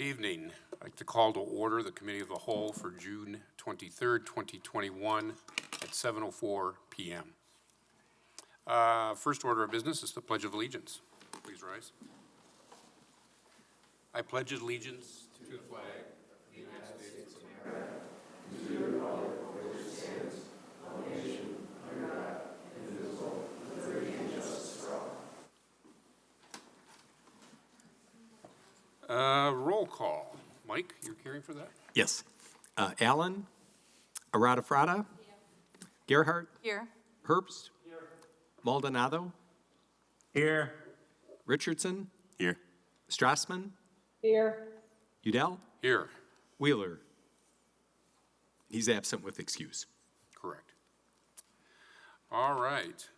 Evening. I'd like to call to order the Committee of the Whole for June 23rd, 2021 at 7:04 p.m. First order of business is the Pledge of Allegiance. Please rise. I pledge allegiance to the flag of the United States of America, to the republic for which it stands, one nation, under God, indivisible, with liberty and justice for all. Roll call. Mike, you're caring for that? Yes. Allen, Aradafrada, Gerhardt, Here. Herbst, here. Maldonado, Here. Richardson, Here. Strassman, Here. Udell, Here. Wheeler. He's absent with excuse. Correct. All right.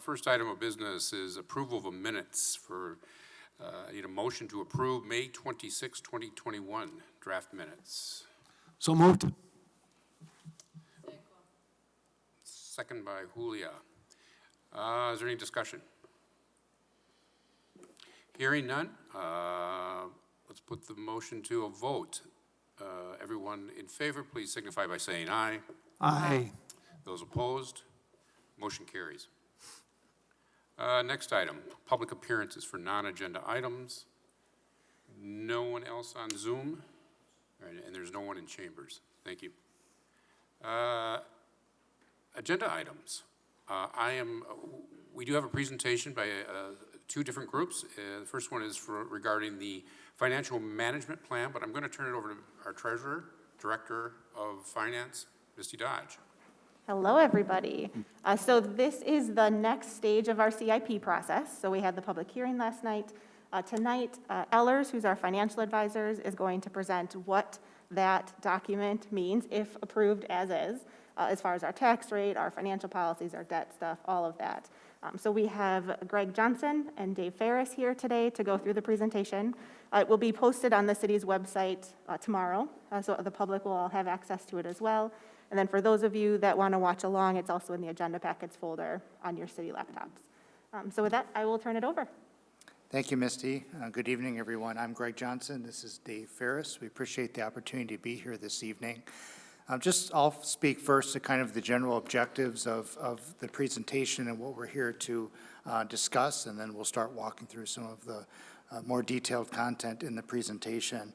First item of business is approval of the minutes for, I need a motion to approve May 26, 2021 draft minutes. So moved. Second by Julia. Is there any discussion? Hearing none, let's put the motion to a vote. Everyone in favor, please signify by saying aye. Aye. Those opposed, motion carries. Next item, public appearances for non-agenda items. No one else on Zoom, all right, and there's no one in chambers. Thank you. Agenda items. We do have a presentation by two different groups. The first one is regarding the financial management plan, but I'm going to turn it over to our treasurer, director of finance, Misty Dodge. Hello, everybody. So this is the next stage of our CIP process. So we had the public hearing last night. Tonight, Ellers, who's our financial advisor, is going to present what that document means if approved as far as our tax rate, our financial policies, our debt stuff, all of that. So we have Greg Johnson and Dave Ferris here today to go through the presentation. It will be posted on the city's website tomorrow, so the public will all have access to it as well. And then for those of you that want to watch along, it's also in the agenda packets folder on your city laptops. So with that, I will turn it over. Thank you, Misty. Good evening, everyone. I'm Greg Johnson. This is Dave Ferris. We appreciate the opportunity to be here this evening. I'll speak first to kind of the general objectives of the presentation and what we're here to discuss, and then we'll start walking through some of the more detailed content in the presentation.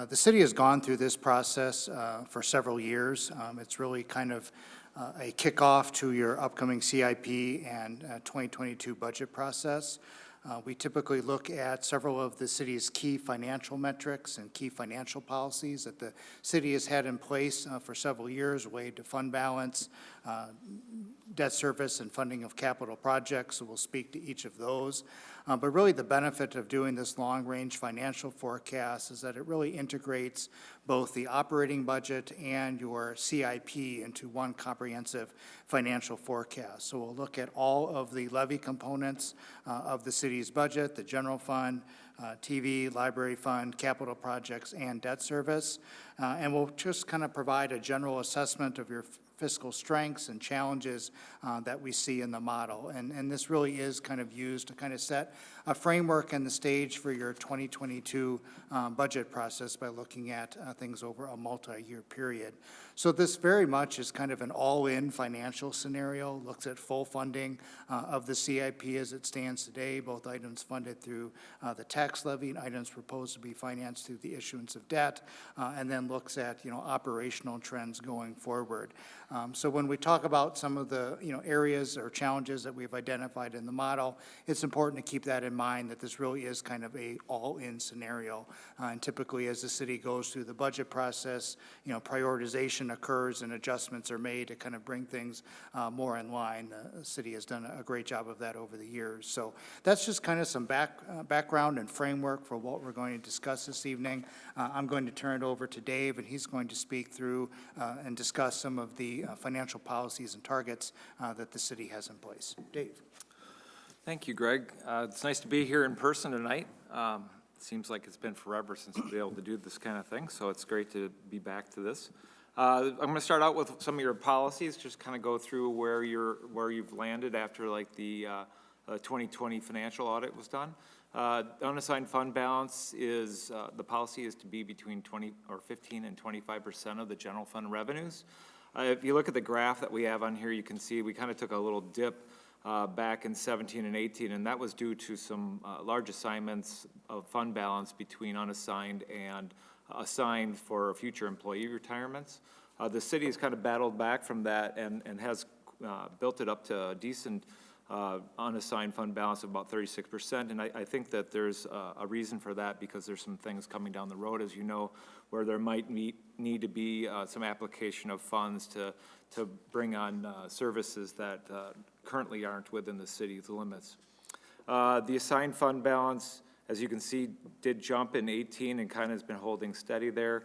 The city has gone through this process for several years. It's really kind of a kickoff to your upcoming CIP and 2022 budget process. We typically look at several of the city's key financial metrics and key financial policies that the city has had in place for several years, related to fund balance, debt service, and funding of capital projects. So we'll speak to each of those. But really the benefit of doing this long-range financial forecast is that it really integrates both the operating budget and your CIP into one comprehensive financial forecast. So we'll look at all of the levy components of the city's budget, the general fund, TV, library fund, capital projects, and debt service. And we'll just kind of provide a general assessment of your fiscal strengths and challenges that we see in the model. And this really is kind of used to kind of set a framework and the stage for your 2022 budget process by looking at things over a multi-year period. So this very much is kind of an all-in financial scenario, looks at full funding of the CIP as it stands today, both items funded through the tax levy and items proposed to be financed through the issuance of debt, and then looks at, operational trends going forward. So when we talk about some of the, areas or challenges that we've identified in the model, it's important to keep that in mind, that this really is kind of a all-in scenario. And typically as the city goes through the budget process, prioritization occurs and adjustments are made to kind of bring things more in line. The city has done a great job of that over the years. So that's just kind of some background and framework for what we're going to discuss this evening. I'm going to turn it over to Dave, and he's going to speak through and discuss some of the financial policies and targets that the city has in place. Dave. Thank you, Greg. It's nice to be here in person tonight. It seems like it's been forever since we've been able to do this kind of thing, so it's great to be back to this. I'm going to start out with some of your policies, just kind of go through where you've landed after like the 2020 financial audit was done. Unassigned fund balance is, the policy is to be between 15 and 25% of the general fund revenues. If you look at the graph that we have on here, you can see we kind of took a little dip back in 17 and 18, and that was due to some large assignments of fund balance between unassigned and assigned for future employee retirements. The city has kind of battled back from that and has built it up to a decent unassigned fund balance of about 36%, and I think that there's a reason for that because there's some things coming down the road, as you know, where there might need to be some application of funds to bring on services that currently aren't within the city's limits. The assigned fund balance, as you can see, did jump in 18 and kind of has been holding steady there.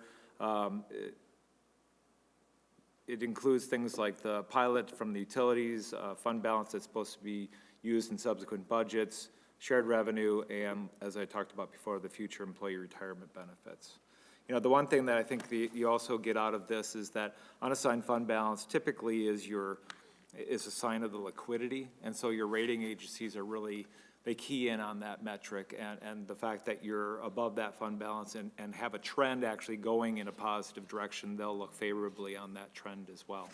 It includes things like the pilot from the utilities, fund balance that's supposed to be used in subsequent budgets, shared revenue, and, as I talked about before, the future employee retirement benefits. You know, the one thing that I think you also get out of this is that unassigned fund balance typically is a sign of the liquidity, and so your rating agencies are really, they key in on that metric, and the fact that you're above that fund balance and have a trend actually going in a positive direction, they'll look favorably on that trend as well.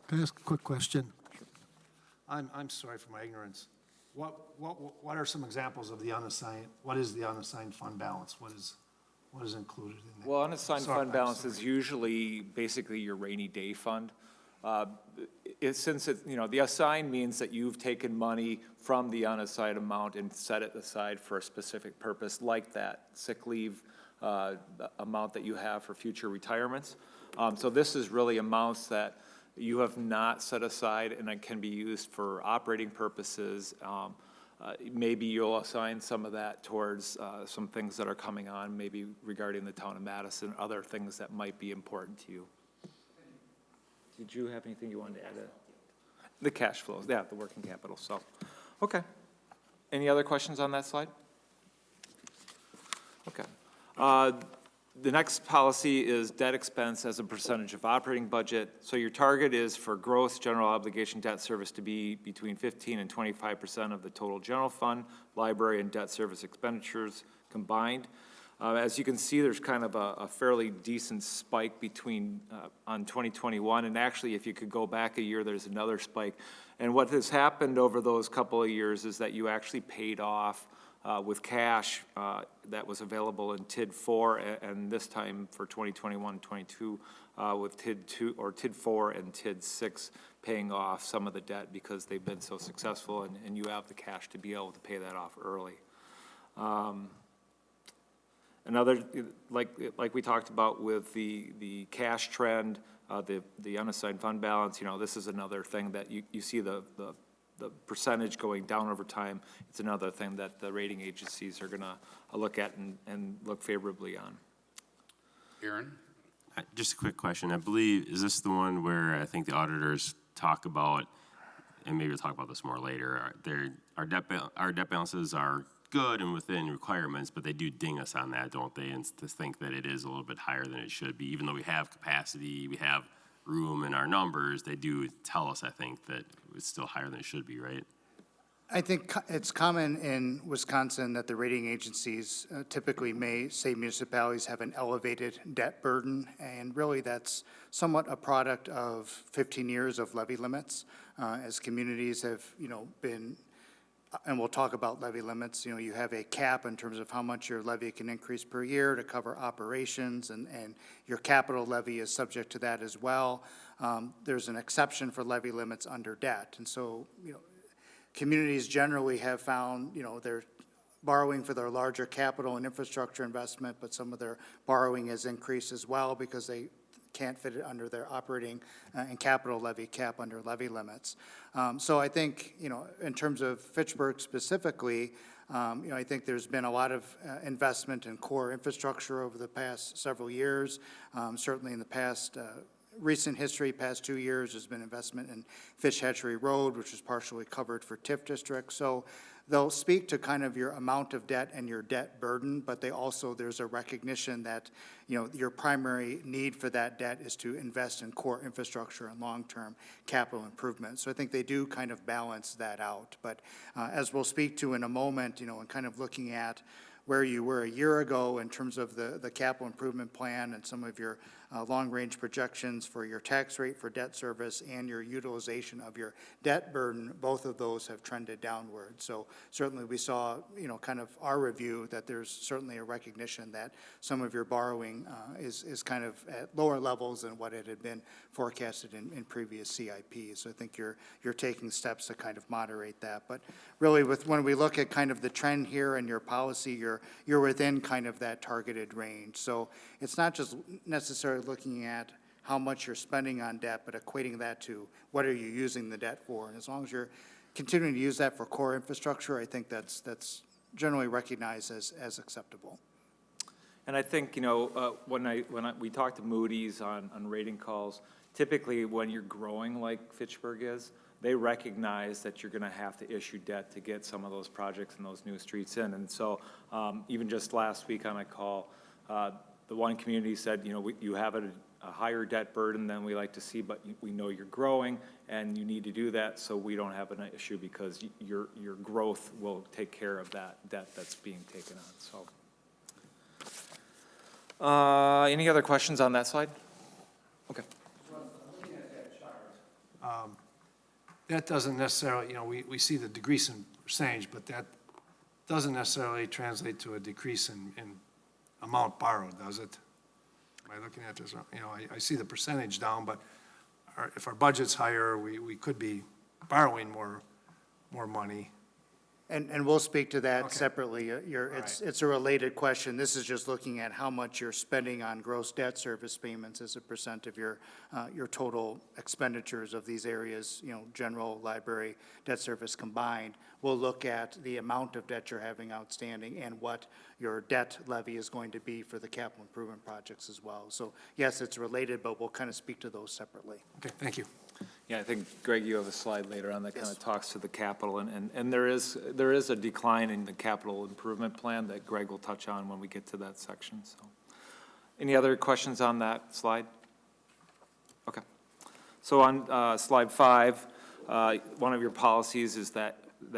Can I ask a quick question? I'm sorry for my ignorance. What are some examples of the unassigned, what is the unassigned fund balance? What is included in that? Well, unassigned Sorry, fund I'm balance sorry. is usually basically your rainy day fund. Since the assigned means that you've taken money from the unassigned amount and set it aside for a specific purpose, like that sick leave amount that you have for future retirements. So this is really amounts that you have not set aside and it can be used for operating purposes. Maybe you'll assign some of that towards some things that are coming on, maybe regarding the town of Madison, other things that might be important to you. Did you have anything you wanted to add? The cash flows, yeah, the working capital, so, okay. Any other questions on that slide? Okay. The next policy is debt expense as a percentage of operating budget. So your target is for gross general obligation debt service to be between 15 and 25% of the total general fund, library, and debt service expenditures combined. As you can see, there's kind of a fairly decent spike between on 2021, and actually, if you could go back a year, there's another spike. And what has happened over those couple of years is that you actually paid off with cash that was available in TID 4, and this time for 2021-22 with TID 2 or TID 4 and TID 6 paying off some of the debt because they've been so successful, and you have the cash to be able to pay that off early. Another, like we talked about with the cash trend, the unassigned fund balance, this is another thing that you see the percentage going down over time. It's another thing that the rating agencies are gonna look at and look favorably on. Aaron? Just a quick question. I believe, is this the one where I think the auditors talk about, and maybe we'll talk about this more later, our debt balances are good and within requirements, but they do ding us on that, don't they? And to think that it is a little bit higher than it should be, even though we have capacity, we have room in our numbers, they do tell us, I think, that it's still higher than it should be, right? I think it's common in Wisconsin that the rating agencies typically may say municipalities have an elevated debt burden, and really that's somewhat a product of 15 years of levy limits. As communities have, been, and we'll talk about levy limits, you have a cap in terms of how much your levy can increase per year to cover operations, and your capital levy is subject to that as well. There's an exception for levy limits under debt, and so, communities generally have found, they're borrowing for their larger capital and infrastructure investment, but some of their borrowing has increased as well because they can't fit it under their operating and capital levy cap under levy limits. So I think, in terms of Fitchburg specifically, I think there's been a lot of investment in core infrastructure over the past several years. Certainly in the past recent history, past 2 years, there's been investment in Fish Hatchery Road, which is partially covered for TIF district. So they'll speak to kind of your amount of debt and your debt burden, but there's a recognition that, your primary need for that debt is to invest in core infrastructure and long-term capital improvement. So I think they do kind of balance that out. But as we'll speak to in a moment, and kind of looking at where you were a year ago in terms of the capital improvement plan and some of your long-range projections for your tax rate for debt service and your utilization of your debt burden, both of those have trended downward. So certainly we saw, kind of our review that there's certainly a recognition that some of your borrowing is kind of at lower levels than what it had been forecasted in previous CIPs. So I think you're taking steps to kind of moderate that. But really when we look at kind of the trend here and your policy, you're within kind of that targeted range. So it's not just necessarily looking at how much you're spending on debt, but equating that to what are you using the debt for. And as long as you're continuing to use that for core infrastructure, I think that's generally recognized as acceptable. And I think, when we talk to Moody's on rating calls, typically when you're growing like Fitchburg is, they recognize that you're gonna have to issue debt to get some of those projects and those new streets in. And so even just last week on a call, the one community said, you have a higher debt burden than we like to see, but we know you're growing and you need to do that, so we don't have an issue because your growth will take care of that debt that's being taken on. So, any other questions on that slide? Okay. That doesn't necessarily, we see the decrease in percentage, but that doesn't necessarily translate to a decrease in amount borrowed, does it? Am I looking at this, I see the percentage down, but if our budget's higher, we could be borrowing more money. And we'll speak to that Okay. separately. It's a related question. This is just looking at how much you're spending on gross debt service payments as a percent of your total expenditures of these areas, general, library, debt service combined. We'll look at the amount of debt you're having outstanding and what your debt levy is going to be for the capital improvement projects as well. So yes, it's related, but we'll kind of speak to those separately. Okay, thank you. Yeah, I think, Greg, you have a slide later on that kind of talks to the capital, and there is a decline in the capital improvement plan that Greg will touch on when we get to that section, so. Any other questions on that slide? Okay. So on slide 5, one of your policies is that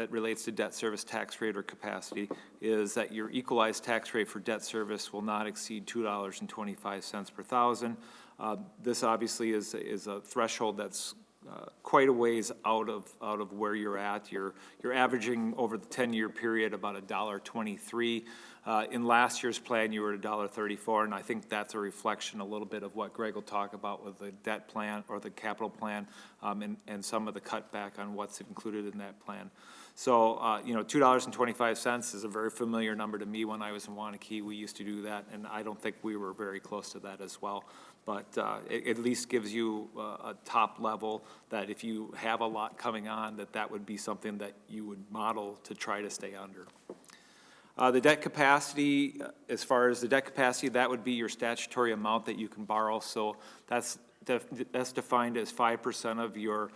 relates to debt service tax rate or capacity, is that your equalized tax rate for debt service will not exceed $2.25 per thousand. This obviously is a threshold that's quite a ways out of where you're at. You're averaging over the 10-year period about $1.23. In last year's plan, you were at $1.34, and I think that's a reflection a little bit of what Greg will talk about with the debt plan or the capital plan, and some of the cutback on what's included in that plan. So, $2.25 is a very familiar number to me. When I was in Wanakee, we used to do that, and I don't think we were very close to that as well. But it at least gives you a top level that if you have a lot coming on, that would be something that you would model to try to stay under. The debt capacity, as far as the debt capacity, that would be your statutory amount that you can borrow. So that's defined as 5% of your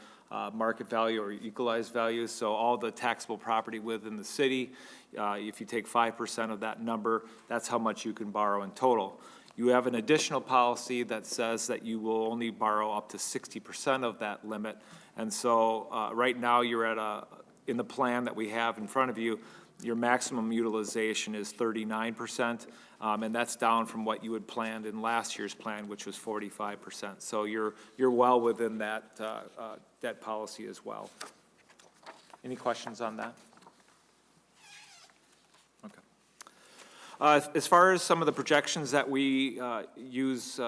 market value or equalized value. So all the taxable property within the city, if you take 5% of that number, that's how much you can borrow in total. You have an additional policy that says that you will only borrow up to 60% of that limit. And so right now you're at in the plan that we have in front of you, your maximum utilization is 39%, and that's down from what you had planned in last year's plan, which was 45%. So you're well within that debt policy as well. Any questions on that? Okay. As far as some of the projections that we use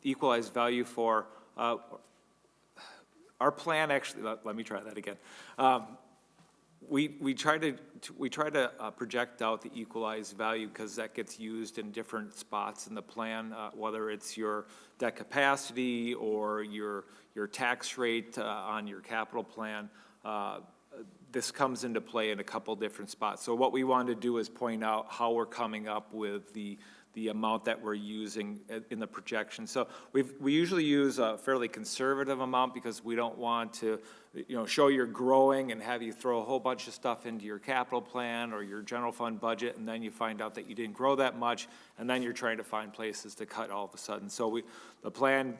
equalized value for, our plan actually, let me try that again. We try to project out the equalized value because that gets used in different spots in the plan, whether it's your debt capacity or your tax rate on your capital plan. This comes into play in a couple different spots. So what we want to do is point out how we're coming up with the the amount that we're using in the projection. So we usually use a fairly conservative amount because we don't want to, show you're growing and have you throw a whole bunch of stuff into your capital plan or your general fund budget, and then you find out that you didn't grow that much, and then you're trying to find places to cut all of a sudden. So the plan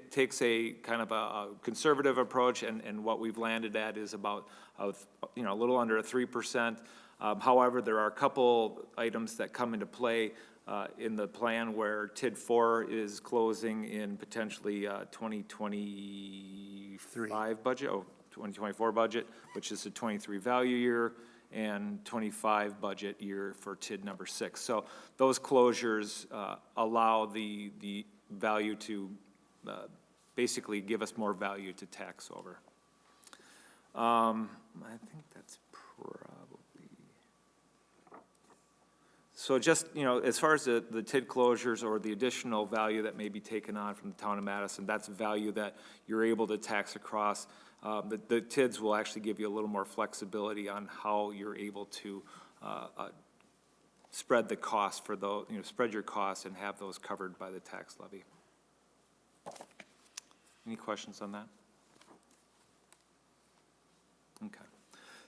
takes a kind of a conservative approach, and what we've landed at is about, a little under a 3%. However, there are a couple items that come into play in the plan where TID 4 is closing in potentially 2025 budget, 2024 budget, which is a 23 value year, and 25 budget year for TID number 6. So those closures allow the value to basically give us more value to tax over. I think that's probably. So just, as far as the TID closures or the additional value that may be taken on from the town of Madison, that's value that you're able to tax across. The TIDs will actually give you a little more flexibility on how you're able to spread the cost for those, spread your costs and have those covered by the tax levy. Any questions on that? Okay.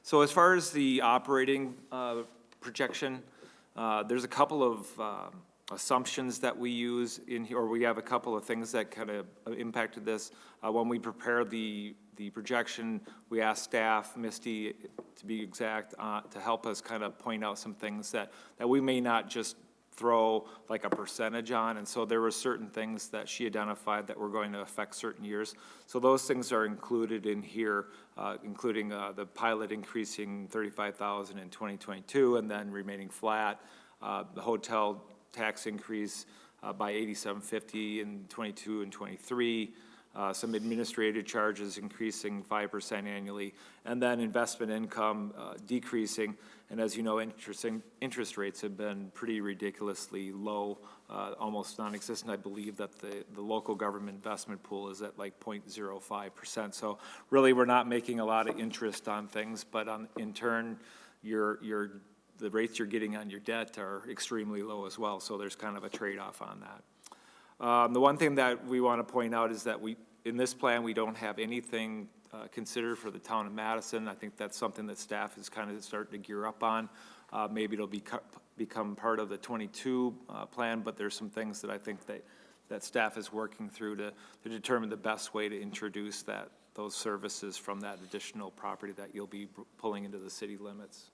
So as far as the operating projection, there's a couple of assumptions that we use in here, or we have a couple of things that kind of impacted this. When we prepared the projection, we asked staff, Misty to be exact, to help us kind of point out some things that we may not just throw like a percentage on, and so there were certain things that she identified that were going to affect certain years. So those things are included in here, including the pilot increasing 35,000 in 2022 and then remaining flat, the hotel tax increase by 8750 in 22 and 23, some administrative charges increasing 5% annually, and then investment income decreasing. And as you know, interest rates have been pretty ridiculously low, almost non-existent. I believe that the local government investment pool is at like 0.05%. So really, we're not making a lot of interest on things, but in turn, the rates you're getting on your debt are extremely low as well. So there's kind of a trade-off on that. The one thing that we want to point out is that in this plan, we don't have anything considered for the town of Madison. I think that's something that staff is kind of starting to gear up on. Maybe it'll become part of the 22 plan, but there's some things that I think that staff is working through to determine the best way to introduce those services from that additional property that you'll be pulling into the city limits.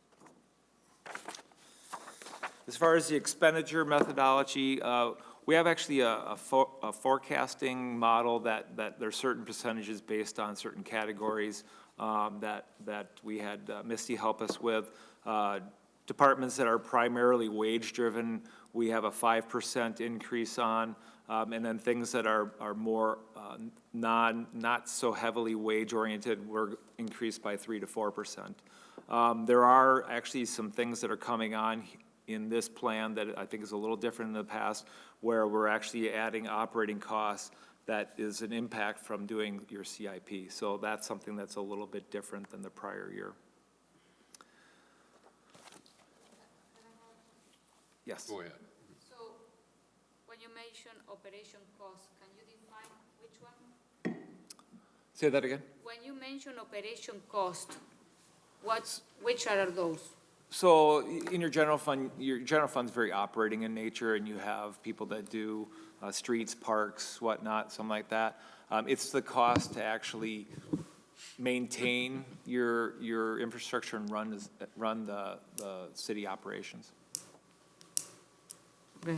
As far as the expenditure methodology, we have actually a forecasting model that there's certain percentages based on certain categories that we had Misty help us with. Departments that are primarily wage-driven, we have a 5% increase on, and then things that are more not so heavily wage-oriented, we're increased by 3 to 4%. There are actually some things that are coming on in this plan that I think is a little different in the past, where we're actually adding operating costs that is an impact from doing your CIP. So that's something that's a little bit different than the prior year. Yes. Go ahead. So, when you mention operation costs, can you define which one? Say that again? When you mention operation cost, which are those? So in your general fund's very operating in nature, and you have people that do streets, parks, whatnot, something like that. It's the cost to actually maintain your infrastructure and run the city operations. Okay.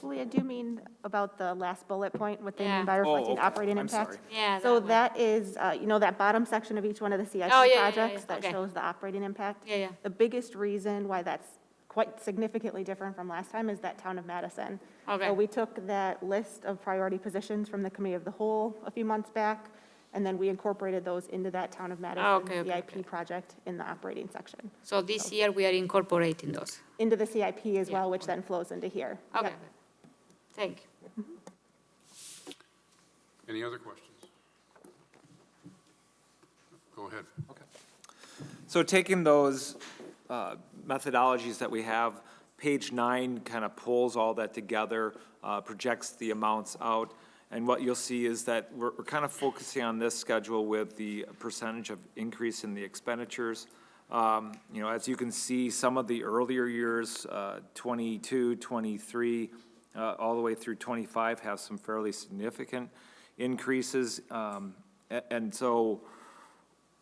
Leah, do you mean about the last bullet point, what they Yeah. mean by reflecting okay. operating I'm impact? sorry. Yeah, So that one. that is, that bottom section of each one of the CIP Oh, yeah, projects that okay. shows the operating impact. Yeah, yeah. The biggest reason why that's quite significantly different from last time is that town of Madison. Okay. So we took that list of priority positions from the committee of the whole a few months back, and then we incorporated those into that town of Madison okay, CIP okay. project in the operating section. So this year we are incorporating those. Into the CIP as Yeah, well, which then flows into here. Okay. Yep. Thank you. Any other questions? Go ahead. So taking those methodologies that we have, Page 9 kind of pulls all that together, projects the amounts out. And what you'll see is that we're kind of focusing on this schedule with the percentage of increase in the expenditures. You know, as you can see, some of the earlier years, 22, 23, all the way through 25 have some fairly significant increases. And so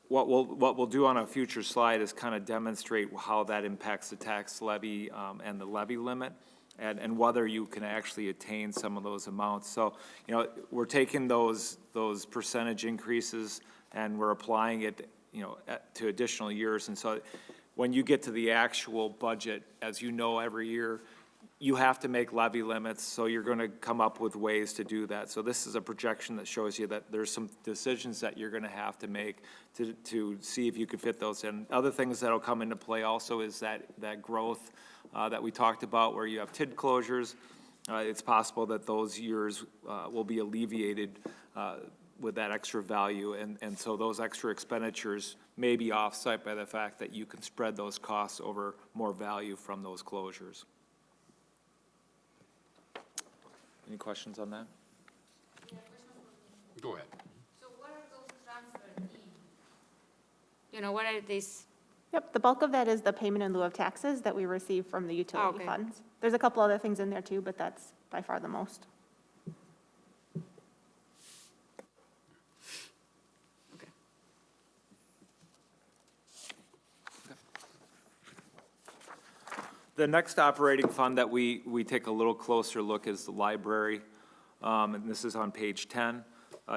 what we'll do on a future slide is kind of demonstrate how that impacts the tax levy and the levy limit, and whether you can actually attain some of those amounts. So, you know, we're taking those percentage increases and we're applying it, you know, to additional years. And so when you get to the actual budget, as you know, every year, you have to make levy limits, so you're gonna come up with ways to do that. So this is a projection that shows you that there's some decisions that you're gonna have to make to see if you could fit those in. Other things that'll come into play also is that growth that we talked about, where you have TID closures. It's possible that those years will be alleviated with that extra value, and so those extra expenditures may be offset by the fact that you can spread those costs over more value from those closures. Any questions on that? Go ahead. So what are those transferred in? You know, what are these? Yep, the bulk of that is the payment in lieu of taxes that we receive from the utility Okay. funds. There's a couple other things in there too, but that's by far the most. Okay. The next operating fund that we take a little closer look is the library, and this is on page 10.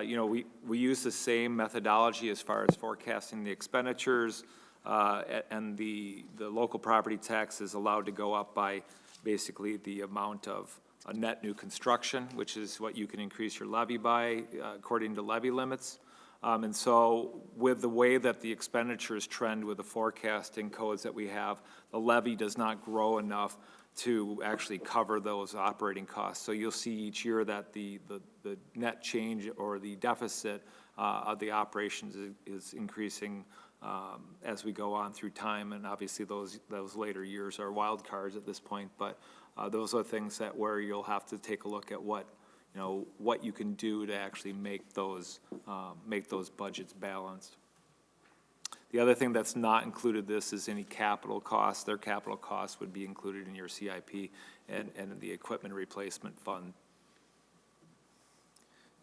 You know, we use the same methodology as far as forecasting the expenditures, and the local property tax is allowed to go up by basically the amount of a net new construction, which is what you can increase your levy by according to levy limits. And so with the way that the expenditures trend with the forecasting codes that we have, the levy does not grow enough to actually cover those operating costs. So you'll see each year that the net change or the deficit of the operations is increasing as we go on through time. And obviously those later years are wild cards at this point, but those are things that where you'll have to take a look at what you can do to actually make those budgets balanced. The other thing that's not included this is any capital costs. Their capital costs would be included in your CIP and the equipment replacement fund.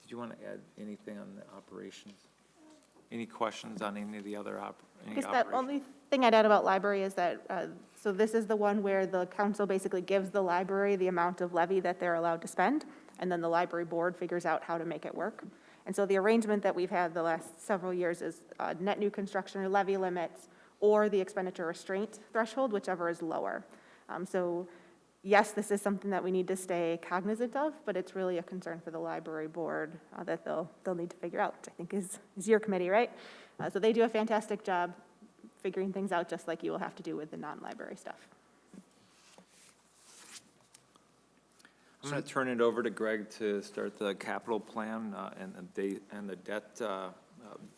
Did you want to add anything on the operations? Any questions on any of the other I guess the operations? only thing I'd add about library is that, so this is the one where the council basically gives the library the amount of levy that they're allowed to spend, and then the library board figures out how to make it work. And so the arrangement that we've had the last several years is net new construction or levy limits, or the expenditure restraint threshold, whichever is lower. So yes, this is something that we need to stay cognizant of, but it's really a concern for the library board that they'll need to figure out, which I think is your committee, right? So they do a fantastic job figuring things out, just like you will have to do with the non-library stuff. I'm going to turn it over to Greg to start the capital plan and the debt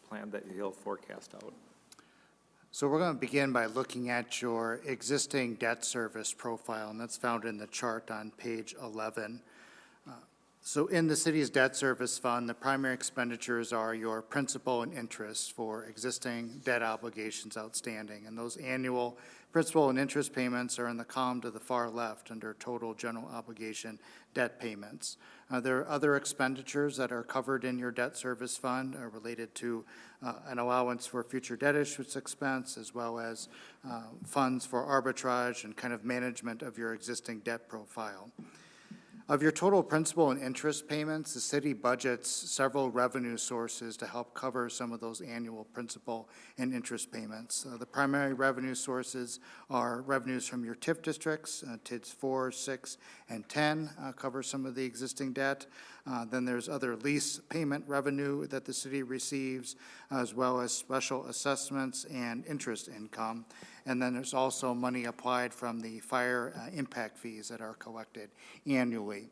plan that he'll forecast out. So we're going to begin by looking at your existing debt service profile, and that's found in the chart on page 11. So in the city's debt service fund, the primary expenditures are your principal and interest for existing debt obligations outstanding. And those annual principal and interest payments are in the column to the far left under total general obligation debt payments. There are other expenditures that are covered in your debt service fund related to an allowance for future debt issuance expense, as well as funds for arbitrage and kind of management of your existing debt profile. Of your total principal and interest payments, the city budgets several revenue sources to help cover some of those annual principal and interest payments. The primary revenue sources are revenues from your TIF districts, TIDs 4, 6, and 10 cover some of the existing debt. Then there's other lease payment revenue that the city receives, as well as special assessments and interest income. And then there's also money applied from the fire impact fees that are collected annually.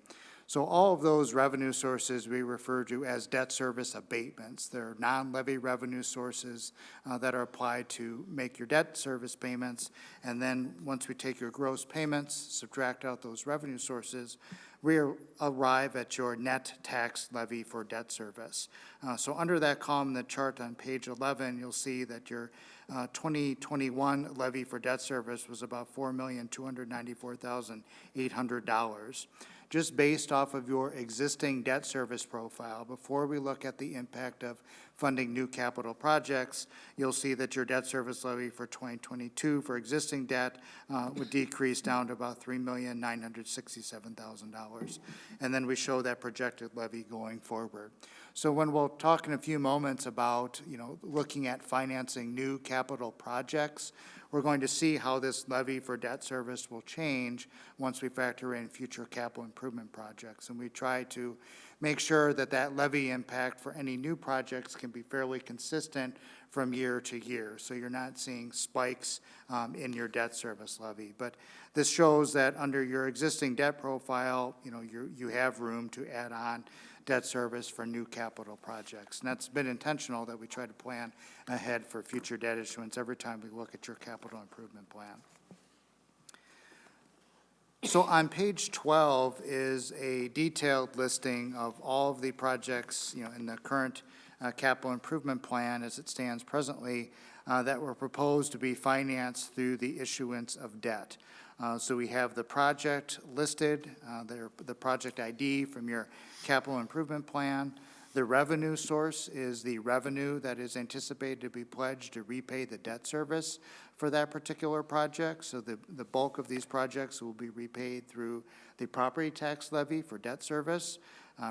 So all of those revenue sources we refer to as debt service abatements. They're non-levy revenue sources that are applied to make your debt service payments. And then once we take your gross payments, subtract out those revenue sources, we arrive at your net tax levy for debt service. So under that column, the chart on page 11, you'll see that your 2021 levy for debt service was about $4,294,800. Just based off of your existing debt service profile, before we look at the impact of funding new capital projects, you'll see that your debt service levy for 2022 for existing debt would decrease down to about $3,967,000. And then we show that projected levy going forward. So when we'll talk in a few moments about, looking at financing new capital projects, we're going to see how this levy for debt service will change once we factor in future capital improvement projects. And we try to make sure that that levy impact for any new projects can be fairly consistent from year to year. So you're not seeing spikes in your debt service levy. But this shows that under your existing debt profile, you have room to add on debt service for new capital projects. And that's been intentional, that we try to plan ahead for future debt issuance every time we look at your capital improvement plan. So on page 12 is a detailed listing of all of the projects, in the current capital improvement plan as it stands presently, that were proposed to be financed through the issuance of debt. So we have the project listed, the project ID from your capital improvement plan. The revenue source is the revenue that is anticipated to be pledged to repay the debt service for that particular project. So the bulk of these projects will be repaid through the property tax levy for debt service.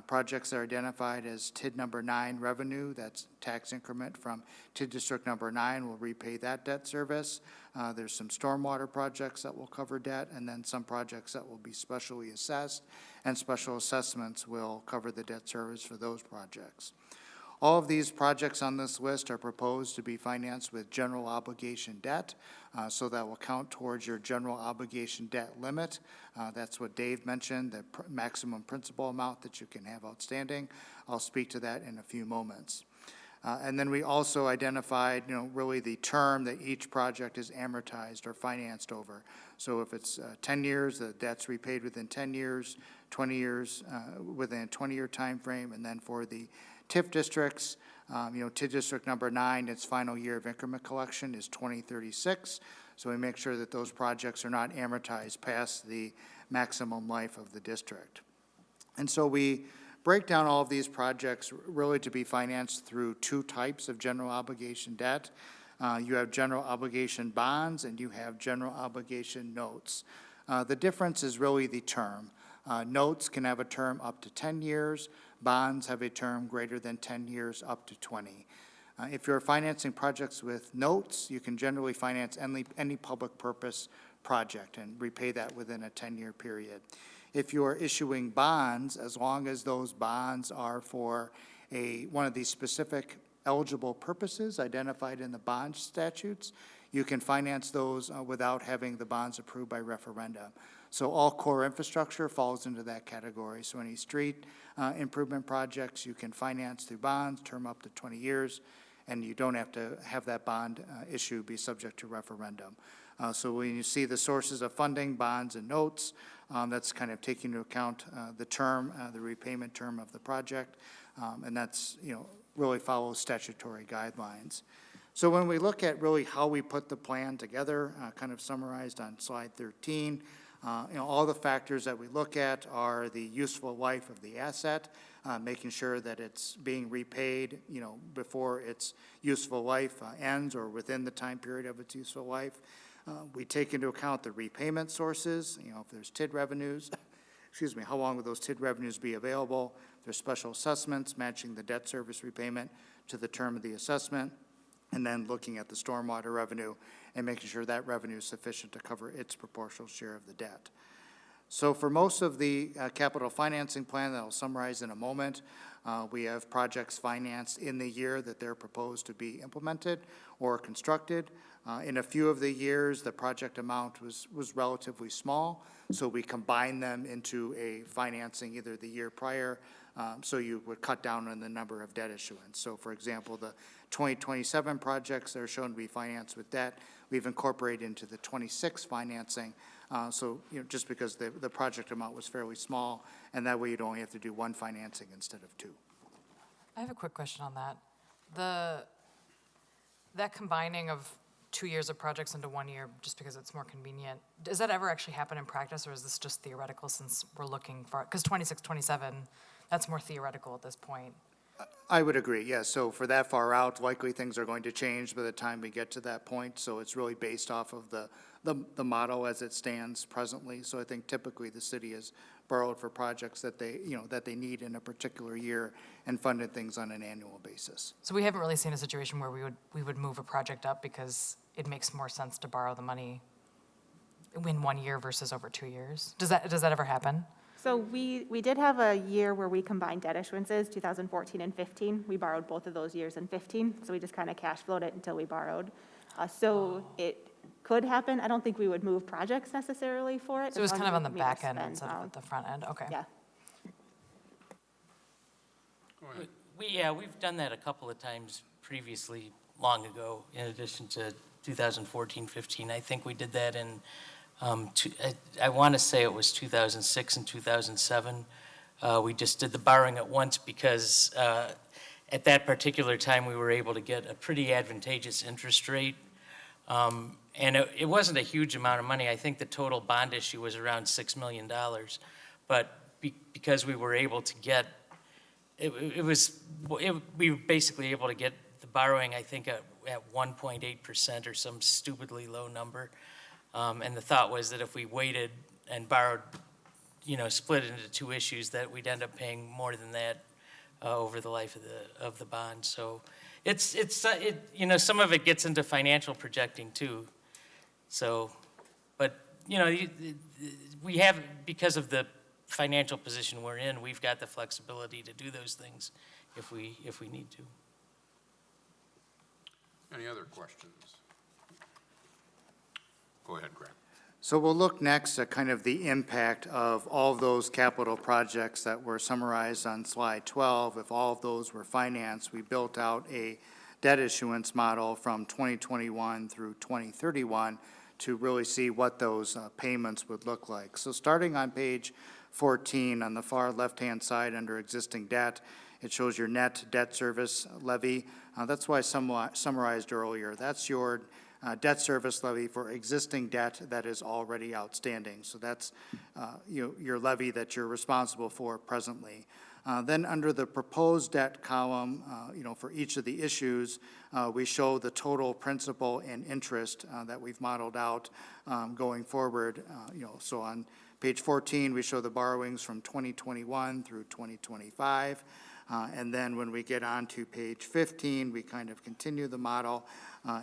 Projects that are identified as TID number 9 revenue, that's tax increment from TID district number 9, will repay that debt service. There's some stormwater projects that will cover debt, and then some projects that will be specially assessed, and special assessments will cover the debt service for those projects. All of these projects on this list are proposed to be financed with general obligation debt, so that will count towards your general obligation debt limit. That's what Dave mentioned, the maximum principal amount that you can have outstanding. I'll speak to that in a few moments. And then we also identified, really the term that each project is amortized or financed over. So if it's 10 years, the debt's repaid within 10 years, 20 years within a 20-year time frame, and then for the TIF districts, TIF district number 9, its final year of increment collection is 2036. So we make sure that those projects are not amortized past the maximum life of the district. And so we break down all of these projects really to be financed through two types of general obligation debt. You have general obligation bonds and you have general obligation notes. The difference is really the term. Notes can have a term up to 10 years. Bonds have a term greater than 10 years up to 20. If you're financing projects with notes, you can generally finance any public purpose project and repay that within a 10-year period. If you're issuing bonds, as long as those bonds are for one of these specific eligible purposes identified in the bond statutes, you can finance those without having the bonds approved by referendum. So all core infrastructure falls into that category. So any street improvement projects you can finance through bonds, term up to 20 years, and you don't have to have that bond issue be subject to referendum. So when you see the sources of funding, bonds and notes, that's kind of taking into account the term, the repayment term of the project, and that's, really follows statutory guidelines. So when we look at really how we put the plan together, kind of summarized on slide 13, all the factors that we look at are the useful life of the asset, making sure that it's being repaid, before its useful life ends or within the time period of its useful life. We take into account the repayment sources, if there's TID revenues, how long will those TID revenues be available? There's special assessments matching the debt service repayment to the term of the assessment, and then looking at the stormwater revenue and making sure that revenue is sufficient to cover its proportional share of the debt. So for most of the capital financing plan that I'll summarize in a moment, we have projects financed in the year that they're proposed to be implemented or constructed. In a few of the years, the project amount was relatively small, so we combined them into a financing either the year prior, so you would cut down on the number of debt issuance. So for example, the 2027 projects that are shown to be financed with debt, we've incorporated into the 26 financing. So, just because the project amount was fairly small, and that way you'd only have to do one financing instead of two. I have a quick question on that. That combining of 2 years of projects into 1 year, just because it's more convenient, does that ever actually happen in practice, or is this just theoretical since we're looking for, because 26, 27, that's more theoretical at this point? I would agree, yes. So for that far out, likely things are going to change by the time we get to that point. So it's really based off of the model as it stands presently. So I think typically the city has borrowed for projects that they need in a particular year and funded things on an annual basis. So we haven't really seen a situation where we would move a project up because it makes more sense to borrow the money in 1 year versus over 2 years? Does that ever happen? So we did have a year where we combined debt issuances, 2014 and 15. We borrowed both of those years in 15, so we just kind of cash flowed it until we borrowed. So it could happen. I don't think we would move projects necessarily for it. So it was as long kind of as on the we meet our back end spend instead of amount. at the front end? Okay. Yeah. Go ahead. We've done that a couple of times previously, long ago, in addition to 2014, 15. I think we did that in, I want to say it was 2006 and 2007. We just did the borrowing at once because at that particular time, we were able to get a pretty advantageous interest rate. And it wasn't a huge amount of money. I think the total bond issue was around $6 million. But because we were able to get, we were basically able to get the borrowing, I think, at 1.8% or some stupidly low number. And the thought was that if we waited and borrowed, split it into two issues, that we'd end up paying more than that over the life of the bond. So it's some of it gets into financial projecting too. So, but we have, because of the financial position we're in, we've got the flexibility to do those things if we need to. Any other questions? Go ahead, Greg. So we'll look next at kind of the impact of all of those capital projects that were summarized on slide 12. If all of those were financed, we built out a debt issuance model from 2021 through 2031 to really see what those payments would look like. So starting on page 14, on the far left-hand side under existing debt, it shows your net debt service levy. That's why I summarized earlier. That's your debt service levy for existing debt that is already outstanding. So that's your levy that you're responsible for presently. Then under the proposed debt column, for each of the issues, we show the total principal and interest that we've modeled out going forward. So on page 14, we show the borrowings from 2021 through 2025. And then when we get on to page 15, we kind of continue the model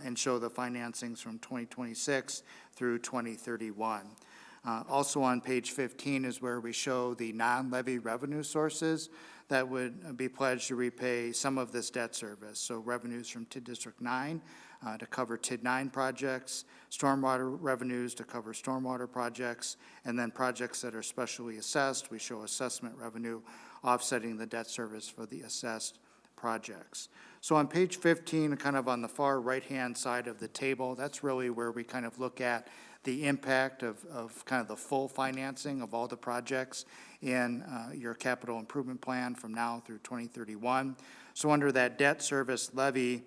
and show the financings from 2026 through 2031. Also on page 15 is where we show the non-levy revenue sources that would be pledged to repay some of this debt service. So revenues from TID District 9 to cover TID 9 projects, stormwater revenues to cover stormwater projects, and then projects that are specially assessed. We show assessment revenue offsetting the debt service for the assessed projects. So on page 15, kind of on the far right-hand side of the table, that's really where we kind of look at the impact of kind of the full financing of all the projects in your capital improvement plan from now through 2031. So under that debt service levy,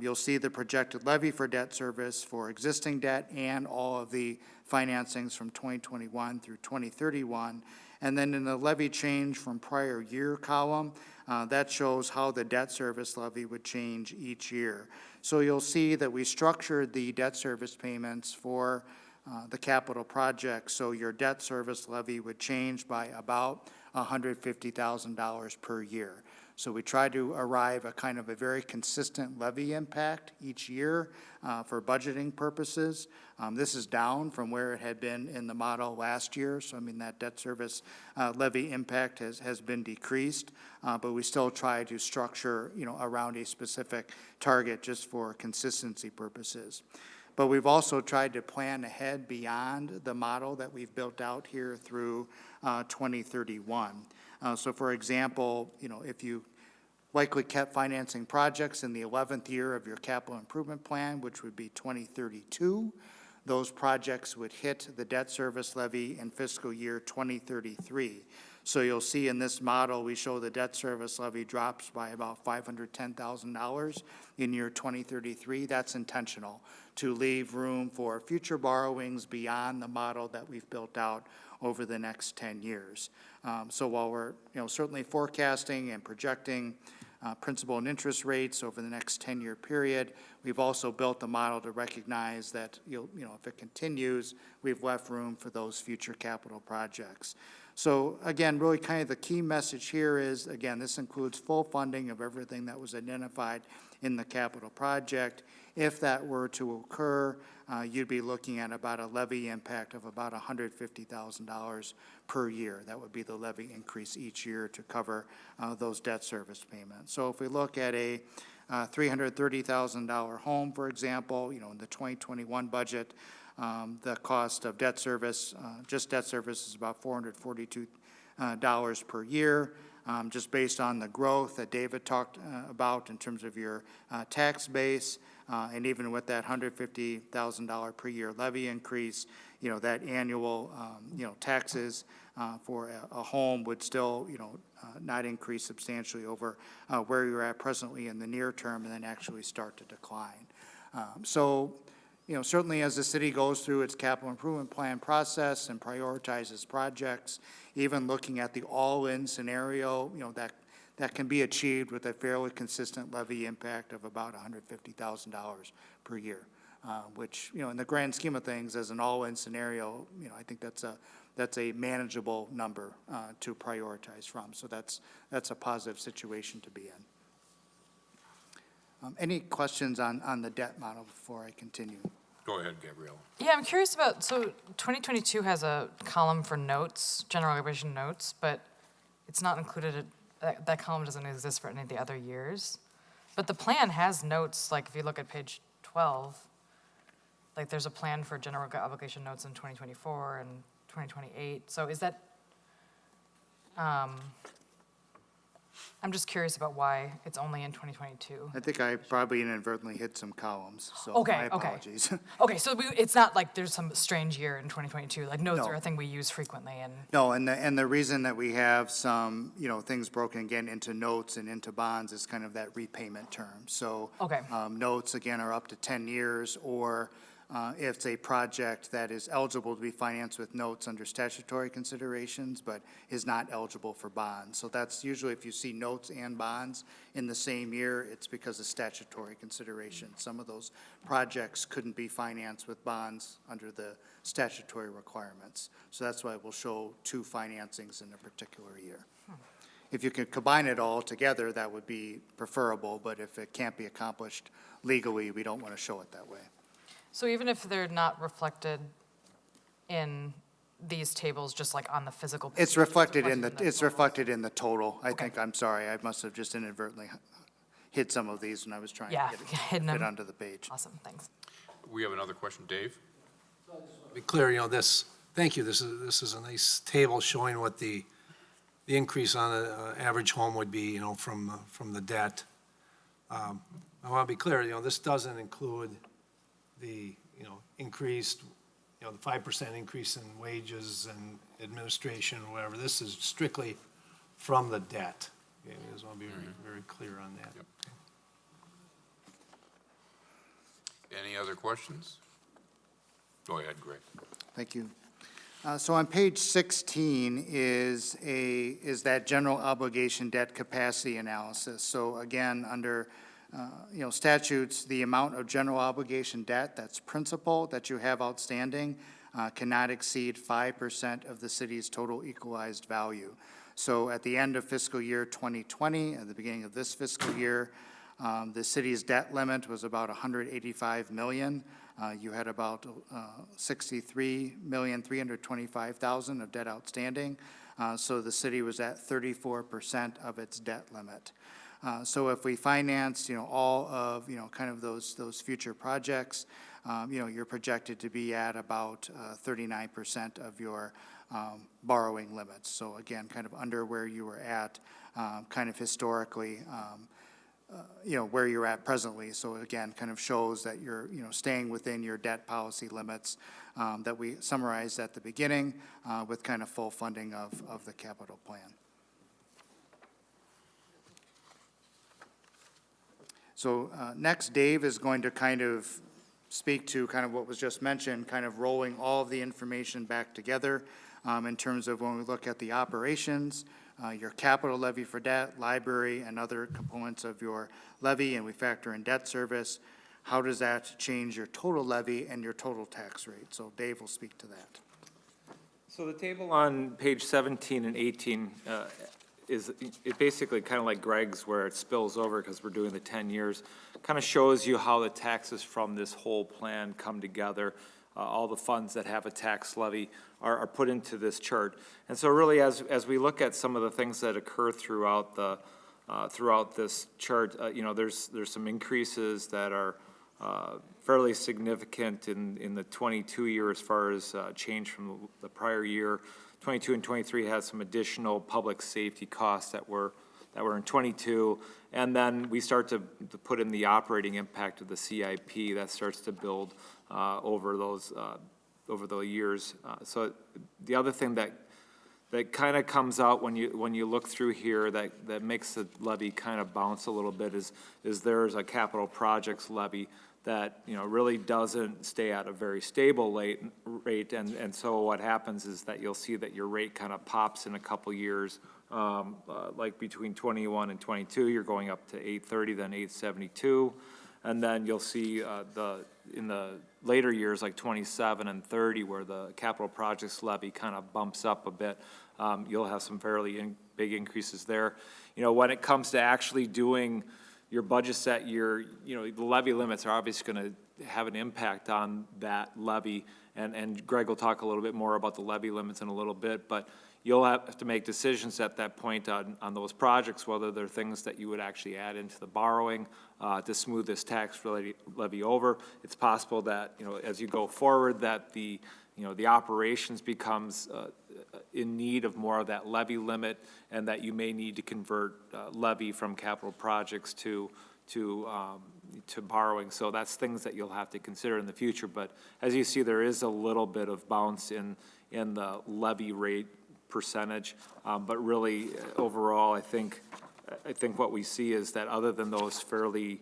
you'll see the projected levy for debt service for existing debt and all of the financings from 2021 through 2031. And then in the levy change from prior year column, that shows how the debt service levy would change each year. So you'll see that we structured the debt service payments for the capital project, so your debt service levy would change by about $150,000 per year. So we try to arrive at kind of a very consistent levy impact each year for budgeting purposes. This is down from where it had been in the model last year. So I mean, that debt service levy impact has been decreased, but we still try to structure, around a specific target just for consistency purposes. But we've also tried to plan ahead beyond the model that we've built out here through 2031. So for example, if you likely kept financing projects in the 11th year of your capital improvement plan, which would be 2032, those projects would hit the debt service levy in fiscal year 2033. So you'll see in this model, we show the debt service levy drops by about $510,000 in year 2033. That's intentional, to leave room for future borrowings beyond the model that we've built out over the next 10 years. So while we're certainly forecasting and projecting principal and interest rates over the next 10-year period, we've also built the model to recognize that if it continues, we've left room for those future capital projects. So again, really kind of the key message here is, again, this includes full funding of everything that was identified in the capital project. If that were to occur, you'd be looking at about a levy impact of about $150,000 per year. That would be the levy increase each year to cover those debt service payments. So if we look at a $330,000 home, for example, in the 2021 budget, the cost of debt service, just debt service, is about $442 per year. Just based on the growth that David talked about in terms of your tax base, and even with that $150,000 per year levy increase, that annual, taxes for a home would still, not increase substantially over where you're at presently in the near term, and then actually start to decline. So, certainly as the city goes through its capital improvement plan process and prioritizes projects, even looking at the all-in scenario, that can be achieved with a fairly consistent levy impact of about $150,000 per year, which, in the grand scheme of things, as an all-in scenario, I think that's a manageable number to prioritize from. So that's a positive situation to be in. Any questions on the debt model before I continue? Go ahead, Gabrielle. Yeah, I'm curious about, so 2022 has a column for notes, general obligation notes, but it's not included, that column doesn't exist for any of the other years. But the plan has notes, like if you look at page 12, like there's a plan for general obligation notes in 2024 and 2028. So is that, I'm just curious about why it's only in 2022. I think I probably inadvertently hit some columns, so Okay, my okay. apologies. Okay, so it's not like there's some strange year in 2022, like notes No. are a thing we use frequently and. No, and the reason that we have some, things broken again into notes and into bonds is kind of that repayment term. So Okay. Notes, again, are up to 10 years, or if it's a project that is eligible to be financed with notes under statutory considerations, but is not eligible for bonds. So that's usually, if you see notes and bonds in the same year, it's because of statutory considerations. Some of those projects couldn't be financed with bonds under the statutory requirements. So that's why we'll show two financings in a particular year. If you could combine it all together, that would be preferable, but if it can't be accomplished legally, we don't want to show it that way. So even if they're not reflected in these tables, just like on the physical. It's reflected in the, totals? it's reflected in the total. I Okay. think, I'm sorry, I must have just inadvertently hit some of these when I was trying to Yeah, get it hidden fit them. onto the page. Awesome, thanks. We have another question. Dave? Be clear, thank you, this is a nice table showing what the increase on an average home would be, from the debt. I want to be clear, this doesn't include the, increased, the 5% increase in wages and administration, or whatever. This is strictly from the debt. Okay, I just want to be very, very clear on that. Yep. Any other questions? Go ahead, Greg. Thank you. So on page 16 is that general obligation debt capacity analysis. So again, under statutes, the amount of general obligation debt, that's principal, that you have outstanding, cannot exceed 5% of the city's total equalized value. So at the end of fiscal year 2020, at the beginning of this fiscal year, the city's debt limit was about $185 million. You had about $63,325,000 of debt outstanding. So the city was at 34% of its debt limit. So if we finance, all of, kind of those future projects, you're projected to be at about 39% of your borrowing limits. So again, kind of under where you were at, kind of historically, where you're at presently. So again, kind of shows that you're, staying within your debt policy limits that we summarized at the beginning with kind of full funding of the capital plan. So next, Dave is going to kind of speak to kind of what was just mentioned, kind of rolling all of the information back together in terms of when we look at the operations, your capital levy for debt, library, and other components of your levy, and we factor in debt service. How does that change your total levy and your total tax rate? So Dave will speak to that. So the table on page 17 and 18 is it basically kind of like Greg's where it spills over because we're doing the 10 years, kind of shows you how the taxes from this whole plan come together. All the funds that have a tax levy are put into this chart. And so really as we look at some of the things that occur throughout this chart, there's some increases that are fairly significant in the 22 year as far as change from the prior year. 22 and 23 has some additional public safety costs that were in 22, and then we start to put in the operating impact of the CIP that starts to build over the years. So the other thing that kind of comes out when you look through here that makes the levy kind of bounce a little bit is there's a capital projects levy that really doesn't stay at a very stable rate, and so what happens is that you'll see that your rate kind of pops in a couple years, like between 21 and 22, you're going up to 830, then 872, and then you'll see in the later years like 27 and 30 where the capital projects levy kind of bumps up a bit. You'll have some fairly big increases there. When it comes to actually doing your budget set year, the levy limits are obviously going to have an impact on that levy, and Greg will talk a little bit more about the levy limits in a little bit, but you'll have to make decisions at that point on those projects, whether they're things that you would actually add into the borrowing to smooth this tax levy over. It's possible that, as you go forward, that the operations becomes in need of more of that levy limit, and that you may need to convert levy from capital projects to borrowing. So that's things that you'll have to consider in the future. But as you see, there is a little bit of bounce in the levy rate percentage. But really, overall, I think what we see is that other than those fairly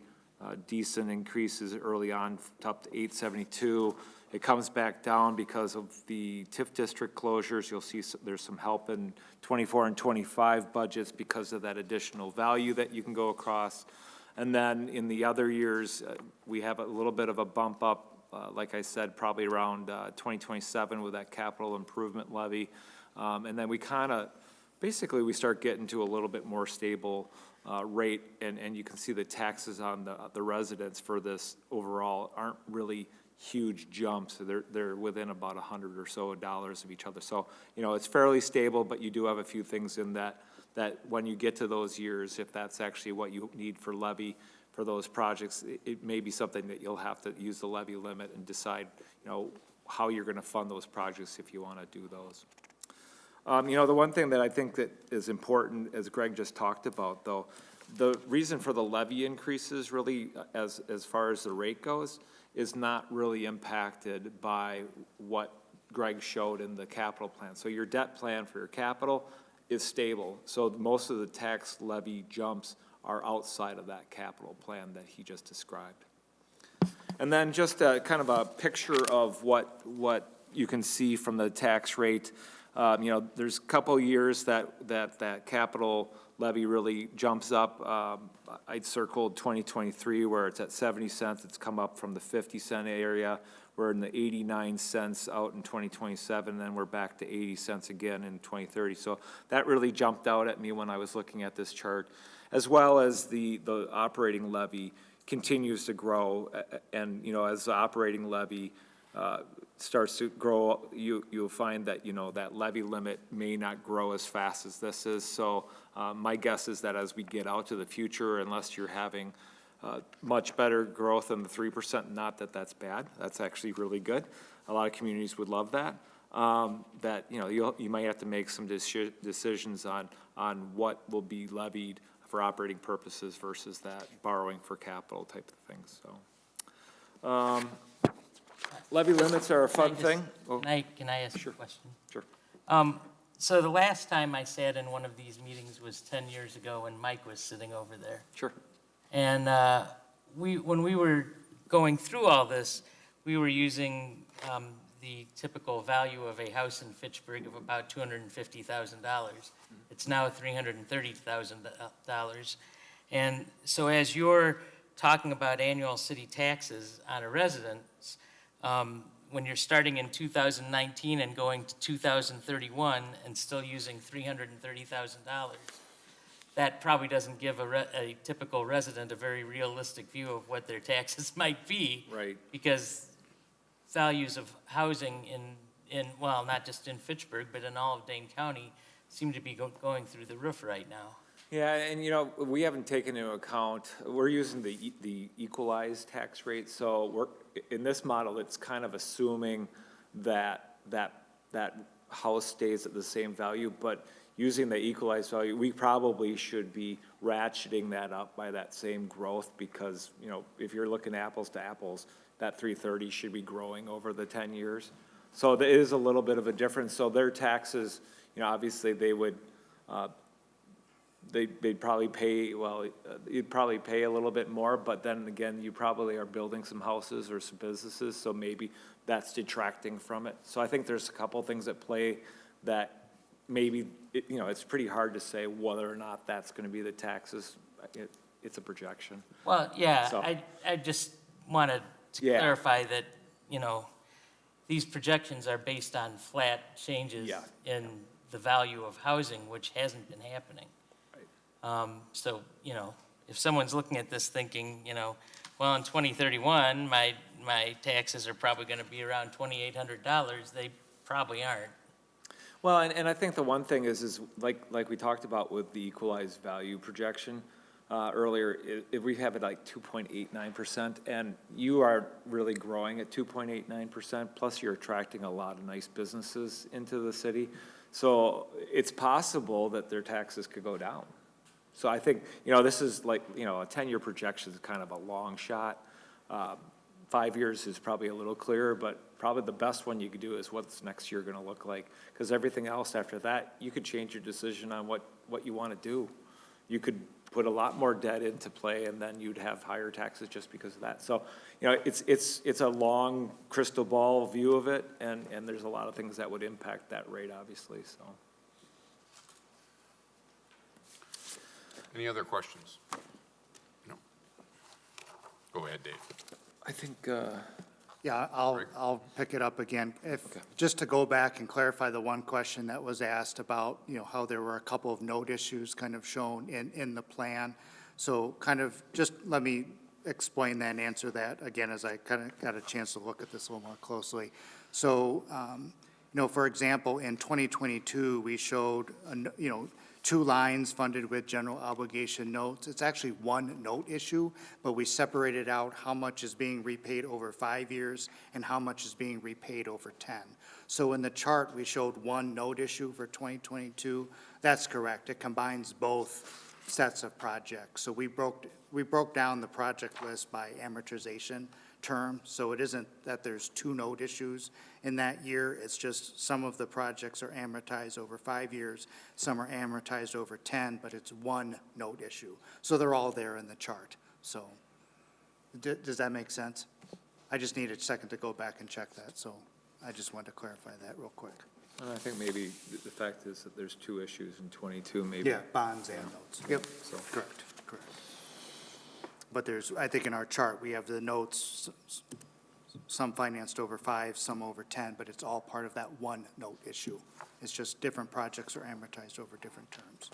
decent increases early on up to 872, it comes back down because of the TIF district closures. You'll see there's some help in 24 and 25 budgets because of that additional value that you can go across. And then in the other years, we have a little bit of a bump up, like I said, probably around 2027 with that capital improvement levy. And then we kind of, basically we start getting to a little bit more stable rate, and you can see the taxes on the residents for this overall aren't really huge jumps. They're within about $100 or so dollars of each other. So, it's fairly stable, but you do have a few things in that when you get to those years, if that's actually what you need for levy for those projects, it may be something that you'll have to use the levy limit and decide, how you're going to fund those projects if you want to do those. The one thing that I think that is important, as Greg just talked about, though, the reason for the levy increases really, as far as the rate goes, is not really impacted by what Greg showed in the capital plan. So your debt plan for your capital is stable. So most of the tax levy jumps are outside of that capital plan that he just described. And then just kind of a picture of what you can see from the tax rate. There's a couple years that capital levy really jumps up. I'd circled 2023 where it's at 70 cents. It's come up from the 50-cent area. We're in the 89 cents out in 2027, and then we're back to 80 cents again in 2030. So that really jumped out at me when I was looking at this chart, as well as the operating levy continues to grow. And, you know, as the operating levy starts to grow, you'll find that, you know, that levy limit may not grow as fast as this is. So my guess is that as we get out to the future, unless you're having much better growth than the 3%, not that that's bad, that's actually really good. A lot of communities would love that. That, you know, you might have to make some decisions on what will be levied for operating purposes versus that borrowing for capital type of things, so. Levy limits are a fun thing. Oh, Can I ask a question? sure. So the last time I sat in one of these meetings was 10 years ago when Mike was sitting over there. Sure. And when we were going through all this, we were using the typical value of a house in Fitchburg of about $250,000. It's now $330,000. And so as you're talking about annual city taxes on a residence, when you're starting in 2019 and going to 2031 and still using $330,000, that probably doesn't give a typical resident a very realistic view of what their taxes might be. Right. Because values of housing well, not just in Fitchburg, but in all of Dane County, seem to be going through the roof right now. Yeah, and you know, we haven't taken into account, we're using the equalized tax rate, so in this model, it's kind of assuming that house stays at the same value, but using the equalized value, we probably should be ratcheting that up by that same growth, because, you know, if you're looking apples to apples, that 330 should be growing over the 10 years. So there is a little bit of a difference. So their taxes, you know, obviously they would, they'd probably pay, well, you'd probably pay a little bit more, but then again, you probably are building some houses or some businesses, so maybe that's detracting from it. So I think there's a couple things at play that maybe, you know, it's pretty hard to say whether or not that's gonna be the taxes. It's a projection. Well, yeah, So- I just wanted to Yeah. clarify that, you know, these projections are based on flat changes Yeah. in the value of housing, which hasn't been happening. So, you know, if someone's looking at this thinking, you know, well, in 2031, my taxes are probably going to be around $2,800, they probably aren't. Well, and I think the one thing is like we talked about with the equalized value projection earlier, if we have it like 2.89%, and you are really growing at 2.89%, plus you're attracting a lot of nice businesses into the city, so it's possible that their taxes could go down. So I think, you know, this is like, you know, a 10-year projection is kind of a long shot. 5 years is probably a little clearer, but probably the best one you could do is what's next year going to look like. Because everything else after that, you could change your decision on what you want to do. You could put a lot more debt into play, and then you'd have higher taxes just because of that. So, you know, it's a long crystal ball view of it, and there's a lot of things that would impact that rate, obviously, so. Any other questions? No? Go ahead, Dave. I think, Yeah, I'll pick it up again. Just to go back and clarify the one question that was asked about, you know, how there were a couple of note issues kind of shown in the plan. So kind of, just let me explain that and answer that again as I kind of got a chance to look at this a little more closely. So, you know, for example, in 2022, we showed, you know, 2 lines funded with general obligation notes. It's actually one note issue, but we separated out how much is being repaid over 5 years and how much is being repaid over 10. So in the chart, we showed one note issue for 2022. That's correct. It combines both sets of projects. So we broke down the project list by amortization term. So it isn't that there's 2 note issues in that year. It's just some of the projects are amortized over 5 years, some are amortized over 10, but it's one note issue. So they're all there in the chart. So does that make sense? I just need a second to go back and check that. So I just wanted to clarify that real quick. And I think maybe the fact is that there's two issues in 22, maybe. Yeah, bonds and notes. Yep, So- correct, correct. But there's, I think in our chart, we have the notes, some financed over 5, some over 10, but it's all part of that one note issue. It's just different projects are amortized over different terms.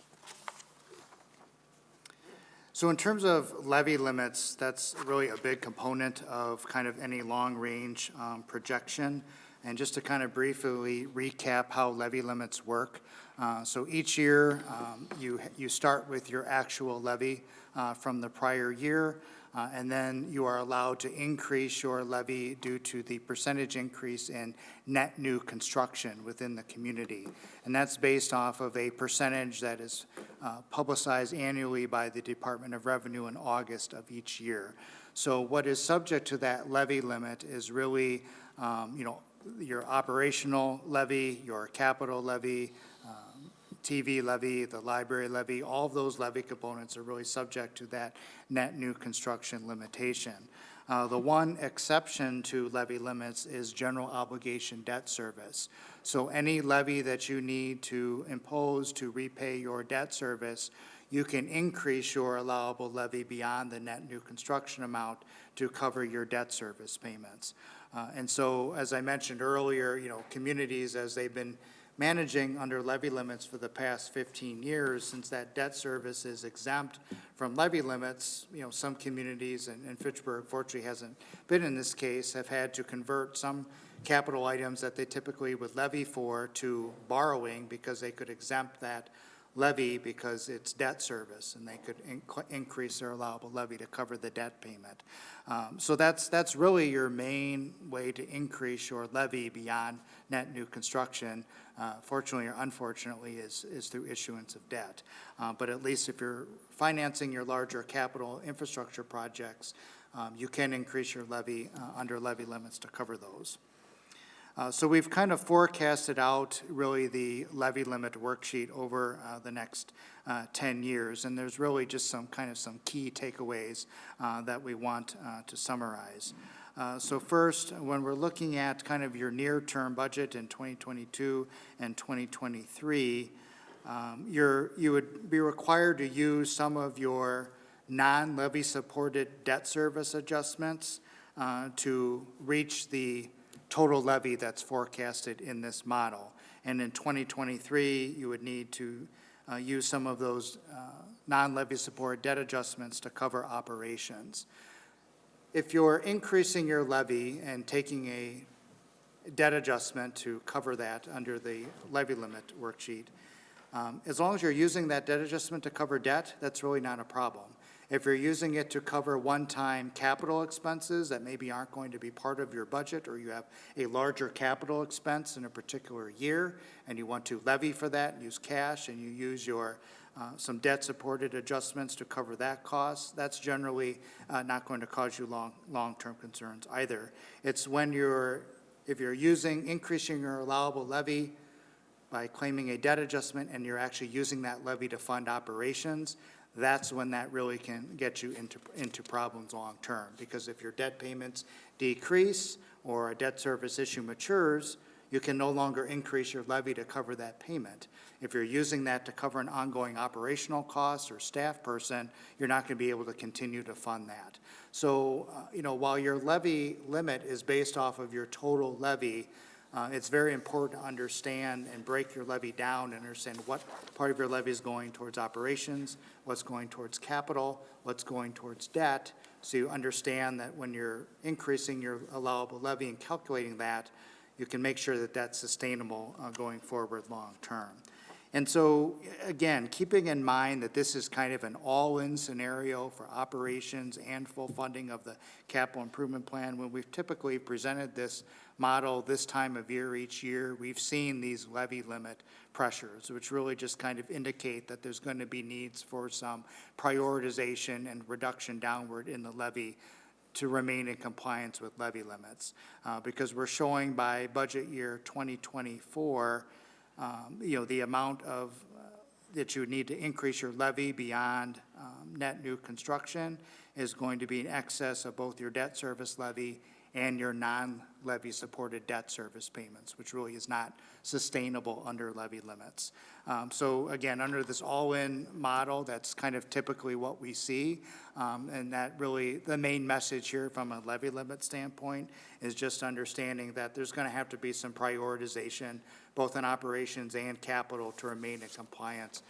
So in terms of levy limits, that's really a big component of kind of any long-range projection. And just to kind of briefly recap how levy limits work. So each year, you start with your actual levy from the prior year, and then you are allowed to increase your levy due to the percentage increase in net new construction within the community. And that's based off of a percentage that is publicized annually by the Department of Revenue in August of each year. So what is subject to that levy limit is really, your operational levy, your capital levy, TV levy, the library levy, all of those levy components are really subject to that net new construction limitation. The one exception to levy limits is general obligation debt service. So any levy that you need to impose to repay your debt service, you can increase your allowable levy beyond the net new construction amount to cover your debt service payments. And so, as I mentioned earlier, communities, as they've been managing under levy limits for the past 15 years, since that debt service is exempt from levy limits, some communities, and Fitchburg fortunately hasn't been in this case, have had to convert some capital items that they typically would levy for to borrowing because they could exempt that levy because it's debt service, and they could increase their allowable levy to cover the debt payment. So that's really your main way to increase your levy beyond net new construction, fortunately or unfortunately, is through issuance of debt. But at least if you're financing your larger capital infrastructure projects, you can increase your levy under levy limits to cover those. So we've kind of forecasted out really the levy limit worksheet over the next 10 years, and there's really just some key takeaways that we want to summarize. So first, when we're looking at kind of your near-term budget in 2022 and 2023, you would be required to use some of your non-levy supported debt service adjustments to reach the total levy that's forecasted in this model. And in 2023, you would need to use some of those non-levy supported debt adjustments to cover operations. If you're increasing your levy and taking a debt adjustment to cover that under the levy limit worksheet, as long as you're using that debt adjustment to cover debt, that's really not a problem. If you're using it to cover one-time capital expenses that maybe aren't going to be part of your budget, or you have a larger capital expense in a particular year and you want to levy for that and use cash, and you use your some debt-supported adjustments to cover that cost, that's generally not going to cause you long-term concerns either. It's when if you're increasing your allowable levy by claiming a debt adjustment and you're actually using that levy to fund operations, that's when that really can get you into problems long-term. Because if your debt payments decrease or a debt service issue matures, you can no longer increase your levy to cover that payment. If you're using that to cover an ongoing operational cost or staff person, you're not going to be able to continue to fund that. So, while your levy limit is based off of your total levy, it's very important to understand and break your levy down and understand what part of your levy is going towards operations, what's going towards capital, what's going towards debt, so you understand that when you're increasing your allowable levy and calculating that, you can make sure that that's sustainable going forward long-term. And so, again, keeping in mind that this is kind of an all-in scenario for operations and full funding of the capital improvement plan, when we've typically presented this model this time of year each year, we've seen these levy limit pressures, which really just kind of indicate that there's going to be needs for some prioritization and reduction downward in the levy to remain in compliance with levy limits. Because we're showing by budget year 2024, the amount of that you would need to increase your levy beyond net new construction is going to be in excess of both your debt service levy and your non-levy supported debt service payments, which really is not sustainable under levy limits. So again, under this all-in model, that's kind of typically what we see. And that really, the main message here from a levy limit standpoint is just understanding that there's going to have to be some prioritization, both in operations and capital, to remain in compliance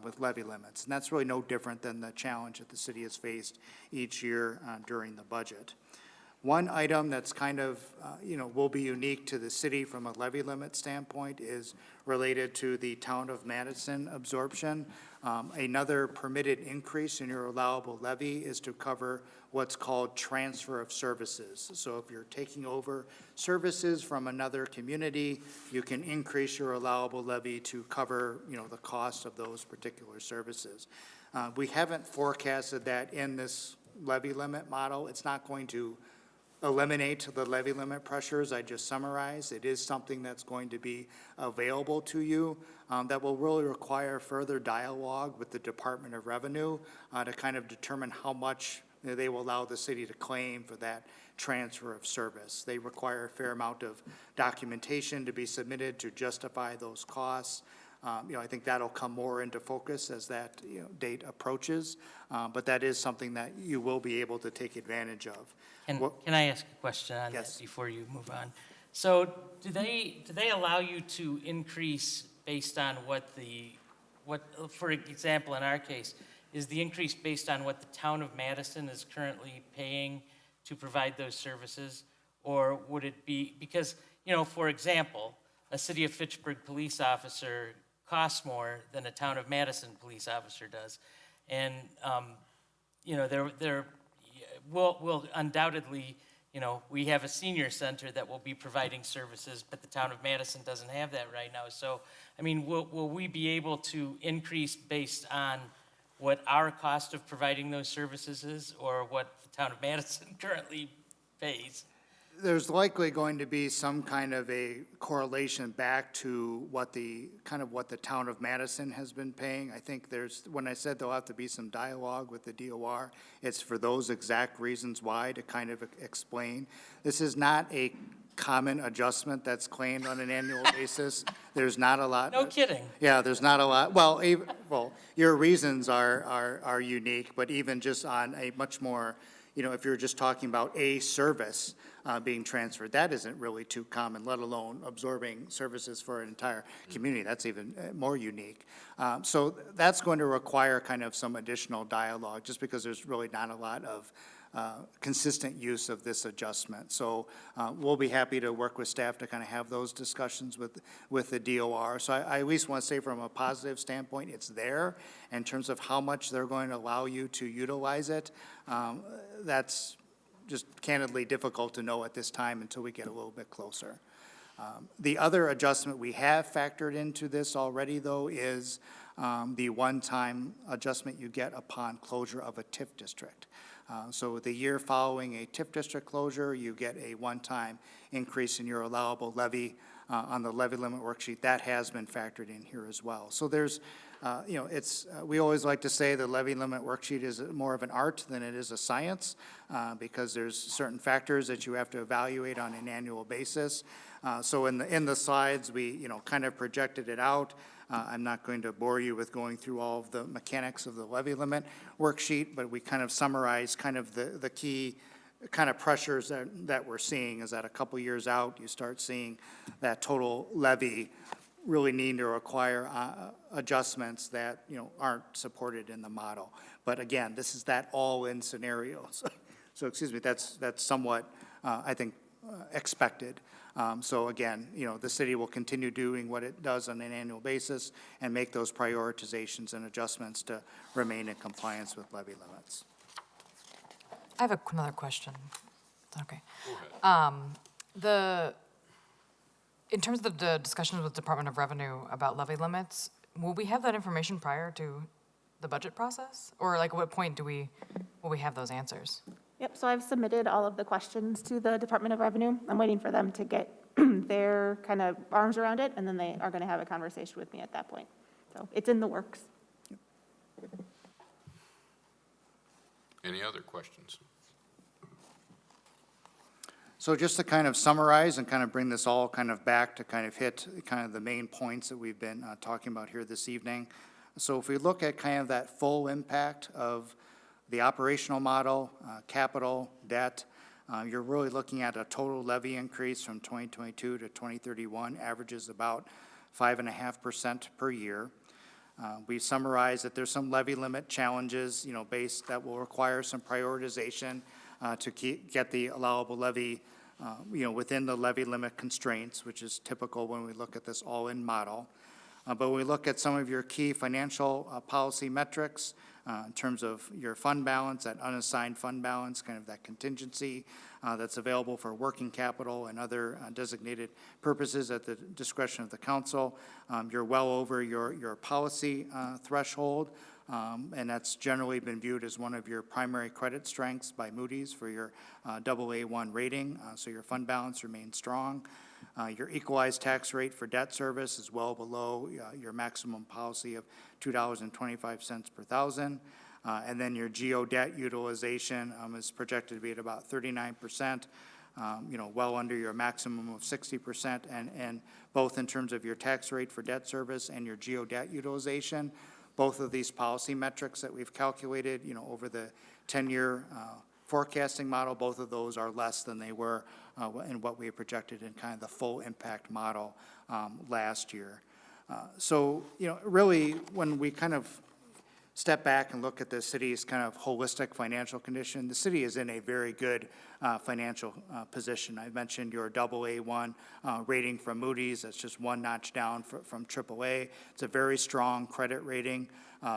with levy limits. And that's really no different than the challenge that the city has faced each year during the budget. One item that's kind of, will be unique to the city from a levy limit standpoint is related to the town of Madison absorption. Another permitted increase in your allowable levy is to cover what's called transfer of services. So if you're taking over services from another community, you can increase your allowable levy to cover, the cost of those particular services. We haven't forecasted that in this levy limit model. It's not going to eliminate the levy limit pressures I just summarized. It is something that's going to be available to you that will really require further dialogue with the Department of Revenue to kind of determine how much they will allow the city to claim for that transfer of service. They require a fair amount of documentation to be submitted to justify those costs. I think that'll come more into focus as that date approaches, but that is something that you will be able to take advantage of. Can I ask a question on that Yes. before you move on? So do they allow you to increase based on what, for example, in our case, is the increase based on what the town of Madison is currently paying to provide those services? Or would it be, because, for example, a city of Fitchburg police officer costs more than a town of Madison police officer does. And, we'll undoubtedly, we have a senior center that will be providing services, but the town of Madison doesn't have that right now. So, will we be able to increase based on what our cost of providing those services is, or what the town of Madison currently pays? There's likely going to be some kind of a correlation back to what the town of Madison has been paying. I think when I said there'll have to be some dialogue with the DOR, it's for those exact reasons why, to kind of explain. This is not a common adjustment that's claimed on an annual basis. There's not a lot. No kidding. Yeah, there's not a lot. Well, your reasons are unique, but even just on a much more, if you're just talking about a service being transferred, that isn't really too common, let alone absorbing services for an entire community. That's even more unique. So that's going to require kind of some additional dialogue, just because there's really not a lot of consistent use of this adjustment. So we'll be happy to work with staff to kind of have those discussions with the DOR. So I at least want to say, from a positive standpoint, it's there. In terms of how much they're going to allow you to utilize it, that's just candidly difficult to know at this time until we get a little bit closer. The other adjustment we have factored into this already, though, is the one-time adjustment you get upon closure of a TIF district. So the year following a TIF district closure, you get a one-time increase in your allowable levy on the levy limit worksheet. That has been factored in here as well. So there's, we always like to say the levy limit worksheet is more of an art than it is a science, because there's certain factors that you have to evaluate on an annual basis. So in the slides, we, kind of projected it out. I'm not going to bore you with going through all of the mechanics of the levy limit worksheet, but we kind of summarize kind of the key kind of pressures that we're seeing. Is that a couple years out, you start seeing that total levy really need to require adjustments that, aren't supported in the model. But again, this is that all-in scenario. So excuse me, that's somewhat, I think, expected. So again, the city will continue doing what it does on an annual basis and make those prioritizations and adjustments to remain in compliance with levy limits. I have another question. Okay. In terms of the discussions with Department of Revenue about levy limits, will we have that information prior to the budget process? Or like, at what point will we have those answers? Yep, so I've submitted all of the questions to the Department of Revenue. I'm waiting for them to get their kind of arms around it, and then they are going to have a conversation with me at that point. So it's in the works. Any other questions? So just to kind of summarize and kind of bring this all kind of back to kind of hit kind of the main points that we've been talking about here this evening. So if we look at kind of that full impact of the operational model, capital, debt, you're really looking at a total levy increase from 2022 to 2031, averages about 5.5% per year. We summarize that there's some levy limit challenges, based that will require some prioritization to get the allowable levy, within the levy limit constraints, which is typical when we look at this all-in model. But we look at some of your key financial policy metrics in terms of your fund balance, that unassigned fund balance, kind of that contingency that's available for working capital and other designated purposes at the discretion of the council. You're well over your policy threshold, and that's generally been viewed as one of your primary credit strengths by Moody's for your AA1 rating, so your fund balance remains strong. Your equalized tax rate for debt service is well below your maximum policy of $2.25 per thousand. And then your GO debt utilization is projected to be at about 39%, well under your maximum of 60%. And both in terms of your tax rate for debt service and your GO debt utilization, both of these policy metrics that we've calculated, over the 10-year forecasting model, both of those are less than they were in what we had projected in kind of the full impact model last year. So, really, when we kind of step back and look at the city's kind of holistic financial condition, the city is in a very good financial position. I mentioned your AA1 rating from Moody's. That's just one notch down from AAA. It's a very strong credit rating.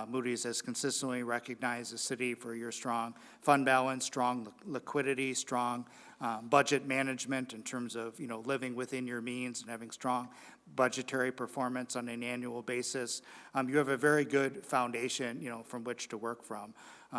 Moody's has consistently recognized the city for your strong fund balance, strong liquidity, strong budget management in terms of, living within your means and having strong budgetary performance on an annual basis. You have a very good foundation, from which to work from.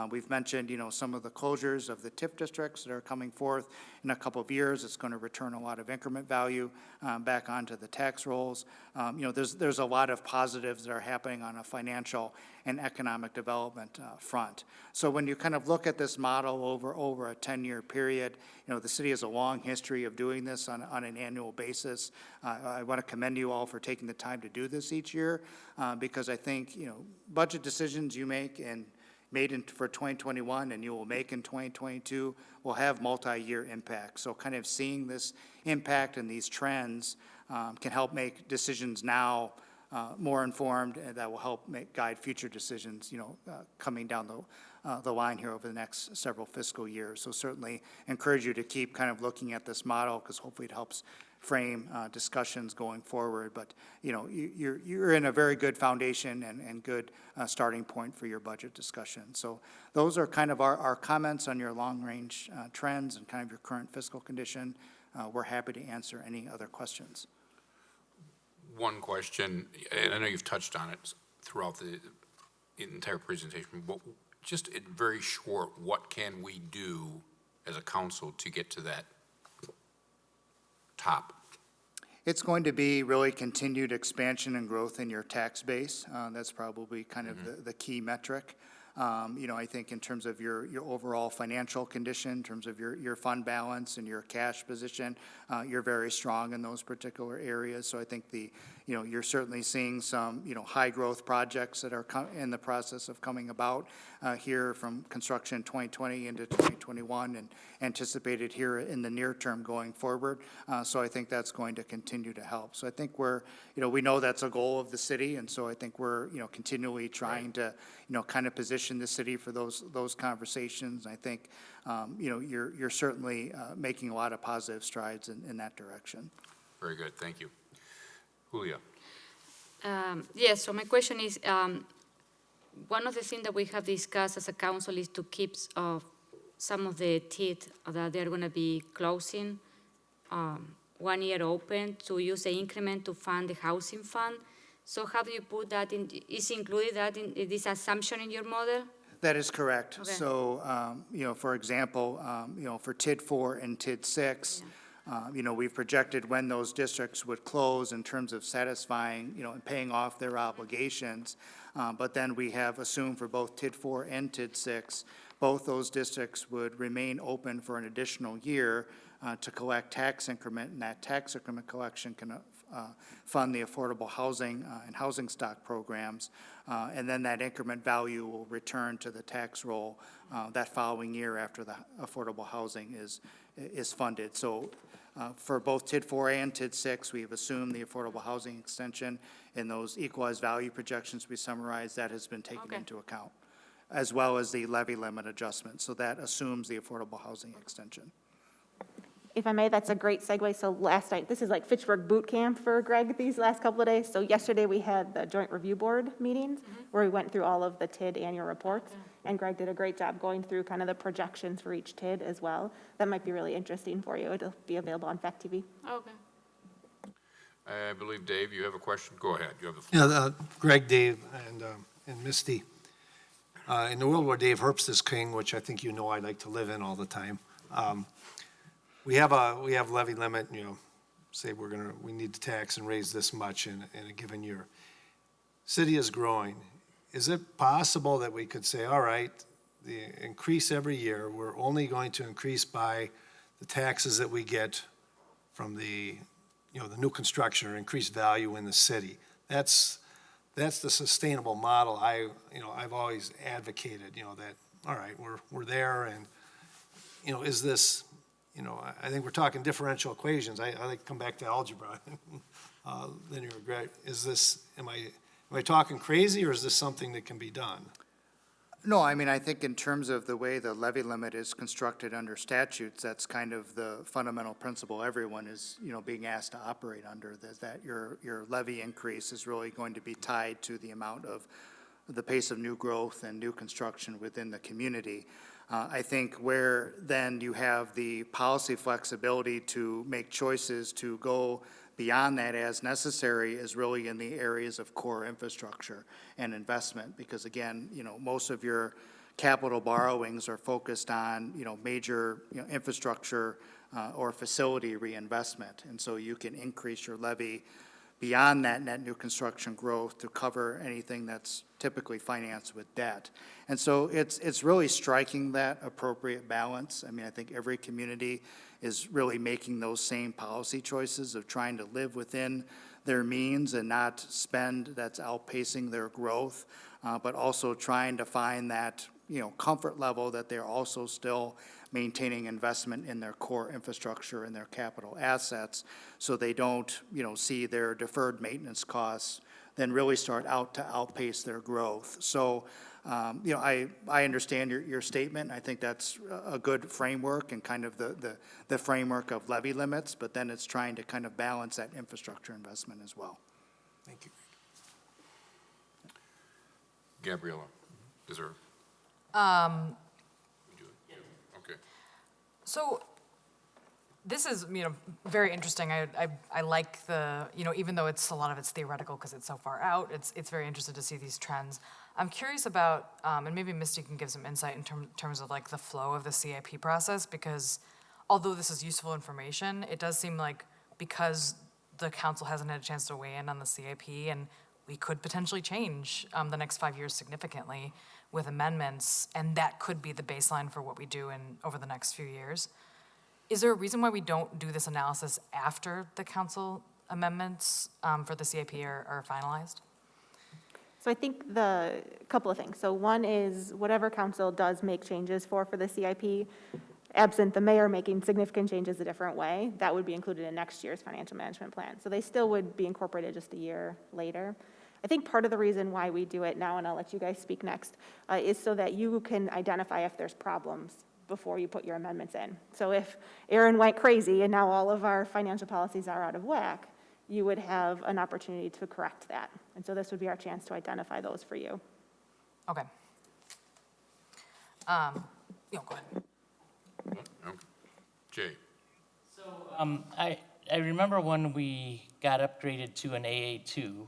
We've mentioned, some of the closures of the TIF districts that are coming forth in a couple of years. It's going to return a lot of increment value back onto the tax rolls. There's a lot of positives that are happening on a financial and economic development front. So when you kind of look at this model over a 10-year period, the city has a long history of doing this on an annual basis. I want to commend you all for taking the time to do this each year because I think, budget decisions you make and made for 2021 and you will make in 2022 will have multi-year impact. So kind of seeing this impact and these trends can help make decisions now more informed, and that will help guide future decisions, coming down the line here over the next several fiscal years. So certainly encourage you to keep kind of looking at this model because hopefully it helps frame discussions going forward. But, you're in a very good foundation and good starting point for your budget discussion. So those are kind of our comments on your long-range trends and kind of your current fiscal condition. We're happy to answer any other questions. One question, and I know you've touched on it throughout the entire presentation, but just in very short, what can we do as a council to get to that top? It's going to be really continued expansion and growth in your tax base. That's probably kind of the key metric. I think in terms of your overall financial condition, in terms of your fund balance and your cash position, you're very strong in those particular areas. So I think you're certainly seeing some, high growth projects that are in the process of coming about here from construction 2020 into 2021 and anticipated here in the near term going forward. So I think that's going to continue to help. So I think we know that's a goal of the city. And so I think we're, continually trying to, kind of position the city for those conversations. I think, you're certainly making a lot of positive strides in that direction. Very good, thank you. Julia. Yes, so my question is, one of the things that we have discussed as a council is to keep some of the teeth that they're going to be closing 1 year open to use the increment to fund the housing fund. So how do you put that in? Is included that in this assumption in your model? That is correct. Okay. So, for example, for TID 4 and TID 6, we've projected when those districts would close in terms of satisfying, and paying off their obligations. But then we have assumed for both TID 4 and TID 6, both those districts would remain open for an additional year to collect tax increment, and that tax increment collection can fund the affordable housing and housing stock programs. And then that increment value will return to the tax roll that following year after the affordable housing is funded. So for both TID 4A and TID 6, we've assumed the affordable housing extension in those equalized value projections we summarized, that has been taken into account, as well as the levy limit adjustment. So that assumes the affordable housing extension. If I may, that's a great segue. So last night, this is like Fitchburg boot camp for Greg these last couple of days. So yesterday we had the joint review board meetings where we went through all of the TID annual reports. And Greg did a great job going through kind of the projections for each TID as well. That might be really interesting for you. It'll be available on Fact TV. Okay. I believe, Dave, you have a question? Go ahead, you have the floor. Yeah, Greg, Dave, and Misty. In the world where Dave Herbst is king, which I think you know I like to live in all the time, we have levy limit, say we need to tax and raise this much in a given year. City is growing. Is it possible that we could say, all right, the increase every year, we're only going to increase by the taxes that we get from the new construction or increased value in the city? That's the sustainable model I've always advocated, that, all right, we're there, and, is this, I think we're talking differential equations. I like to come back to algebra, linear regression. Am I talking crazy, or is this something that can be done? No, I mean, I think in terms of the way the levy limit is constructed under statutes, that's kind of the fundamental principle everyone is, being asked to operate under, that your levy increase is really going to be tied to the amount of the pace of new growth and new construction within the community. I think where then you have the policy flexibility to make choices to go beyond that as necessary is really in the areas of core infrastructure and investment, because again, most of your capital borrowings are focused on, major, infrastructure or facility reinvestment. And so you can increase your levy beyond that net new construction growth to cover anything that's typically financed with debt. And so it's really striking that appropriate balance. I mean, I think every community is really making those same policy choices of trying to live within their means and not spend that's outpacing their growth, but also trying to find that, comfort level that they're also still maintaining investment in their core infrastructure and their capital assets, so they don't, see their deferred maintenance costs then really start to outpace their growth. So, I understand your statement. I think that's a good framework and kind of the framework of levy limits, but then it's trying to kind of balance that infrastructure investment as well. Thank you. Gabriella, is there? Okay. So this is, very interesting. I like the, even though a lot of it's theoretical because it's so far out, it's very interesting to see these trends. I'm curious about, and maybe Misty can give some insight in terms of like the flow of the CIP process, because although this is useful information, it does seem like because the council hasn't had a chance to weigh in on the CIP, and we could potentially change the next 5 years significantly with amendments, and that could be the baseline for what we do over the next few years. Is there a reason why we don't do this analysis after the council amendments for the CIP are finalized? So I think a couple of things. So one is whatever council does make changes for the CIP, absent the mayor making significant changes a different way, that would be included in next year's financial management plan. So they still would be incorporated just a year later. I think part of the reason why we do it now, and I'll let you guys speak next, is so that you can identify if there's problems before you put your amendments in. So if Aaron went crazy and now all of our financial policies are out of whack, you would have an opportunity to correct that. And so this would be our chance to identify those for you. Okay. Go ahead. Okay. Jay? So I remember when we got upgraded to an AA2,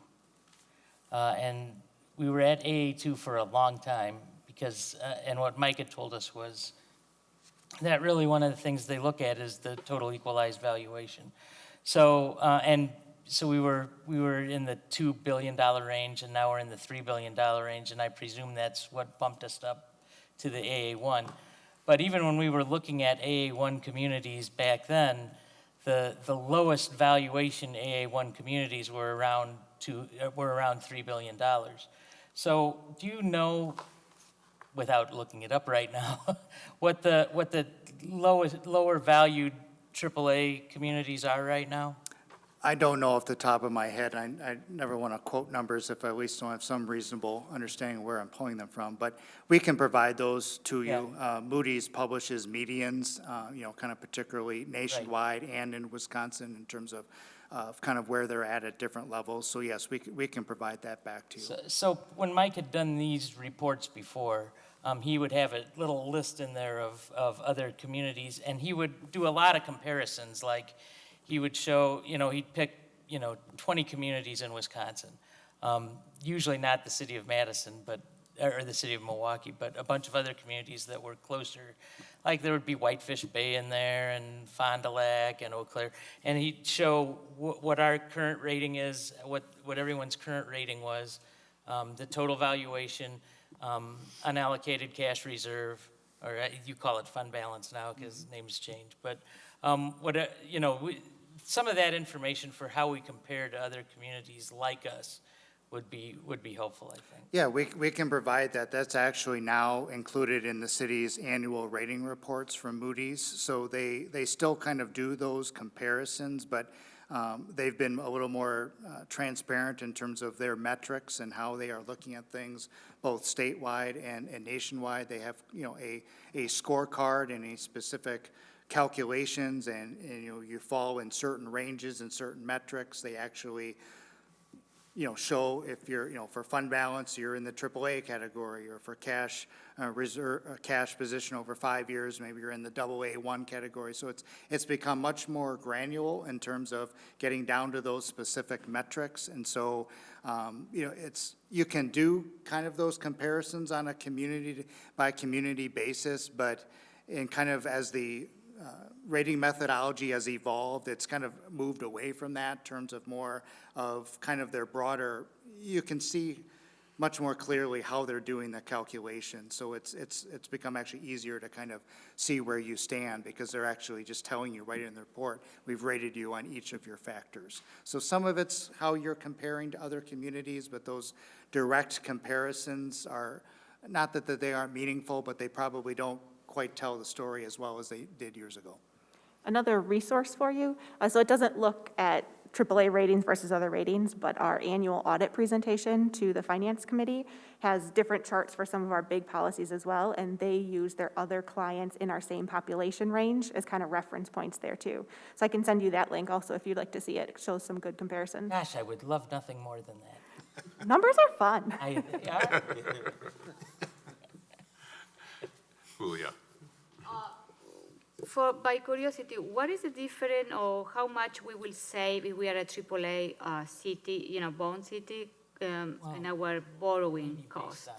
and we were at AA2 for a long time because, and what Mike had told us was that really one of the things they look at is the total equalized valuation. So, so we were in the $2 billion range, and now we're in the $3 billion range, and I presume that's what bumped us up to the AA1. But even when we were looking at AA1 communities back then, the lowest valuation AA1 communities were around $3 billion. So do you know, without looking it up right now, what the lower valued AAA communities are right now? I don't know off the top of my head. I never want to quote numbers if I at least don't have some reasonable understanding where I'm pulling them from. But we can provide those to you. Moody's publishes medians, kind of particularly nationwide and in Wisconsin in terms of kind of where they're at different levels. So yes, we can provide that back to you. So when Mike had done these reports before, he would have a little list in there of other communities, and he would do a lot of comparisons. Like, he would show, he'd pick, 20 communities in Wisconsin. Usually not the city of Madison, or the city of Milwaukee, but a bunch of other communities that were closer. Like, there would be Whitefish Bay in there, and Fond du Lac, and Eau Claire. And he'd show what our current rating is, what everyone's current rating was, the total valuation, unallocated cash reserve, or you call it fund balance now because names change. But some of that information for how we compare to other communities like us would be helpful, I think. Yeah, we can provide that. That's actually now included in the city's annual rating reports from Moody's. So they still kind of do those comparisons, but they've been a little more transparent in terms of their metrics and how they are looking at things, both statewide and nationwide. They have, a scorecard and a specific calculations, and you fall in certain ranges and certain metrics. They actually show if you're, for fund balance, you're in the AAA category, or for cash reserve, cash position over 5 years, maybe you're in the AA1 category. So it's become much more granular in terms of getting down to those specific metrics. And so, you can do kind of those comparisons on a community by community basis, but in kind of as the rating methodology has evolved, it's kind of moved away from that in terms of more of kind of their broader, you can see much more clearly how they're doing the calculation. So it's become actually easier to kind of see where you stand, because they're actually just telling you right in the report, we've rated you on each of your factors. So some of it's how you're comparing to other communities, but those direct comparisons are, not that they aren't meaningful, but they probably don't quite tell the story as well as they did years ago. Another resource for you, so it doesn't look at AAA ratings versus other ratings, but our annual audit presentation to the Finance Committee has different charts for some of our big policies as well, and they use their other clients in our same population range as kind of reference points there too. So I can send you that link also if you'd like to see it. It shows some good comparisons. Gosh, I would love nothing more than that. Numbers are fun. Julia. By curiosity, what is the difference, or how much we will save if we are a AAA city, bond city, in our borrowing cost?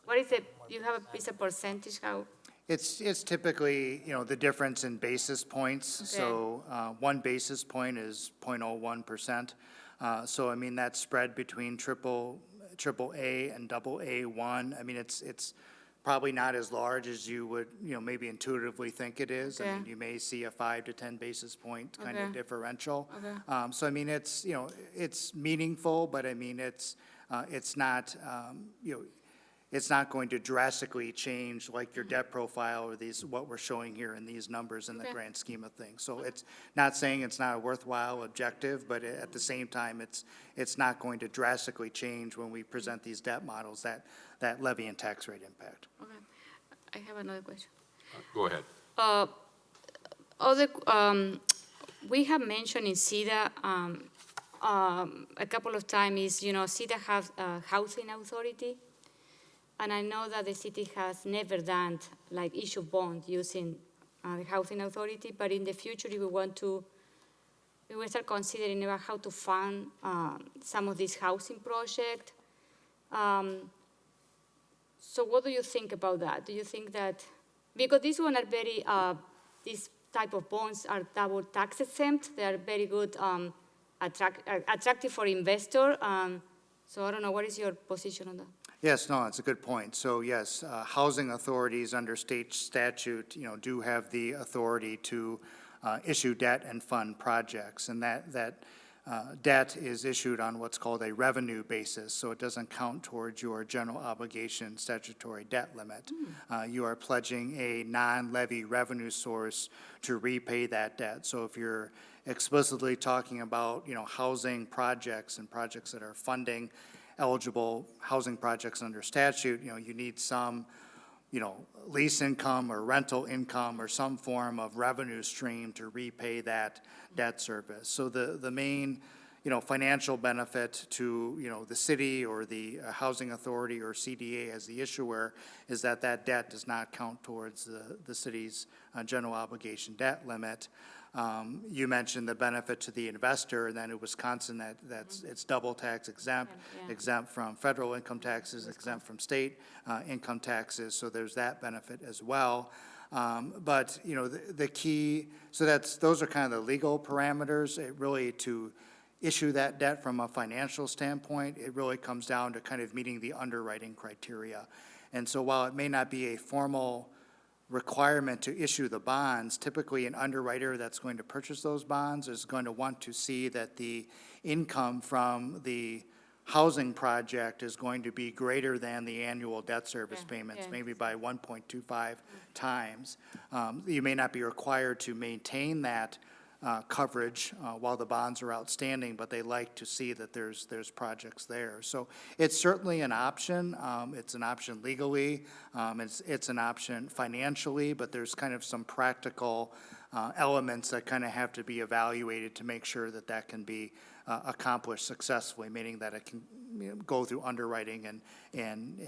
What is it? You have a percentage? How? It's typically, the difference in basis points. Okay. So 1 basis point is 0.01%. So I mean, that spread between triple A and AA1, I mean, it's probably not as large as you would, maybe intuitively think it is. Okay. I mean, you may see a 5 to 10 basis point kind of Okay. differential. Okay. So I mean, it's, it's meaningful, but I mean, it's not, it's not going to drastically change like your debt profile or what we're showing here in these numbers in the Okay. grand scheme of things. So it's not saying it's not a worthwhile objective, but at the same time, it's not going to drastically change when we present these debt models, that levy and tax rate impact. Okay. I have another question. Go ahead. We have mentioned in CEDA a couple of times, CEDA has a housing authority, and I know that the city has never done like issue bond using the housing authority, but in the future, if we want to, we will start considering about how to fund some of these housing projects. So what do you think about that? Do you think that, because these one are very, these type of bonds are double tax exempt, they are very good, attractive for investor. So I don't know, what is your position on that? Yes, no, it's a good point. So yes, housing authorities under state statute, do have the authority to issue debt and fund projects. And that debt is issued on what's called a revenue basis, so it doesn't count towards your general obligation statutory debt limit. You are pledging a non-levy revenue source to repay that debt. So if you're explicitly talking about, housing projects and projects that are funding eligible housing projects under statute, you need some, lease income or rental income or some form of revenue stream to repay that debt service. So the main, financial benefit to, the city or the housing authority or CDA as the issuer is that debt does not count towards the city's general obligation debt limit. You mentioned the benefit to the investor, and then in Wisconsin, it's double tax exempt, exempt from federal income taxes, exempt from state income taxes, so there's that benefit as well. But, the key, so those are kind of the legal parameters. It really, to issue that debt from a financial standpoint, it really comes down to kind of meeting the underwriting criteria. And so while it may not be a formal requirement to issue the bonds, typically an underwriter that's going to purchase those bonds is going to want to see that the income from the housing project is going to be greater than the annual debt service payments, maybe by 1.25 times. You may not be required to maintain that coverage while the bonds are outstanding, but they like to see that there's projects there. So it's certainly an option. It's an option legally. It's an option financially, but there's kind of some practical elements that kind of have to be evaluated to make sure that can be accomplished successfully, meaning that it can go through underwriting and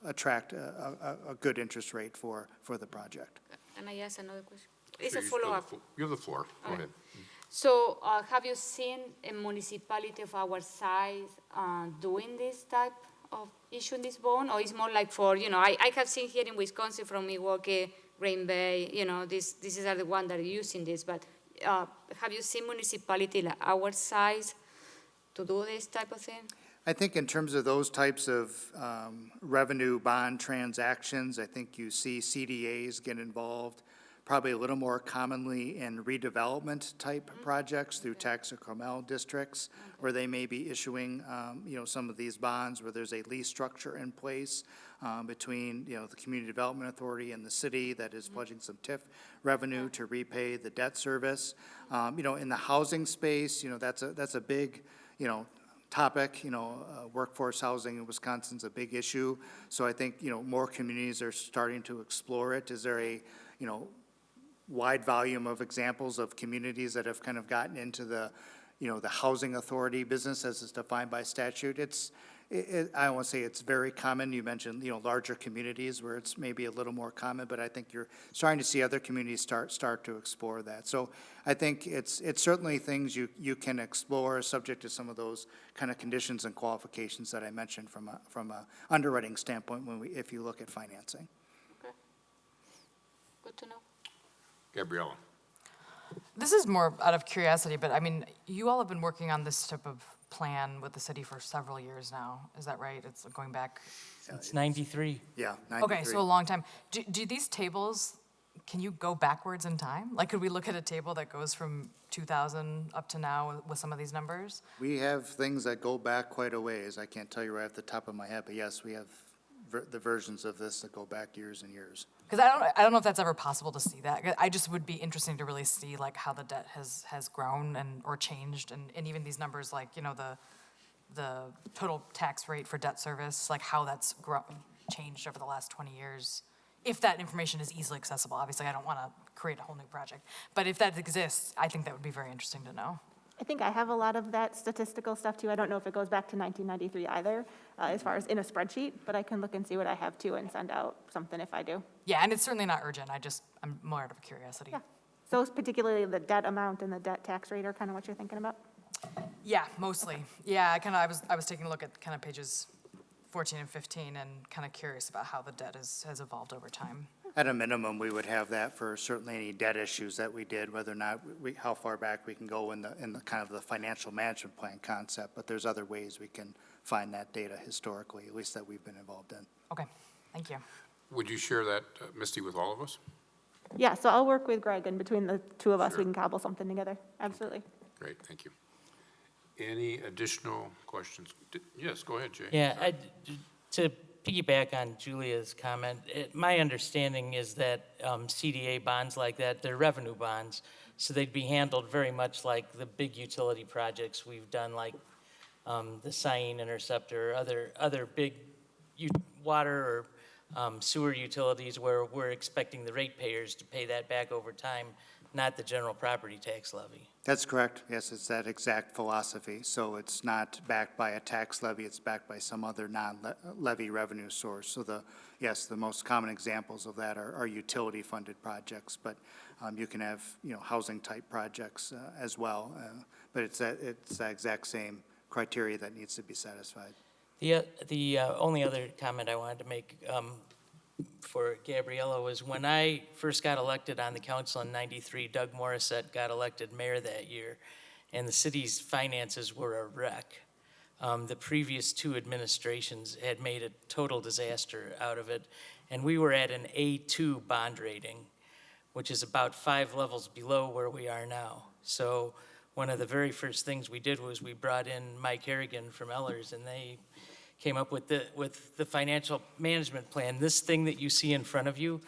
attract a good interest rate for the project. Can I ask another question? It's Sure, a you still have follow-up. You have the floor. Go ahead. So have you seen a municipality of our size doing this type of issuing this bond? Or it's more like for, I have seen here in Wisconsin from Milwaukee, Green Bay, these are the ones that are using this, but have you seen municipality like our size to do this type of thing? I think in terms of those types of revenue bond transactions, I think you see CDAs get involved probably a little more commonly in redevelopment type projects through tax incremental districts, where they may be issuing, some of these bonds where there's a lease structure in place between, the Community Development Authority and the city that is pledging some TIF revenue to repay the debt service. In the housing space, that's a big, topic. Workforce housing in Wisconsin's a big issue. So I think, more communities are starting to explore it. Is there a, wide volume of examples of communities that have kind of gotten into the housing authority business as is defined by statute? I don't want to say it's very common. You mentioned, larger communities where it's maybe a little more common, but I think you're starting to see other communities start to explore that. So I think it's certainly things you can explore, subject to some of those kind of conditions and qualifications that I mentioned from a underwriting standpoint if you look at financing. Okay. Good to know. Gabriella. This is more out of curiosity, but I mean, you all have been working on this type of plan with the city for several years now. Is that right? It's going back. It's 93. Yeah, 93. Okay, so a long time. Do these tables, can you go backwards in time? Like, could we look at a table that goes from 2000 up to now with some of these numbers? We have things that go back quite a ways. I can't tell you right off the top of my head, but yes, we have the versions of this that go back years and years. Because I don't know if that's ever possible to see that. I just would be interesting to really see like how the debt has grown or changed, and even these numbers like the total tax rate for debt service, like how that's changed over the last 20 years. If that information is easily accessible, obviously I don't want to create a whole new project, but if that exists, I think that would be very interesting to know. I think I have a lot of that statistical stuff too. I don't know if it goes back to 1993 either, as far as in a spreadsheet, but I can look and see what I have too and send out something if I do. Yeah, and it's certainly not urgent. I'm more out of curiosity. Yeah. So particularly the debt amount and the debt tax rate are kind of what you're thinking about? Yeah, mostly. Yeah, I was taking a look at kind of pages 14 and 15 and kind of curious about how the debt has evolved over time. At a minimum, we would have that for certainly any debt issues that we did, whether or not how far back we can go in the kind of the financial management plan concept. But there's other ways we can find that data historically, at least that we've been involved in. Okay, thank you. Would you share that, Misty, with all of us? Yeah, so I'll work with Greg, and between the two of us, Sure. we can cobble something together. Absolutely. Great, thank you. Any additional questions? Yes, go ahead, Jay. Yeah, Sorry. to piggyback on Julia's comment, my understanding is that CDA bonds like that, they're revenue bonds, so they'd be handled very much like the big utility projects we've done, like the Cyene Interceptor, other big water or sewer utilities where we're expecting the ratepayers to pay that back over time, not the general property tax levy. That's correct. Yes, it's that exact philosophy. So it's not backed by a tax levy, it's backed by some other non-levy revenue source. So the most common examples of that are utility-funded projects, but you can have, housing-type projects as well. But it's that exact same criteria that needs to be satisfied. The only other comment I wanted to make for Gabriella was when I first got elected on the council in '93, Doug Morissette got elected mayor that year, and the city's finances were a wreck. The previous two administrations had made a total disaster out of it, and we were at an A2 bond rating, which is about 5 levels below where we are now. So one of the very first things we did was we brought in Mike Harrigan from Ellers, and they came up with the financial management plan. This thing that you see in front of you,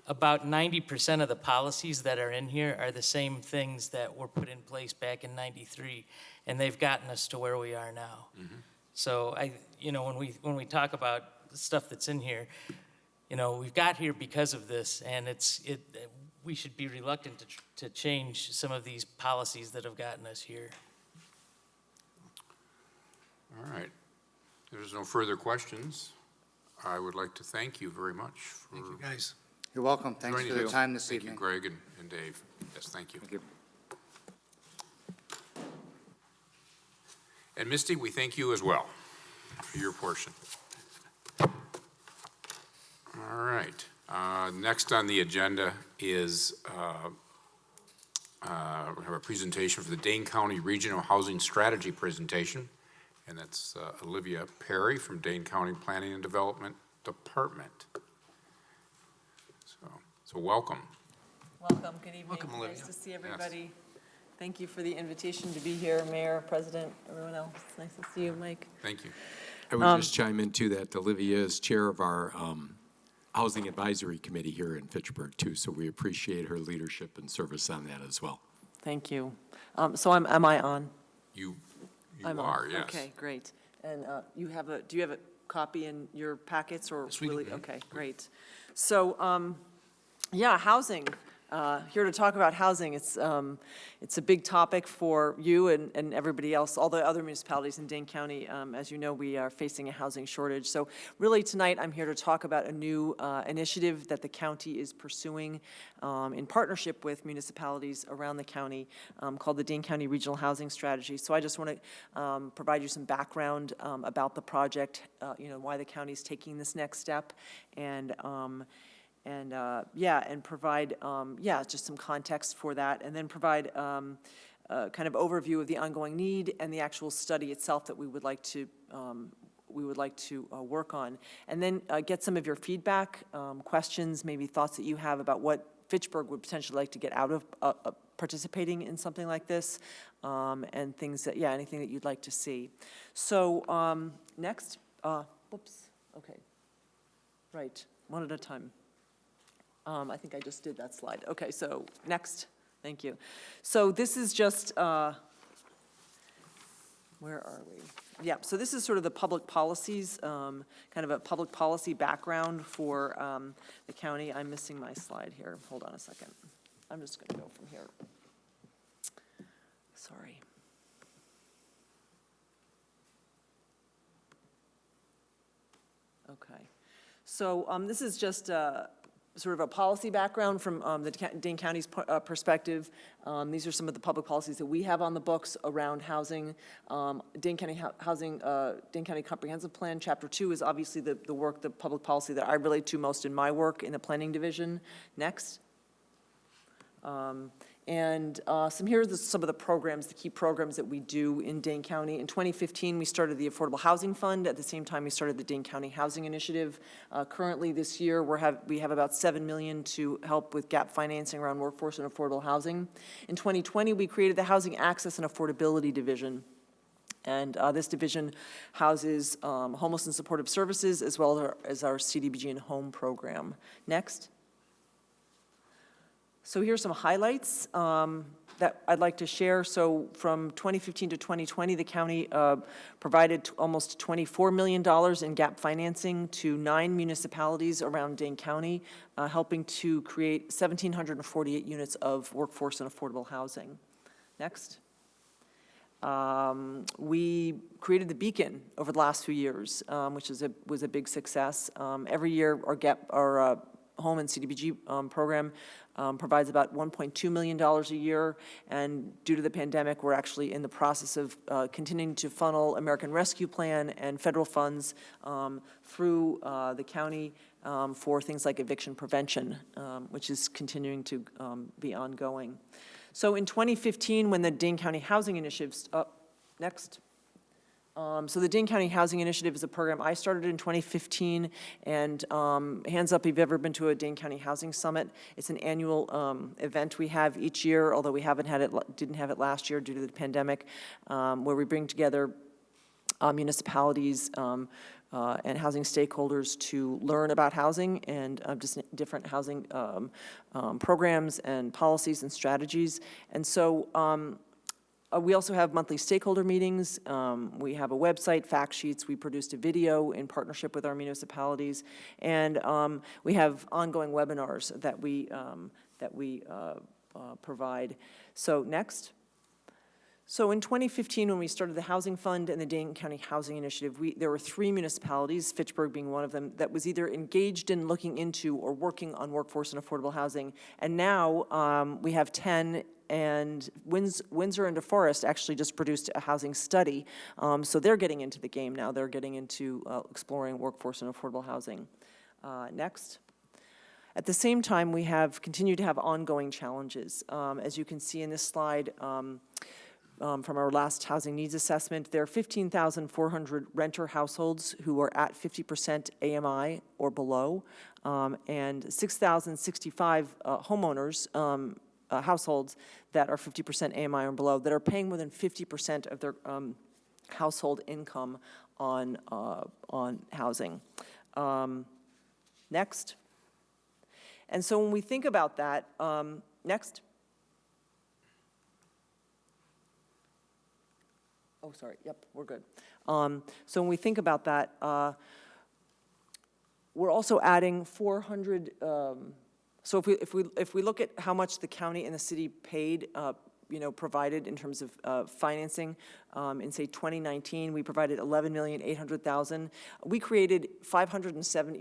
about 90% of the policies that are in here are the same things that were put in place back in '93, and they've gotten us to where we are now. Mm-hmm. So when we talk about the stuff that's in here, we've got here because of this, and we should be reluctant to change some of these policies that have gotten us here. All right. If there's no further questions, I would like to thank you very much for Thank you, guys. You're welcome. Thanks joining for the us. time this Thank evening. you, Greg and Dave. Yes, thank you. Thank you. And Misty, we thank you as well for your portion. All right. Next on the agenda is we have a presentation for the Dane County Regional Housing Strategy presentation, and that's Olivia Perry from Dane County Planning and Development Department. So welcome. Welcome, good evening. Welcome, Olivia. Nice to see everybody. Thank you for the invitation to be here, Mayor, President, everyone else. Nice to see you, Mike. Thank you. I would just chime in too that Olivia is chair of our Housing Advisory Committee here in Fitchburg too, so we appreciate her leadership and service on that as well. Thank you. So am I on? You I'm on. are, yes. Okay, great. And do you have a copy in your packets or Yes, we do. really? Okay, great. So, yeah, housing. Here to talk about housing. It's a big topic for you and everybody else, all the other municipalities in Dane County. As you know, we are facing a housing shortage. So really tonight, I'm here to talk about a new initiative that the county is pursuing in partnership with municipalities around the county called the Dane County Regional Housing Strategy. So I just want to provide you some background about the project, why the county is taking this next step, and provide, just some context for that, and then provide kind of overview of the ongoing need and the actual study itself that we would like to work on, and then get some of your feedback, questions, maybe thoughts that you have about what Fitchburg would potentially like to get out of participating in something like this, and things that, anything that you'd like to see. So next, whoops, okay, right, one at a time. I think I just did that slide. Okay, so next, thank you. So this is just, where are we? Yeah, so this is sort of the public policies, kind of a public policy background for the county. I'm missing my slide here. Hold on a second. I'm just going to go from here. Sorry. Okay. So this is just sort of a policy background from the Dane County's perspective. These are some of the public policies that we have on the books around housing. Dane County Dane County Comprehensive Plan, Chapter 2 is obviously the work, the public policy that I relate to most in my work in the planning division. Next. Here are some of the programs, the key programs that we do in Dane County. In 2015, we started the Affordable Housing Fund. At the same time, we started the Dane County Housing Initiative. Currently, this year, we have about $7 million to help with gap financing around workforce and affordable housing. In 2020, we created the Housing Access and Affordability Division. And this division houses homeless and supportive services, as well as our CDBG and home program. Next. So here's some highlights that I'd like to share. So from 2015 to 2020, the county provided almost $24 million in gap financing to 9 municipalities around Dane County, helping to create 1,748 units of workforce and affordable housing. Next. We created the Beacon over the last few years, which was a big success. Every year, our home and CDBG program provides about $1.2 million a year, and due to the pandemic, we're actually in the process of continuing to funnel American Rescue Plan and federal funds through the county for things like eviction prevention, which is continuing to be ongoing. So in 2015, when the Dane County Housing Initiative, next. So the Dane County Housing Initiative is a program I started in 2015, and hands up if you've ever been to a Dane County Housing Summit. It's an annual event we have each year, although we didn't have it last year due to the pandemic, where we bring together municipalities and housing stakeholders to learn about housing and just different housing programs and policies and strategies. And so we also have monthly stakeholder meetings. We have a website, fact sheets. We produced a video in partnership with our municipalities. And we have ongoing webinars that we provide. So next. So in 2015, when we started the Housing Fund and the Dane County Housing Initiative, there were 3 municipalities, Fitchburg being one of them, that was either engaged in looking into or working on workforce and affordable housing. And now we have 10, and Windsor and DeForest actually just produced a housing study. So they're getting into the game now. They're getting into exploring workforce and affordable housing. Next. At the same time, we have continued to have ongoing challenges. As you can see in this slide, from our last housing needs assessment, there are 15,400 renter households who are at 50% AMI or below, and 6,065 homeowners, households that are 50% AMI or below, that are paying more than 50% of their household income on housing. Next. And so when we think about that, next. Oh, sorry, yep, we're good. So when we think about that, we're also adding 400, so if we look at how much the county and the city paid, provided in terms of financing, in say 2019, we provided $11,800,000. We created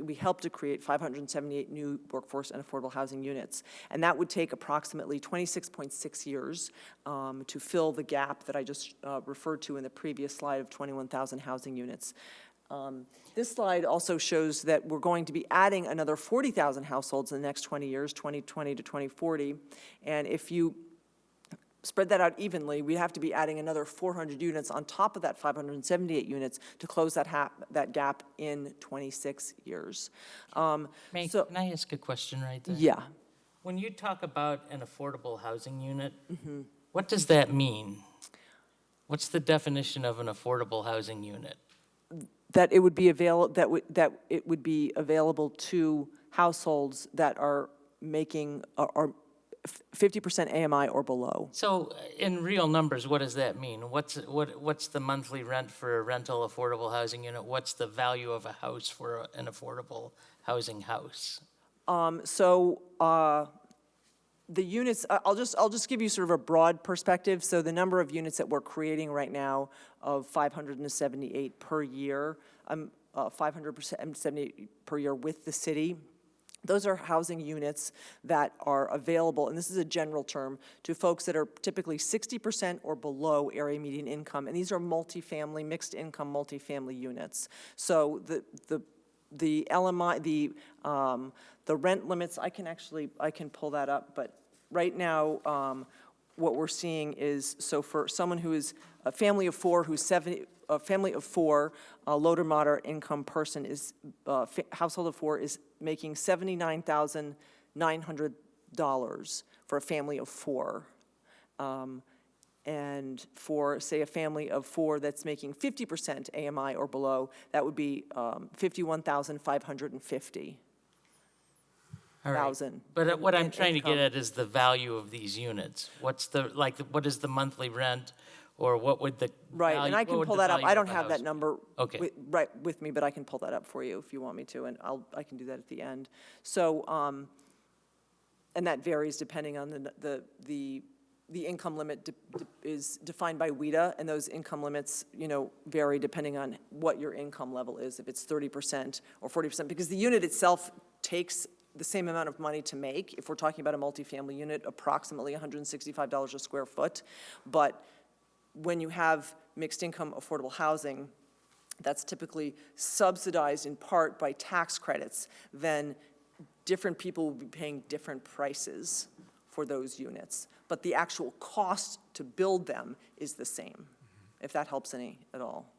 we helped to create 578 new workforce and affordable housing units. And that would take approximately 26.6 years to fill the gap that I just referred to in the previous slide of 21,000 housing units. This slide also shows that we're going to be adding another 40,000 households in the next 20 years, 2020 to 2040. And if you spread that out evenly, we'd have to be adding another 400 units on top of that 578 units to close that gap in 26 years. May, can I ask a question right there? Yeah. When you talk about an affordable housing unit, what does that mean? What's the definition of an affordable housing unit? That it would be available to households that are making are 50% AMI or below. So in real numbers, what does that mean? What's the monthly rent for a rental affordable housing unit? What's the value of a house for an affordable housing house? The units, I'll just give you sort of a broad perspective. So the number of units that we're creating right now of 578 per year, 578 per year with the city. Those are housing units that are available, and this is a general term, to folks that are typically 60% or below area median income, and these are multifamily, mixed income multifamily units. So the LMI, the rent limits, I can pull that up, but right now, what we're seeing is, so for someone who is a family of four, a family of four, a low to moderate income person is, household of four is making $79,900 for a family of four. And for, say, a family of four that's making 50% AMI or below, that would be $51,550. All right. thousand. But what I'm in trying to get income. at is the value of these units. What's the, like, what is the monthly rent, or what would the Right, and value- I what can would pull the that up. value I of don't the have that house be? number Okay. right with me, but I can pull that up for you if you want me to, and I can do that at the end. So, and that varies depending on the income limit is defined by WIDA, and those income limits, vary depending on what your income level is, if it's 30% or 40%, because the unit itself takes the same amount of money to make. If we're talking about a multifamily unit, approximately $165 a square foot. But when you have mixed income affordable housing, that's typically subsidized in part by tax credits, then different people will be paying different prices for those units. But the actual cost to build them is the same, if that helps any at all.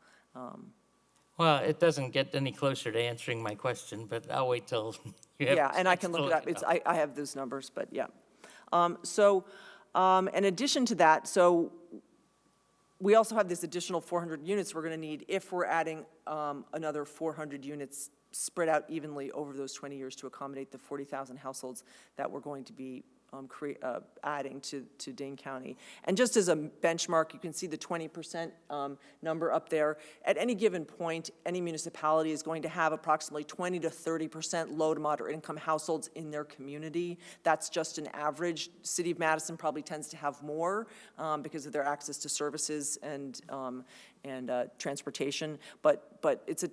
Well, it doesn't get any closer to answering my question, but I'll wait till you have. Yeah, and I chance can to look it up. I have those numbers, but yeah. In addition to that, so we also have this additional 400 units we're going to need if we're adding another 400 units spread out evenly over those 20 years to accommodate the 40,000 households that we're going to be adding to Dane County. And just as a benchmark, you can see the 20% number up there. At any given point, any municipality is going to have approximately 20 to 30% low to moderate income households in their community. That's just an average. City of Madison probably tends to have more because of their access to services and transportation, but it's a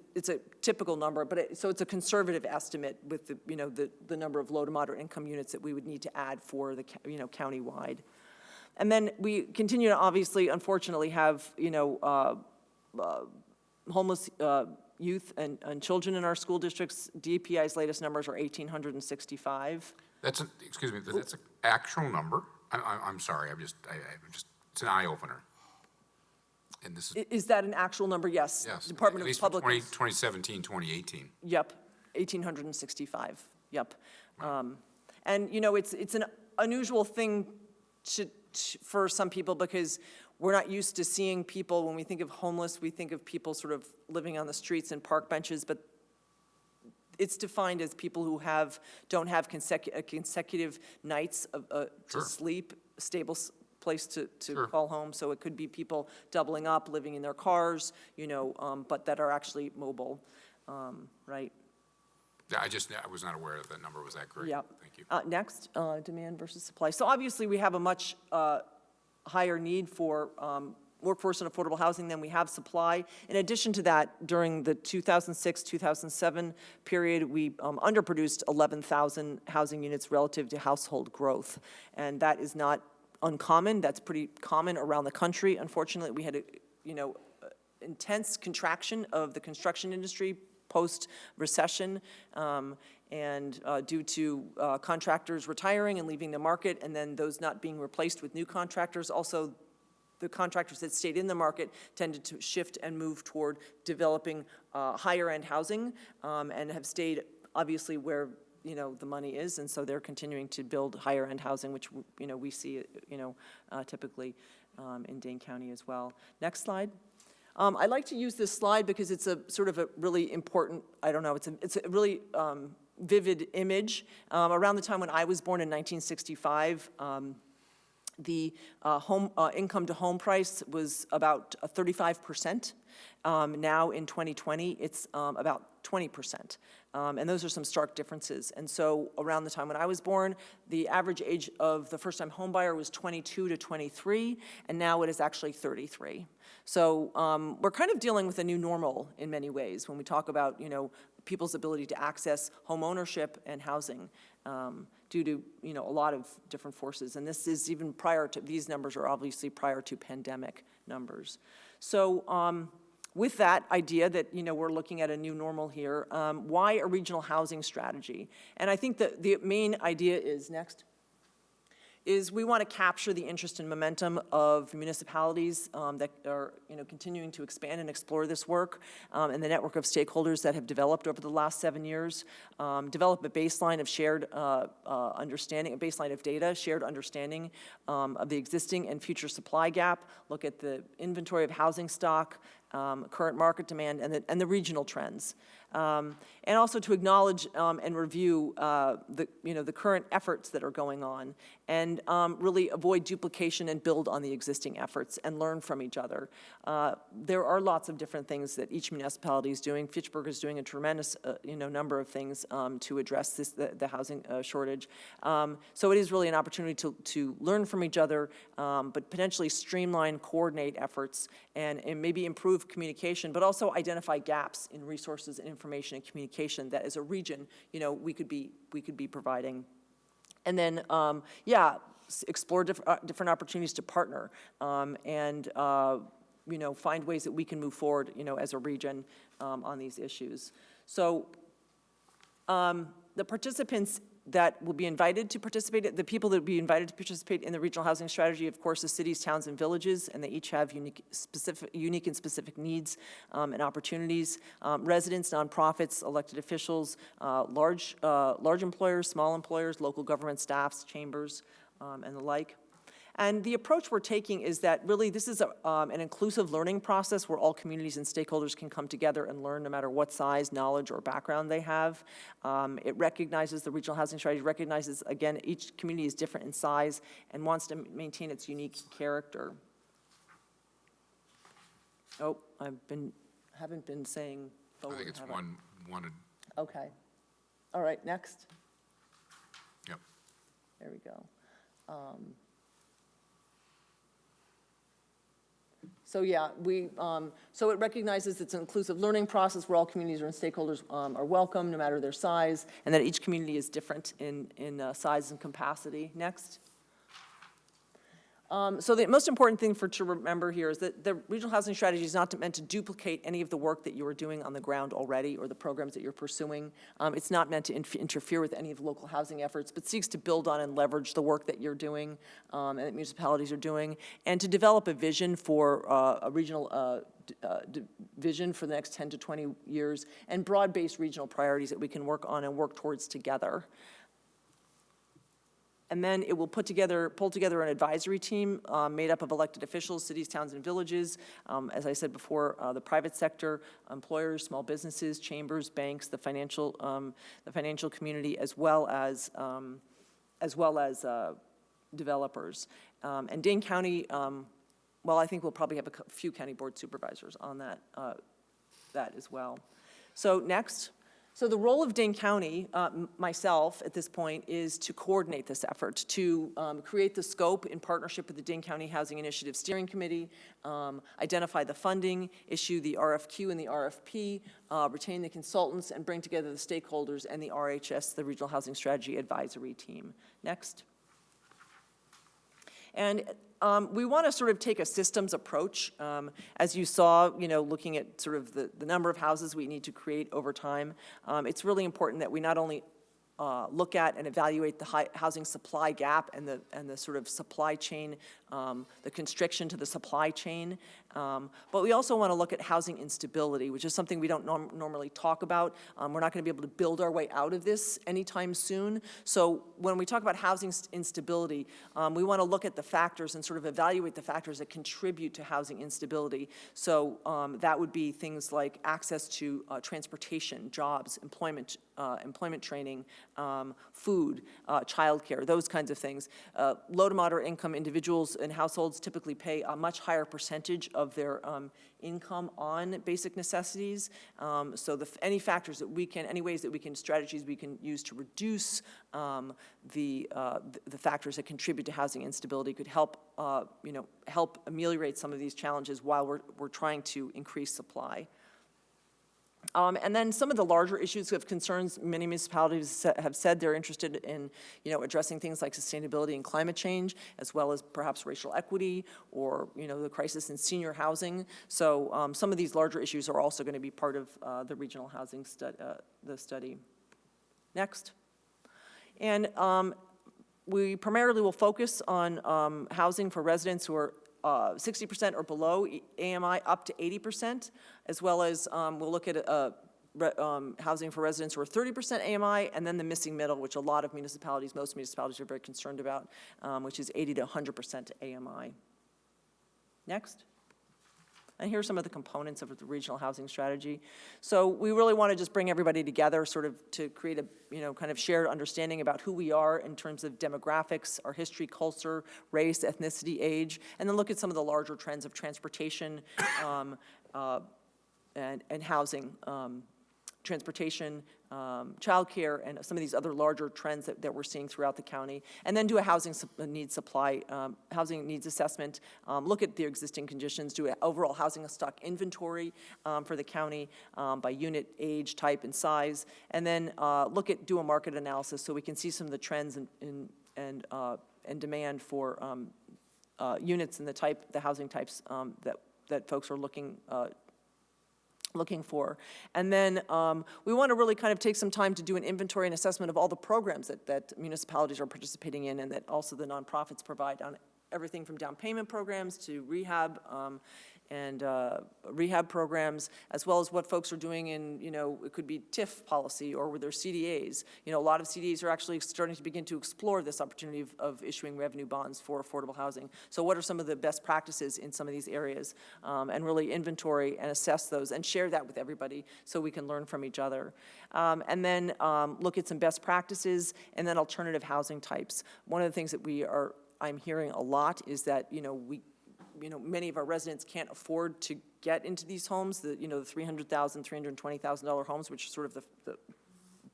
typical number. But so it's a conservative estimate with the number of low to moderate income units that we would need to add for the countywide. And then we continue to obviously, unfortunately, have homeless youth and children in our school districts. DPI's latest numbers are 1,865. That's an actual number. I'm sorry, it's an eye opener. And this Is that an actual number? Yes. yes, Department at of least Public. for 2017, 2018. Yep, 1,865, yep. And, it's an unusual thing for some people because we're not used to seeing people, when we think of homeless, we think of people sort of living on the streets and park benches, but it's defined as people who don't have consecutive nights to Sure. sleep, stable place to Sure. call home. So it could be people doubling up, living in their cars, but that are actually mobile, right? Yeah, I was not aware that number was that great. Yep. Thank you. Next, demand versus supply. So obviously, we have a much higher need for workforce and affordable housing than we have supply. In addition to that, during the 2006-2007 period, we underproduced 11,000 housing units relative to household growth. And that is not uncommon. That's pretty common around the country. Unfortunately, we had a intense contraction of the construction industry post-recession, and due to contractors retiring and leaving the market, and then those not being replaced with new contractors. Also, the contractors that stayed in the market tended to shift and move toward developing higher-end housing, and have stayed, obviously, where the money is, and so they're continuing to build higher-end housing, which we see typically in Dane County as well. Next slide. I like to use this slide because it's a sort of a really important, it's a really vivid image. Around the time when I was born in 1965, the income to home price was about 35%. Now in 2020, it's about 20%. And those are some stark differences. And so around the time when I was born, the average age of the first-time home buyer was 22 to 23, and now it is actually 33. So we're kind of dealing with a new normal in many ways when we talk about, people's ability to access home ownership and housing due to, a lot of different forces. And this is even prior to, these numbers are obviously prior to pandemic numbers. So with that idea that, we're looking at a new normal here, why a regional housing strategy? And I think that the main idea is we want to capture the interest and momentum of municipalities that are, continuing to expand and explore this work, and the network of stakeholders that have developed over the last 7 years, develop a baseline of shared understanding, a baseline of data, shared understanding of the existing and future supply gap, look at the inventory of housing stock, current market demand, and the regional trends. And also to acknowledge and review the current efforts that are going on, and really avoid duplication and build on the existing efforts and learn from each other. There are lots of different things that each municipality is doing. Fitchburg is doing a tremendous number of things to address the housing shortage. So it is really an opportunity to learn from each other, but potentially streamline, coordinate efforts, and maybe improve communication, but also identify gaps in resources and information and communication that as a region, we could be providing. And then, explore different opportunities to partner and find ways that we can move forward, as a region on these issues. So the participants that will be invited to participate, the people that will be invited to participate in the regional housing strategy, of course, the cities, towns, and villages, and they each have unique and specific needs and opportunities. Residents, nonprofits, elected officials, large employers, small employers, local government staffs, chambers, and the like. And the approach we're taking is that really this is an inclusive learning process where all communities and stakeholders can come together and learn no matter what size, knowledge, or background they have. It recognizes, the regional housing strategy recognizes, again, each community is different in size and wants to maintain its unique character. Oh, haven't been saying forward. I think it's wanted. Okay. All right, next. Yep. There we go. So so it recognizes it's an inclusive learning process where all communities and stakeholders are welcome, no matter their size, and that each community is different in size and capacity. Next. So the most important thing to remember here is that the regional housing strategy is not meant to duplicate any of the work that you are doing on the ground already or the programs that you're pursuing. It's not meant to interfere with any of the local housing efforts, but seeks to build on and leverage the work that you're doing and that municipalities are doing, and to develop a vision for a regional vision for the next 10 to 20 years and broad-based regional priorities that we can work on and work towards together. And then it will pull together an advisory team made up of elected officials, cities, towns, and villages. As I said before, the private sector, employers, small businesses, chambers, banks, the financial community, as well as developers. And Dane County, I think we'll probably have a few county board supervisors on that as well. So next. So the role of Dane County, myself at this point, is to coordinate this effort, to create the scope in partnership with the Dane County Housing Initiative Steering Committee, identify the funding, issue the RFQ and the RFP, retain the consultants, and bring together the stakeholders and the RHS, the Regional Housing Strategy Advisory Team. Next. And we want to sort of take a systems approach. As you saw, looking at sort of the number of houses we need to create over time, it's really important that we not only look at and evaluate the housing supply gap and the sort of supply chain, the constriction to the supply chain, but we also want to look at housing instability, which is something we don't normally talk about. We're not going to be able to build our way out of this anytime soon. So when we talk about housing instability, we want to look at the factors and sort of evaluate the factors that contribute to housing instability. So that would be things like access to transportation, jobs, employment training, food, childcare, those kinds of things. Low to moderate income individuals and households typically pay a much higher percentage of their income on basic necessities. So any factors that we can, any ways that we can, strategies we can use to reduce the factors that contribute to housing instability could help, help ameliorate some of these challenges while we're trying to increase supply. And then some of the larger issues of concerns, many municipalities have said they're interested in, addressing things like sustainability and climate change, as well as perhaps racial equity or, the crisis in senior housing. So some of these larger issues are also going to be part of the regional housing study. Next. And we primarily will focus on housing for residents who are 60% or below AMI up to 80%, as well as we'll look at housing for residents who are 30% AMI, and then the missing middle, which a lot of municipalities, most municipalities are very concerned about, which is 80 to 100% AMI. Next. And here are some of the components of the regional housing strategy. So we really want to just bring everybody together sort of to create a, kind of shared understanding about who we are in terms of demographics, our history, culture, race, ethnicity, age, and then look at some of the larger trends of transportation and housing, transportation, childcare, and some of these other larger trends that we're seeing throughout the county, and then do a housing needs assessment, look at the existing conditions, do an overall housing stock inventory for the county by unit, age, type, and size, and then do a market analysis so we can see some of the trends and demand for units and the housing types that folks are looking for. And then we want to really kind of take some time to do an inventory and assessment of all the programs that municipalities are participating in and that also the nonprofits provide, on everything from down payment programs to rehab and rehab programs, as well as what folks are doing in, it could be TIF policy or with their CDAs. A lot of CDAs are actually starting to begin to explore this opportunity of issuing revenue bonds for affordable housing. So what are some of the best practices in some of these areas? And really inventory and assess those and share that with everybody so we can learn from each other. And then look at some best practices and then alternative housing types. One of the things that I'm hearing a lot is that, many of our residents can't afford to get into these homes, the $300,000, $320,000 homes, which is sort of the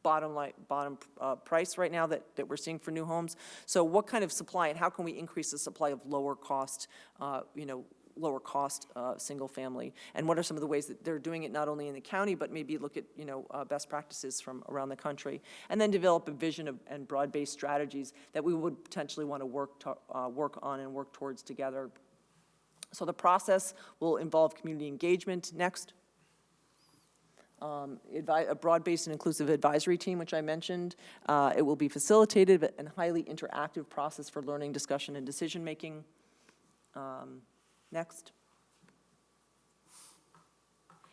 bottom price right now that we're seeing for new homes. So what kind of supply and how can we increase the supply of lower cost single family? And what are some of the ways that they're doing it not only in the county, but maybe look at, best practices from around the country. And then develop a vision and broad-based strategies that we would potentially want to work on and work towards together. So the process will involve community engagement. Next. A broad-based and inclusive advisory team, which I mentioned. It will be facilitated and highly interactive process for learning, discussion, and decision-making. Next.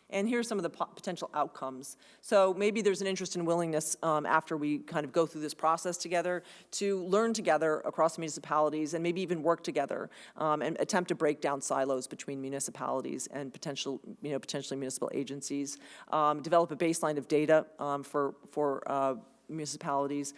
And here's some of the potential outcomes. So maybe there's an interest and willingness after we kind of go through this process together to learn together across municipalities and maybe even work together and attempt to break down silos between municipalities and potentially municipal agencies. Develop a baseline of data for municipalities,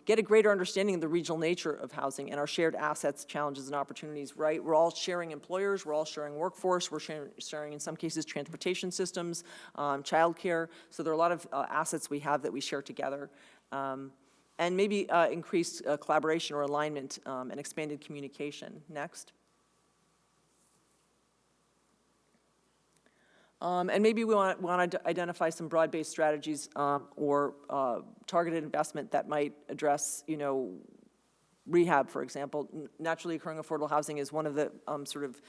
get a greater understanding of the regional nature of housing and our shared assets, challenges, and opportunities, right? We're all sharing employers, we're all sharing workforce, we're sharing in some cases transportation systems, childcare. So there are a lot of assets we have that we share together. And maybe increased collaboration or alignment and expanded communication. Next. And maybe we want to identify some broad-based strategies or targeted investment that might address, rehab, for example. Naturally occurring affordable housing is one of the sort of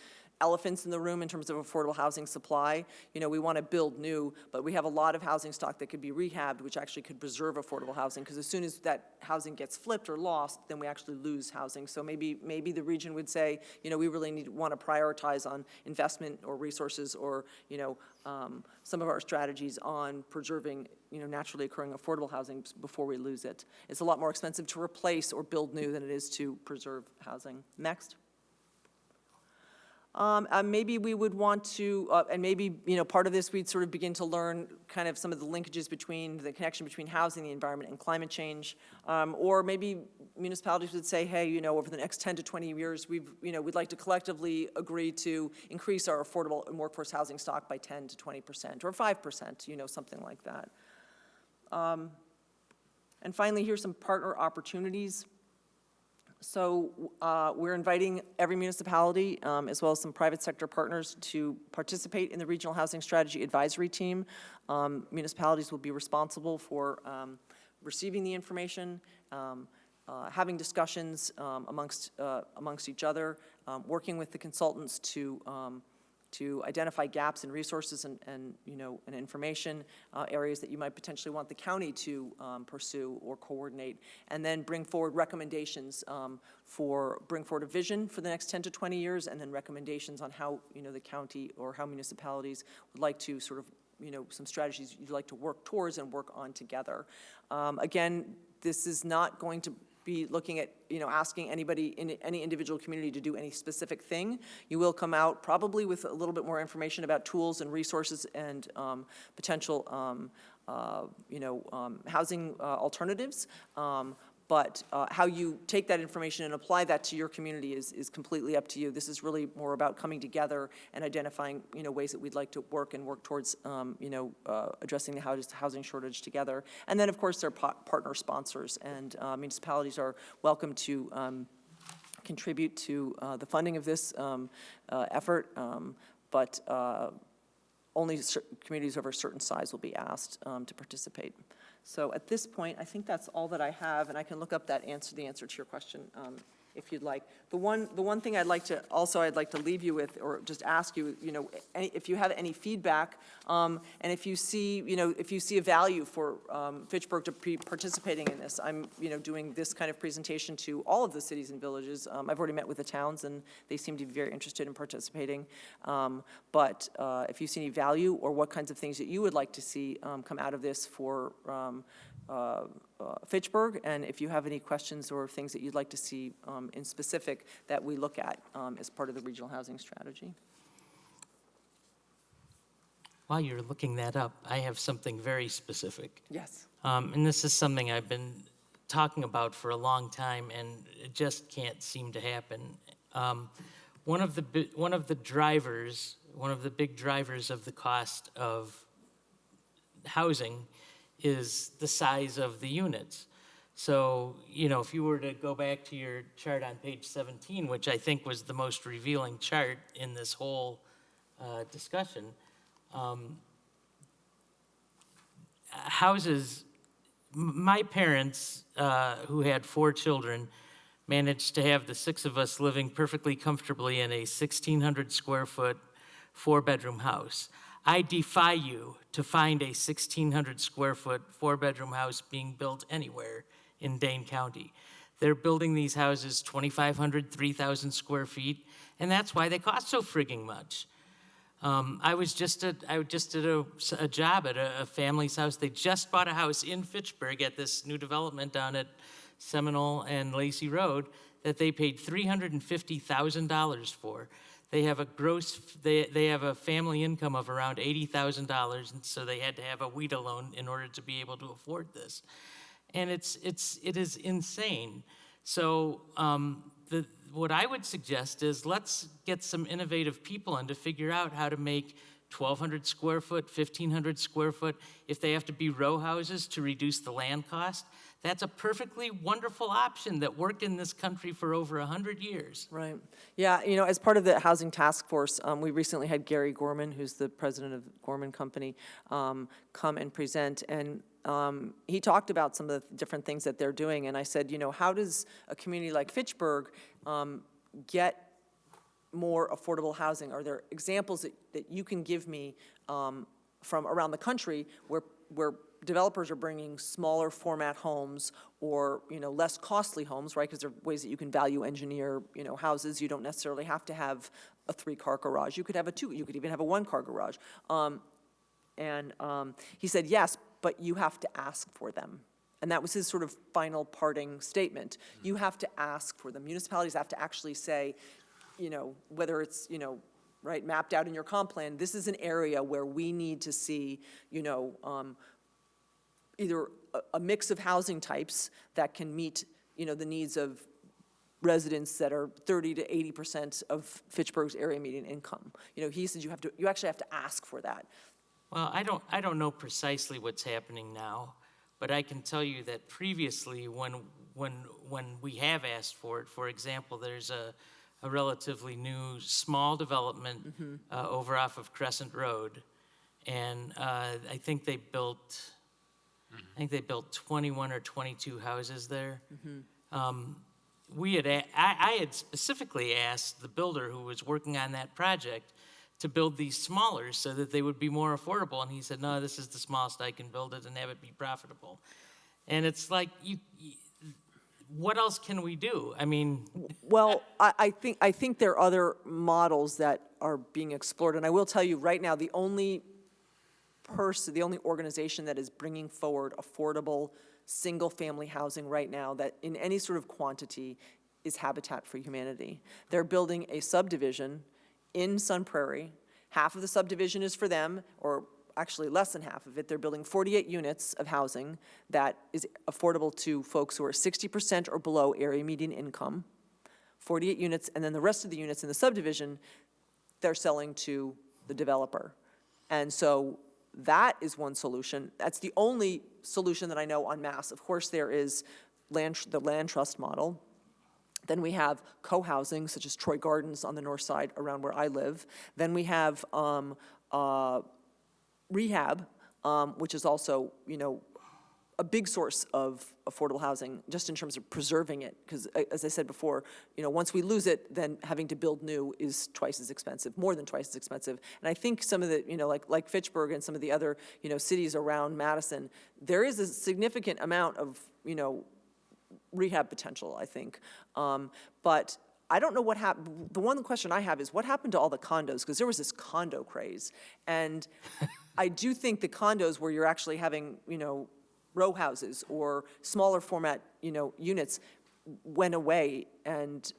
elephants in the room in terms of affordable housing supply. We want to build new, but we have a lot of housing stock that could be rehabbed, which actually could preserve affordable housing, because as soon as that housing gets flipped or lost, then we actually lose housing. So maybe the region would say, we really want to prioritize on investment or resources or, some of our strategies on preserving, naturally occurring affordable housing before we lose it. It's a lot more expensive to replace or build new than it is to preserve housing. Next. Maybe we would want to, and maybe, part of this we'd sort of begin to learn kind of some of the linkages between the connection between housing, the environment, and climate change. Or maybe municipalities would say, hey, over the next 10 to 20 years, we'd like to collectively agree to increase our affordable and workforce housing stock by 10 to 20% or 5%, something like that. And finally, here's some partner opportunities. So we're inviting every municipality, as well as some private sector partners, to participate in the Regional Housing Strategy Advisory Team. Municipalities will be responsible for receiving the information, having discussions amongst each other, working with the consultants to identify gaps in resources and information, areas that you might potentially want the county to pursue or coordinate, and then bring forward recommendations bring forward a vision for the next 10 to 20 years, and then recommendations on how, the county or how municipalities would like to sort of, some strategies you'd like to work towards and work on together. Again, this is not going to be looking at, asking anybody in any individual community to do any specific thing. You will come out probably with a little bit more information about tools and resources and potential, housing alternatives. But how you take that information and apply that to your community is completely up to you. This is really more about coming together and identifying, ways that we'd like to work towards, addressing the housing shortage together. And then, of course, there are partner sponsors, and municipalities are welcome to contribute to the funding of this effort, but only communities over a certain size will be asked to participate. So at this point, I think that's all that I have, and I can look up the answer to your question if you'd like. The one thing I'd like to leave you with, or just ask you, if you have any feedback, and if you see a value for Fitchburg to be participating in this. I'm, doing this kind of presentation to all of the cities and villages. I've already met with the towns, and they seem to be very interested in participating. But if you see any value or what kinds of things that you would like to see come out of this for Fitchburg, and if you have any questions or things that you'd like to see in specific that we look at as part of the regional housing strategy. While you're looking that up, I have something very specific. Yes. And this is something I've been talking about for a long time, and it just can't seem to happen. One of the big drivers of the cost of housing is the size of the units. So, if you were to go back to your chart on page 17, which I think was the most revealing chart in this whole discussion, houses, my parents, who had 4 children, managed to have the 6 of us living perfectly comfortably in a 1,600 square foot, 4-bedroom house. I defy you to find a 1,600 square foot, 4-bedroom house being built anywhere in Dane County. They're building these houses 2,500, 3,000 square feet, and that's why they cost so frigging much. I just did a job at a family's house. They just bought a house in Fitchburg at this new development down at Seminole and Lacey Road that they paid $350,000 for. They have a family income of around $80,000, and so they had to have a WIDA loan in order to be able to afford this. And it is insane. So what I would suggest is let's get some innovative people in to figure out how to make 1,200 square foot, 1,500 square foot, if they have to be row houses to reduce the land cost. That's a perfectly wonderful option that worked in this country for over 100 years. Right. Yeah, as part of the Housing Task Force, we recently had Gary Gorman, who's the president of Gorman Company, come and present, and he talked about some of the different things that they're doing, and I said, how does a community like Fitchburg get more affordable housing? Are there examples that you can give me from around the country where developers are bringing smaller format homes or, less costly homes, right? Because there are ways that you can value engineer, houses. You don't necessarily have to have a 3-car garage. You could have you could even have a 1-car garage. He said, yes, but you have to ask for them. And that was his sort of final parting statement. You have to ask for them. Municipalities have to actually say, whether it's, right, mapped out in your comp plan, this is an area where we need to see, either a mix of housing types that can meet, the needs of residents that are 30 to 80% of Fitchburg's area median income. He said you actually have to ask for that. Well, I don't know precisely what's happening now But I can tell you that previously, when we have asked for it, for example, there's a relatively new small development over off of Crescent Road, and I think they built 21 or 22 houses there. I had specifically asked the builder who was working on that project to build these smaller so that they would be more affordable, and he said, no, this is the smallest I can build it and have it be profitable. And it's like, what else can we do? I mean, Well, I think there are other models that are being explored, and I will tell you right now, the only organization that is bringing forward affordable, single-family housing right now that in any sort of quantity is Habitat for Humanity. They're building a subdivision in Sun Prairie. Half of the subdivision is for them, or actually less than half of it. They're building 48 units of housing that is affordable to folks who are 60% or below area median income. 48 units, and then the rest of the units in the subdivision, they're selling to the developer. And so that is one solution. That's the only solution that I know en masse. Of course, there is the land trust model. Then we have co-housing, such as Troy Gardens on the north side around where I live. Then we have rehab, which is also, a big source of affordable housing, just in terms of preserving it. Because as I said before, once we lose it, then having to build new is twice as expensive, more than twice as expensive. And I think some of the, like Fitchburg and some of the other, cities around Madison, there is a significant amount of, rehab potential, I think. But I don't know what happened. The one question I have is what happened to all the condos? Because there was this condo craze. And I do think the condos where you're actually having, row houses or smaller format, units went away. And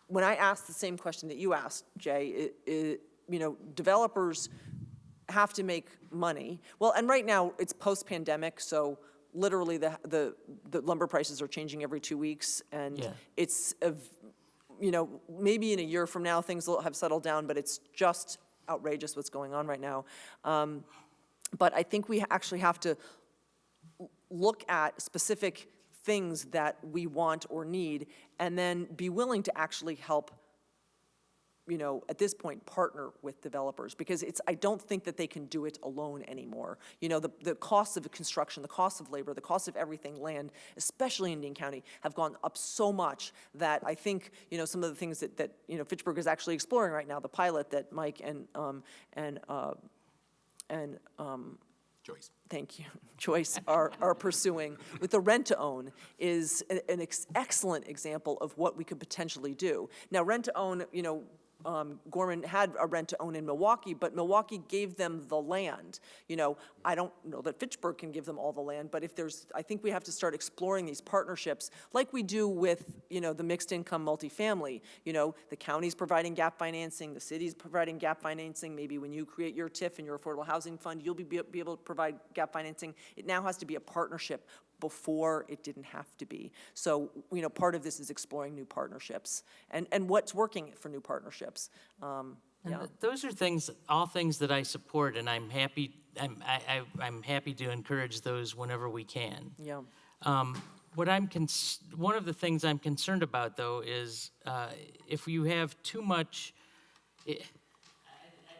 when I asked the same question that you asked, Jay, developers have to make money. Well, and right now it's post-pandemic, so literally the lumber prices are changing every 2 weeks, and Yeah. it's, maybe in a year from now things will have settled down, but it's just outrageous what's going on right now. But I think we actually have to look at specific things that we want or need, and then be willing to actually help, at this point, partner with developers, because I don't think that they can do it alone anymore. The costs of construction, the cost of labor, the cost of everything, land, especially in Indian County, have gone up so much that I think, some of the things that Fitchburg is actually exploring right now, the pilot that Mike and Joyce. Thank you, Joyce, are pursuing with the rent-to-own is an excellent example of what we could potentially do. Now, rent-to-own, Gorman had a rent-to-own in Milwaukee, but Milwaukee gave them the land. I don't know that Fitchburg can give them all the land, but I think we have to start exploring these partnerships like we do with, the mixed-income multifamily. The county's providing gap financing, the city's providing gap financing. Maybe when you create your TIF and your affordable housing fund, you'll be able to provide gap financing. It now has to be a partnership. Before, it didn't have to be. So, part of this is exploring new partnerships and what's working for new partnerships. And those are all things that I support, and I'm happy. I'm happy to encourage those whenever we can. Yeah. One of the things I'm concerned about, though, is if you have too much. I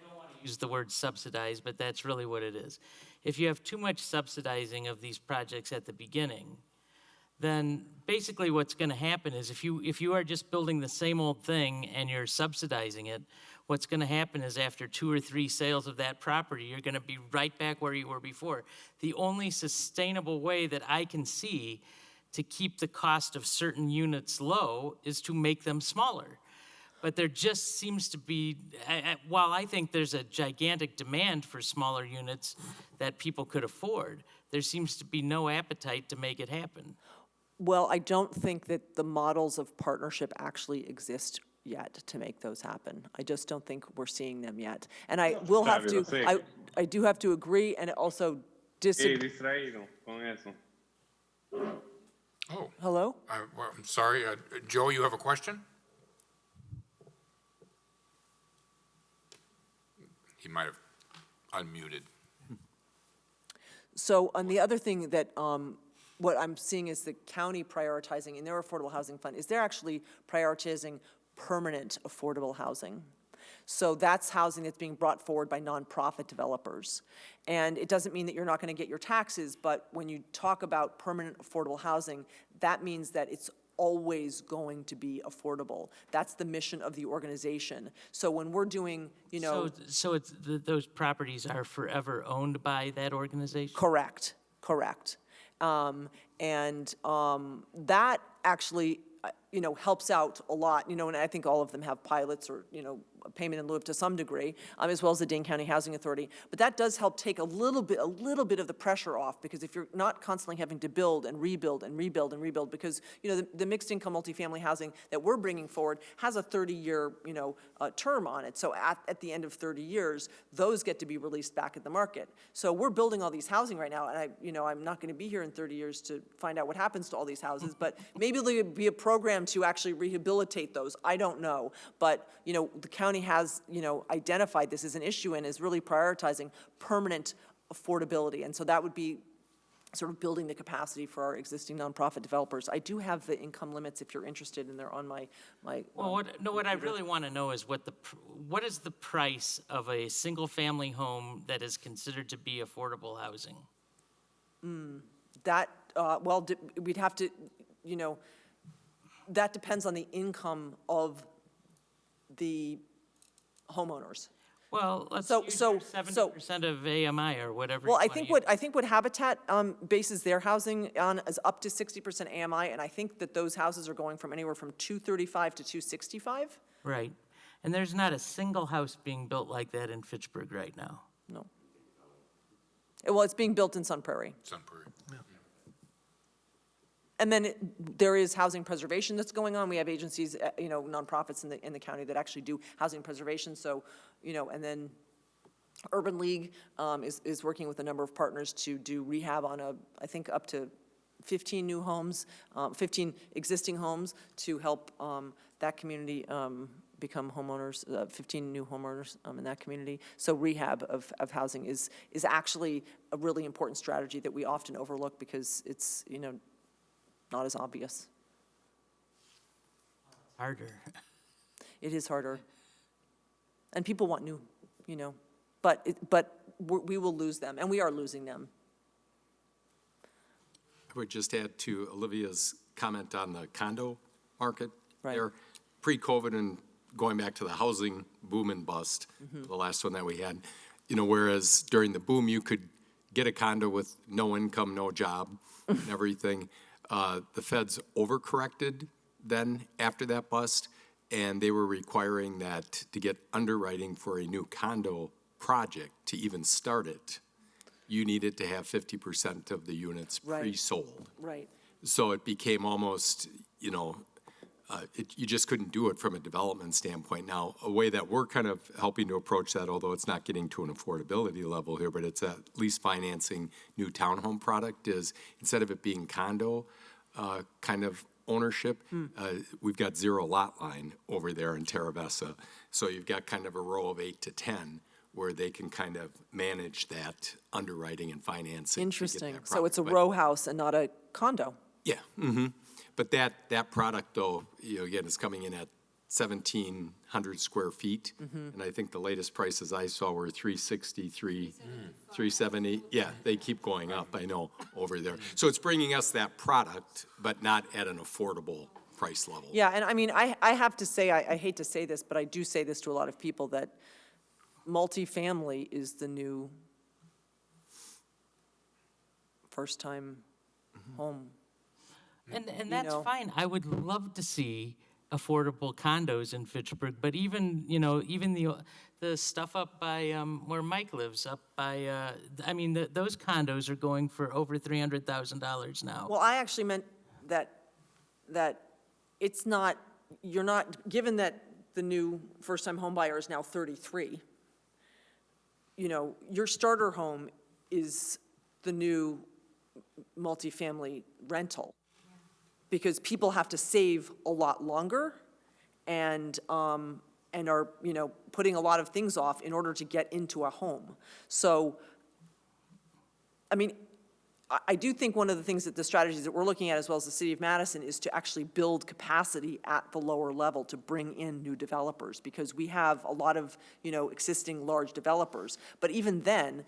don't want to use the word subsidize, but that's really what it is. If you have too much subsidizing of these projects at the beginning, then basically what's going to happen is if you are just building the same old thing and you're subsidizing it, what's going to happen is after 2 or 3 sales of that property, you're going to be right back where you were before. The only sustainable way that I can see to keep the cost of certain units low is to make them smaller. But there just seems to be, while I think there's a gigantic demand for smaller units that people could afford, there seems to be no appetite to make it happen. Well, I don't think that the models of partnership actually exist yet to make those happen. I just don't think we're seeing them yet. And I will have to, I do have to agree and also disagree. Oh. Hello? I'm sorry. Joe, you have a question? He might have unmuted. So, and the other thing that, what I'm seeing is the county prioritizing in their affordable housing fund is they're actually prioritizing permanent affordable housing. So that's housing that's being brought forward by nonprofit developers. And it doesn't mean that you're not going to get your taxes, but when you talk about permanent affordable housing, that means that it's always going to be affordable. That's the mission of the organization. So when we're doing, So it's, those properties are forever owned by that organization? Correct. That actually, helps out a lot, and I think all of them have pilots or, a payment in lieu of to some degree, as well as the Dane County Housing Authority. But that does help take a little bit of the pressure off, because if you're not constantly having to build and rebuild and rebuild and rebuild, because, the mixed income multifamily housing that we're bringing forward has a 30-year, term on it. So at the end of 30 years, those get to be released back at the market. So we're building all these housing right now, and I'm not going to be here in 30 years to find out what happens to all these houses, but maybe there would be a program to actually rehabilitate those. I don't know. But, the county has, identified this as an issue and is really prioritizing permanent affordability. And so that would be sort of building the capacity for our existing nonprofit developers. I do have the income limits if you're interested, and they're on my. Well, what I really want to know is what is the price of a single-family home that is considered to be affordable housing? We'd have to, that depends on the income of the homeowners. Well, let's So- use so- your 70% of AMI or whatever. Well, you I wanna think what Habitat bases their housing on is up to 60% AMI, and I think that those houses are going from anywhere from 235 to 265. use. Right. And there's not a single house being built like that in Fitchburg right now. No. Well, it's being built in Sun Prairie. Sun Prairie. And then there is housing preservation that's going on. We have agencies, nonprofits in the county that actually do housing preservation. So, and then Urban League is working with a number of partners to do rehab on I think up to 15 new homes, 15 existing homes to help that community become homeowners, 15 new homeowners in that community. So rehab of housing is actually a really important strategy that we often overlook because it's, not as obvious. Harder. It is harder. And people want new, but we will lose them, and we are losing them. I would just add to Olivia's comment on the condo market. Right. There, pre-COVID and going back to the housing boom and bust, the last one that we had, whereas during the boom, you could get a condo with no income, no job, and everything. The feds overcorrected then after that bust, and they were requiring that to get underwriting for a new condo project to even start it, you needed to have 50% of the units Right. pre-sold. Right. So it became almost, you just couldn't do it from a development standpoint. Now, a way that we're kind of helping to approach that, although it's not getting to an affordability level here, but it's at least financing new townhome product, is instead of it being condo kind of ownership, we've got zero lot line over there in Terravesa. So you've got kind of a row of 8 to 10 where they can kind of manage that underwriting and financing. to get Interesting. that So it's a product. But- row house and not a condo. Yeah, but that product though, again, is coming in at 1,700 square feet. And I think the latest prices I saw were 363, 370. Yeah, they keep going up, I know, over there. So it's bringing us that product, but not at an affordable price level. Yeah, and I mean, I have to say, I hate to say this, but I do say this to a lot of people, that multifamily is the new first-time home. And that's know. fine. I would love to see affordable condos in Fitchburg, but even the stuff up by where Mike lives, up by, those condos are going for over $300,000 now. Well, I actually meant that it's not, you're not, given that the new first-time home buyer is now 33, your starter home is the new multifamily rental. Because people have to save a lot longer and are, putting a lot of things off in order to get into a home. So, I mean, I do think one of the things that the strategies that we're looking at, as well as the city of Madison, is to actually build capacity at the lower level to bring in new developers, because we have a lot of, existing large developers. But even then,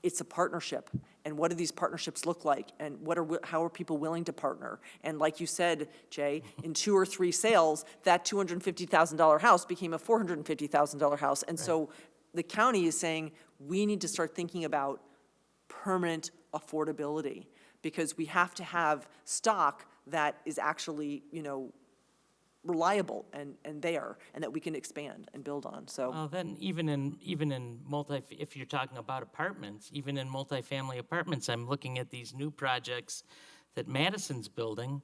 it's a partnership. And what do these partnerships look like? And how are people willing to partner? And like you said, Jay, in 2 or 3 sales, that $250,000 house became a $450,000 house. And so the county is saying, we need to start thinking about permanent affordability, because we have to have stock that is actually, reliable and there, and that we can expand and build on, so. Well, then even in if you're talking about apartments, even in multifamily apartments, I'm looking at these new projects that Madison's building.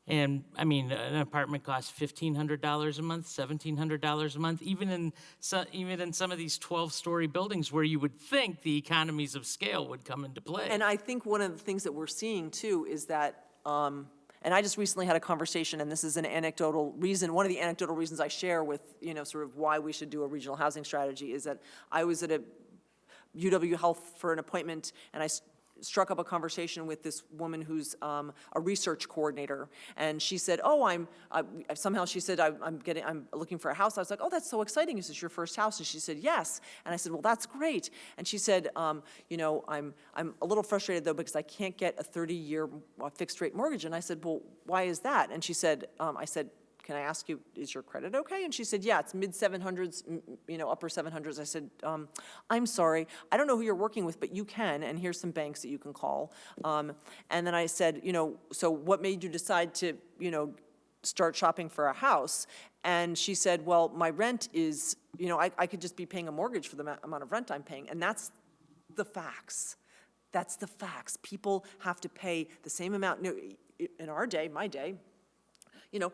And I mean, an apartment costs $1,500 a month, $1,700 a month, even in some of these 12-story buildings where you would think the economies of scale would come into play. And I think one of the things that we're seeing too is that, and I just recently had a conversation, and this is an anecdotal reason, one of the anecdotal reasons I share with, sort of why we should do a regional housing strategy, is that I was at a UW Health for an appointment, and I struck up a conversation with this woman who's a research coordinator, and she said, somehow she said, I'm looking for a house. I was like, oh, that's so exciting. Is this your first house? And she said, yes. And I said, well, that's great. And she said, I'm a little frustrated though, because I can't get a 30-year fixed rate mortgage. And I said, well, why is that? And she said, I said, can I ask you, is your credit okay? And she said, yeah, it's mid 700s, upper 700s. I said, I'm sorry, I don't know who you're working with, but you can, and here's some banks that you can call. And then I said, so what made you decide to, start shopping for a house? And she said, well, my rent is, I could just be paying a mortgage for the amount of rent I'm paying. And that's the facts. That's the facts. People have to pay the same amount. In our day, my day,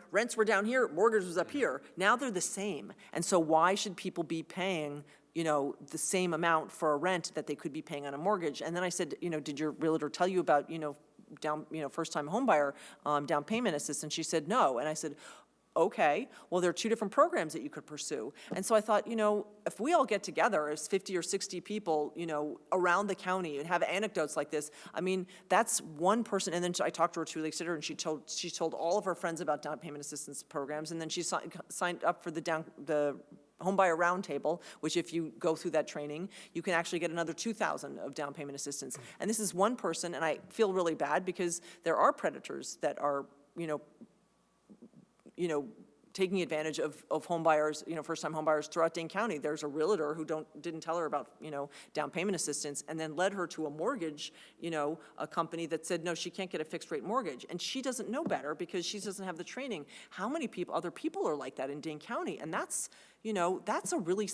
rents were down here, mortgage was up here. Now they're the same. And so why should people be paying, the same amount for a rent that they could be paying on a mortgage? And then I said, did your realtor tell you about, first-time homebuyer down payment assistance? She said, no. And I said, okay, well, there are 2 different programs that you could pursue. And so I thought, if we all get together as 50 or 60 people, around the county and have anecdotes like this, I mean, that's one person. And then I talked to her 2 weeks later, and she told all of her friends about down payment assistance programs. And then she signed up for the Homebuyer Roundtable, which if you go through that training, you can actually get another $2,000 of down payment assistance. And this is one person, and I feel really bad because there are predators that are, taking advantage of home buyers, first-time home buyers throughout Dane County. There's a realtor who didn't tell her about, down payment assistance, and then led her to a mortgage, a company that said, no, she can't get a fixed-rate mortgage. And she doesn't know better because she doesn't have the training. How many other people are like that in Dane County? And that's, that's a really,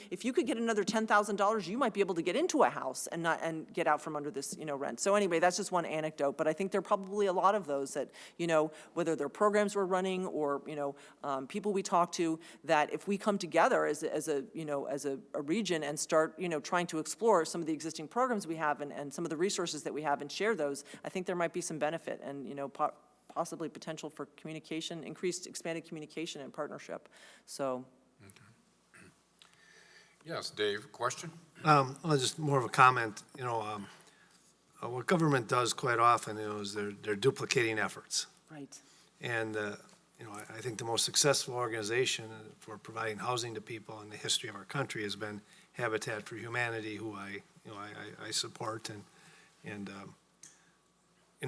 if you could get another $10,000, you might be able to get into a house and get out from under this, rent. So anyway, that's just one anecdote, but I think there are probably a lot of those that, whether they're programs we're running or, people we talk to, that if we come together as a region and start, trying to explore some of the existing programs we have and some of the resources that we have and share those, I think there might be some benefit and, possibly potential for communication, expanded communication and partnership. So. Yes, Dave, question? Well, just more of a comment, what government does quite often, is they're duplicating efforts. Right. And, I think the most successful organization for providing housing to people in the history of our country has been Habitat for Humanity, who I support, and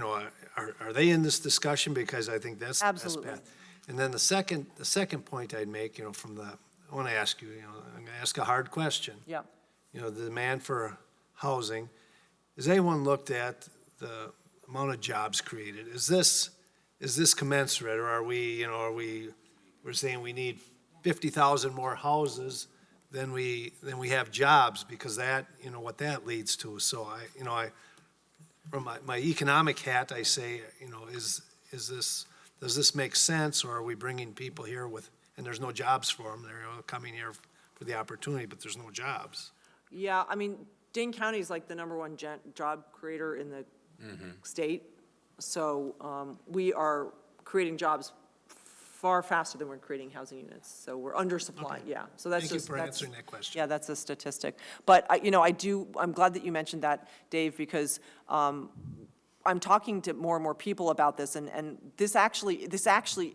are they in this discussion? Because I think that's the best Absolutely. path. And then the second point I'd make, I want to ask you, I'm going to ask a hard question. Yeah. The demand for housing, has anyone looked at the amount of jobs created? Is this commensurate, or we're saying we need 50,000 more houses than we have jobs, because that, what that leads to. So I from my economic hat, I say, does this make sense, or are we bringing people here and there's no jobs for them? They're coming here for the opportunity, but there's no jobs. Yeah, Dane County is like the #1 job creator in the state. So we are creating jobs far faster than we're creating housing units. So we're undersupplied, yeah. So that's Thank you just, for that's, answering that question. yeah, that's a statistic. But, I'm glad that you mentioned that, Dave, because I'm talking to more and more people about this, and this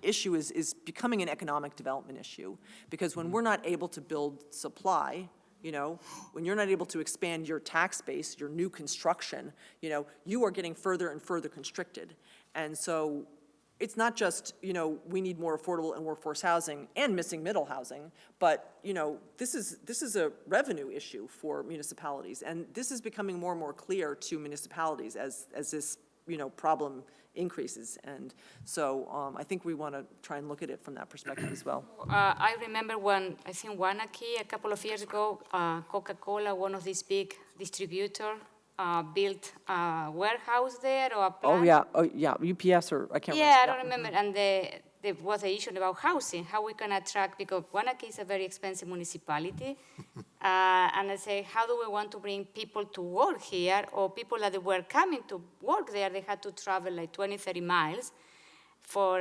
issue is becoming an economic development issue. Because when we're not able to build supply, when you're not able to expand your tax base, your new construction, you are getting further and further constricted. And so it's not just, we need more affordable and workforce housing and missing middle housing, but, this is a revenue issue for municipalities. And this is becoming more and more clear to municipalities as this, problem increases. And so I think we want to try and look at it from that perspective as well. I remember when, I think Wanakee, a couple of years ago, Coca-Cola, one of these big distributors, built a warehouse there or a plant. Oh, yeah, UPS or, I can't remember. Yeah, I don't remember. And there was an issue about housing, how we can attract, because Wanakee is a very expensive municipality. And I say, how do we want to bring people to work here, or people that were coming to work there, they had to travel like 20, 30 miles for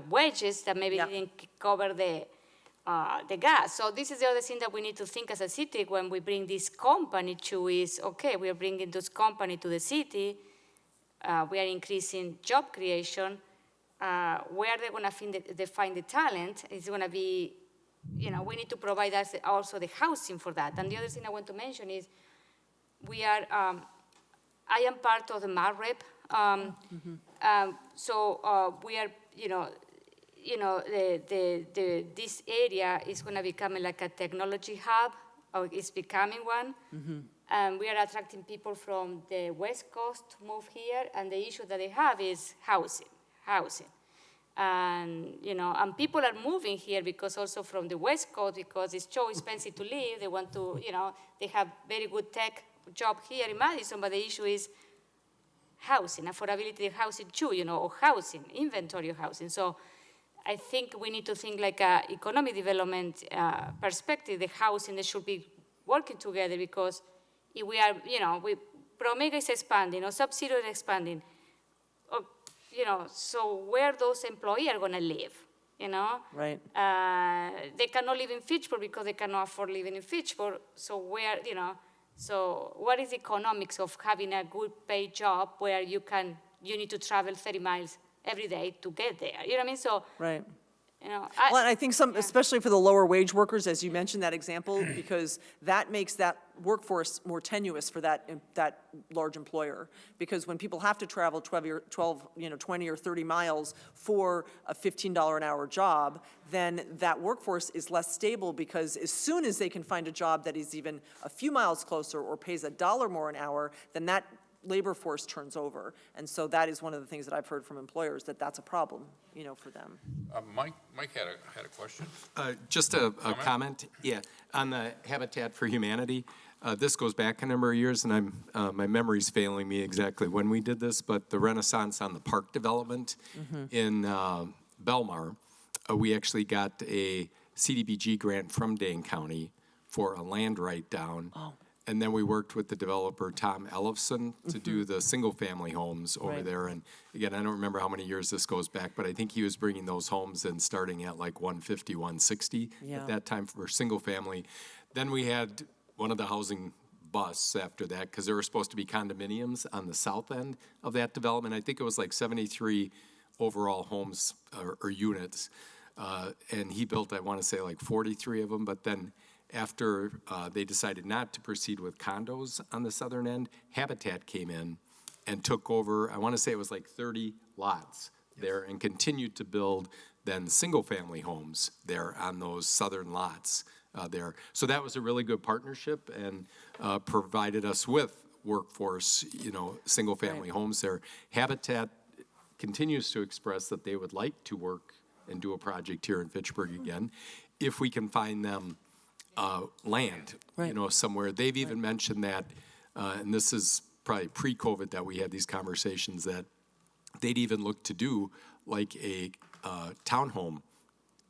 wages that maybe didn't cover the gas. So this is the other thing that we need to think as a city when we bring this company to is, okay, we are bringing this company to the city, we are increasing job creation, where they're going to find the talent is going to be, we need to provide us also the housing for that. And the other thing I want to mention is we are, I am part of the MARREP, so we are, this area is going to become like a technology hub, or it's becoming one. And we are attracting people from the West Coast to move here, and the issue that they have is housing. And, and people are moving here because also from the West Coast, because it's so expensive to live, they want to, they have very good tech job here in Madison, but the issue is housing, affordability of housing too, or housing, inventory of housing. So I think we need to think like a economic development perspective, the housing, they should be working together, because if we are, ProMega is expanding, or Sub-Zero is expanding, or, so where those employees are going to live, Right. They cannot live in Fitchburg because they cannot afford living in Fitchburg. So where, so what is the economics of having a good paid job where you need to travel 30 miles every day to get there? You know what I mean? So, Right. Well, and I think especially for the lower wage workers, as you mentioned that example, because that makes that workforce more tenuous for that large employer. Because when people have to travel 20 or 30 miles for a $15 an hour job, then that workforce is less stable, because as soon as they can find a job that is even a few miles closer or pays $1 more an hour, then that labor force turns over. And so that is one of the things that I've heard from employers, that's a problem, for them. Mike had a question. Just a comment, yeah, on the Habitat for Humanity. This goes back a number of years, and my memory's failing me exactly when we did this, but the Renaissance on the park development in Belmar, we actually got a CDBG grant from Dane County for a land write-down. Oh. And then we worked with the developer, Tom Ellefson, to do the single-family homes over Right. there. And again, I don't remember how many years this goes back, but I think he was bringing those homes in starting at like 150, 160 Yeah. at that time for single-family. Then we had one of the housing busts after that, because there were supposed to be condominiums on the south end of that development. I think it was like 73 overall homes or units. And he built, I want to say, like 43 of them, but then after they decided not to proceed with condos on the southern end, Habitat came in and took over, I want to say it was like 30 lots there, and continued to build then single-family homes there on those southern lots there. So that was a really good partnership, and provided us with workforce, single-family homes there. Habitat continues to express that they would like to work and do a project here in Fitchburg again, if we can find them land, Right. Somewhere. They've even mentioned that, and this is probably pre-COVID that we had these conversations, that they'd even look to do like a townhome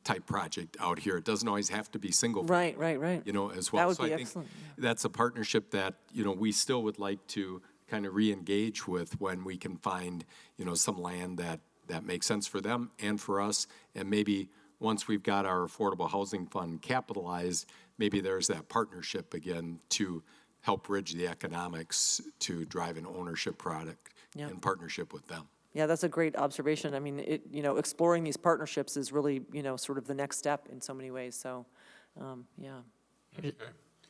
type project out here. It doesn't always have to be single. Right. As well. That would So be I think excellent, yeah. that's a partnership that, we still would like to kind of re-engage with when we can find, some land that that makes sense for them and for us. And maybe once we've got our affordable housing fund capitalized, maybe there's that partnership again to help bridge the economics to drive an ownership product Yeah. in partnership with them. Yeah, that's a great observation. I mean, exploring these partnerships is really, sort of the next step in so many ways, so, yeah.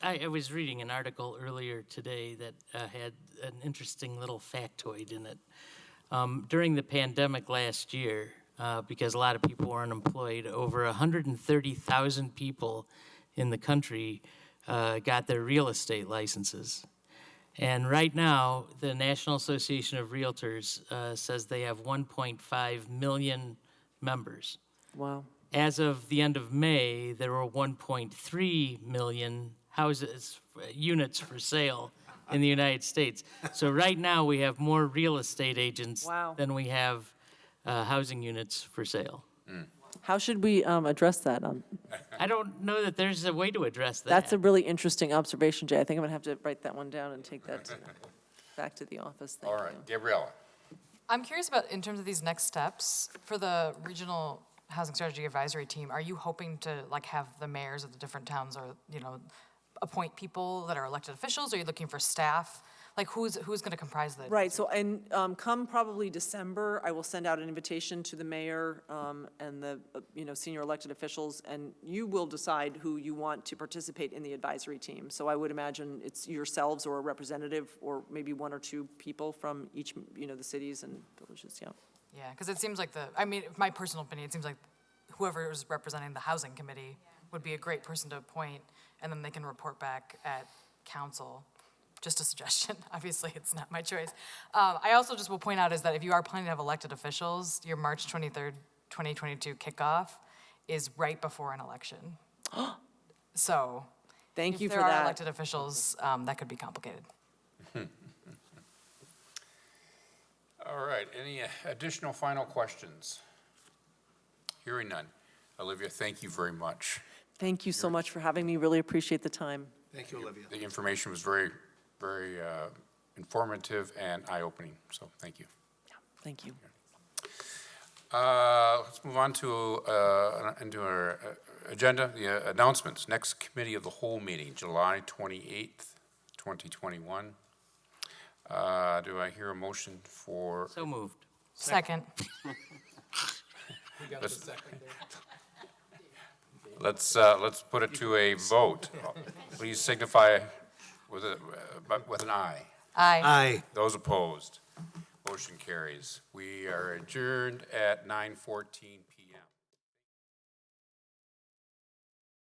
I was reading an article earlier today that had an interesting little factoid in it. During the pandemic last year, because a lot of people were unemployed, over 130,000 people in the country got their real estate licenses. And right now, the National Association of Realtors says they have 1.5 million members. Wow. As of the end of May, there were 1.3 million units for sale in the United States. So right now, we have more real estate agents Wow. than we have housing units for sale. How should we address that? I don't know that there's a way to address that. That's a really interesting observation, Jay. I think I'm going to have to write that one down and take that back to the office. Thank All you. right, Gabriella. I'm curious about, in terms of these next steps, for the Regional Housing Strategy Advisory Team, are you hoping to have the mayors of the different towns or, appoint people that are elected officials? Are you looking for staff? Like, who's going to comprise the? Right, so, and come probably December, I will send out an invitation to the mayor and the, senior elected officials, and you will decide who you want to participate in the advisory team. So I would imagine it's yourselves or a representative, or maybe one or two people from each, the cities and villages, yeah. Yeah, because it seems like my personal opinion, it seems like whoever is representing the housing committee would be a great person to appoint, and then they can report back at council. Just a suggestion. Obviously, it's not my choice. I also just will point out is that if you are planning to have elected officials, your March 23rd, 2022 kickoff is right before an election. So Thank you if for there are that. elected officials, that could be complicated. All right, any additional final questions? Hearing none. Olivia, thank you very much. Thank you so much for having me. Really appreciate the time. Thank you, Olivia. The information was very, very informative and eye-opening, so thank you. Thank you. Let's move on to into our agenda, the announcements. Next committee of the whole meeting, July 28th, 2021. Do I hear a motion for? So moved. Second. Let's put it to a vote. Please signify with an aye. Aye. Aye. Those opposed, motion carries. We are adjourned at 9:14 p.m.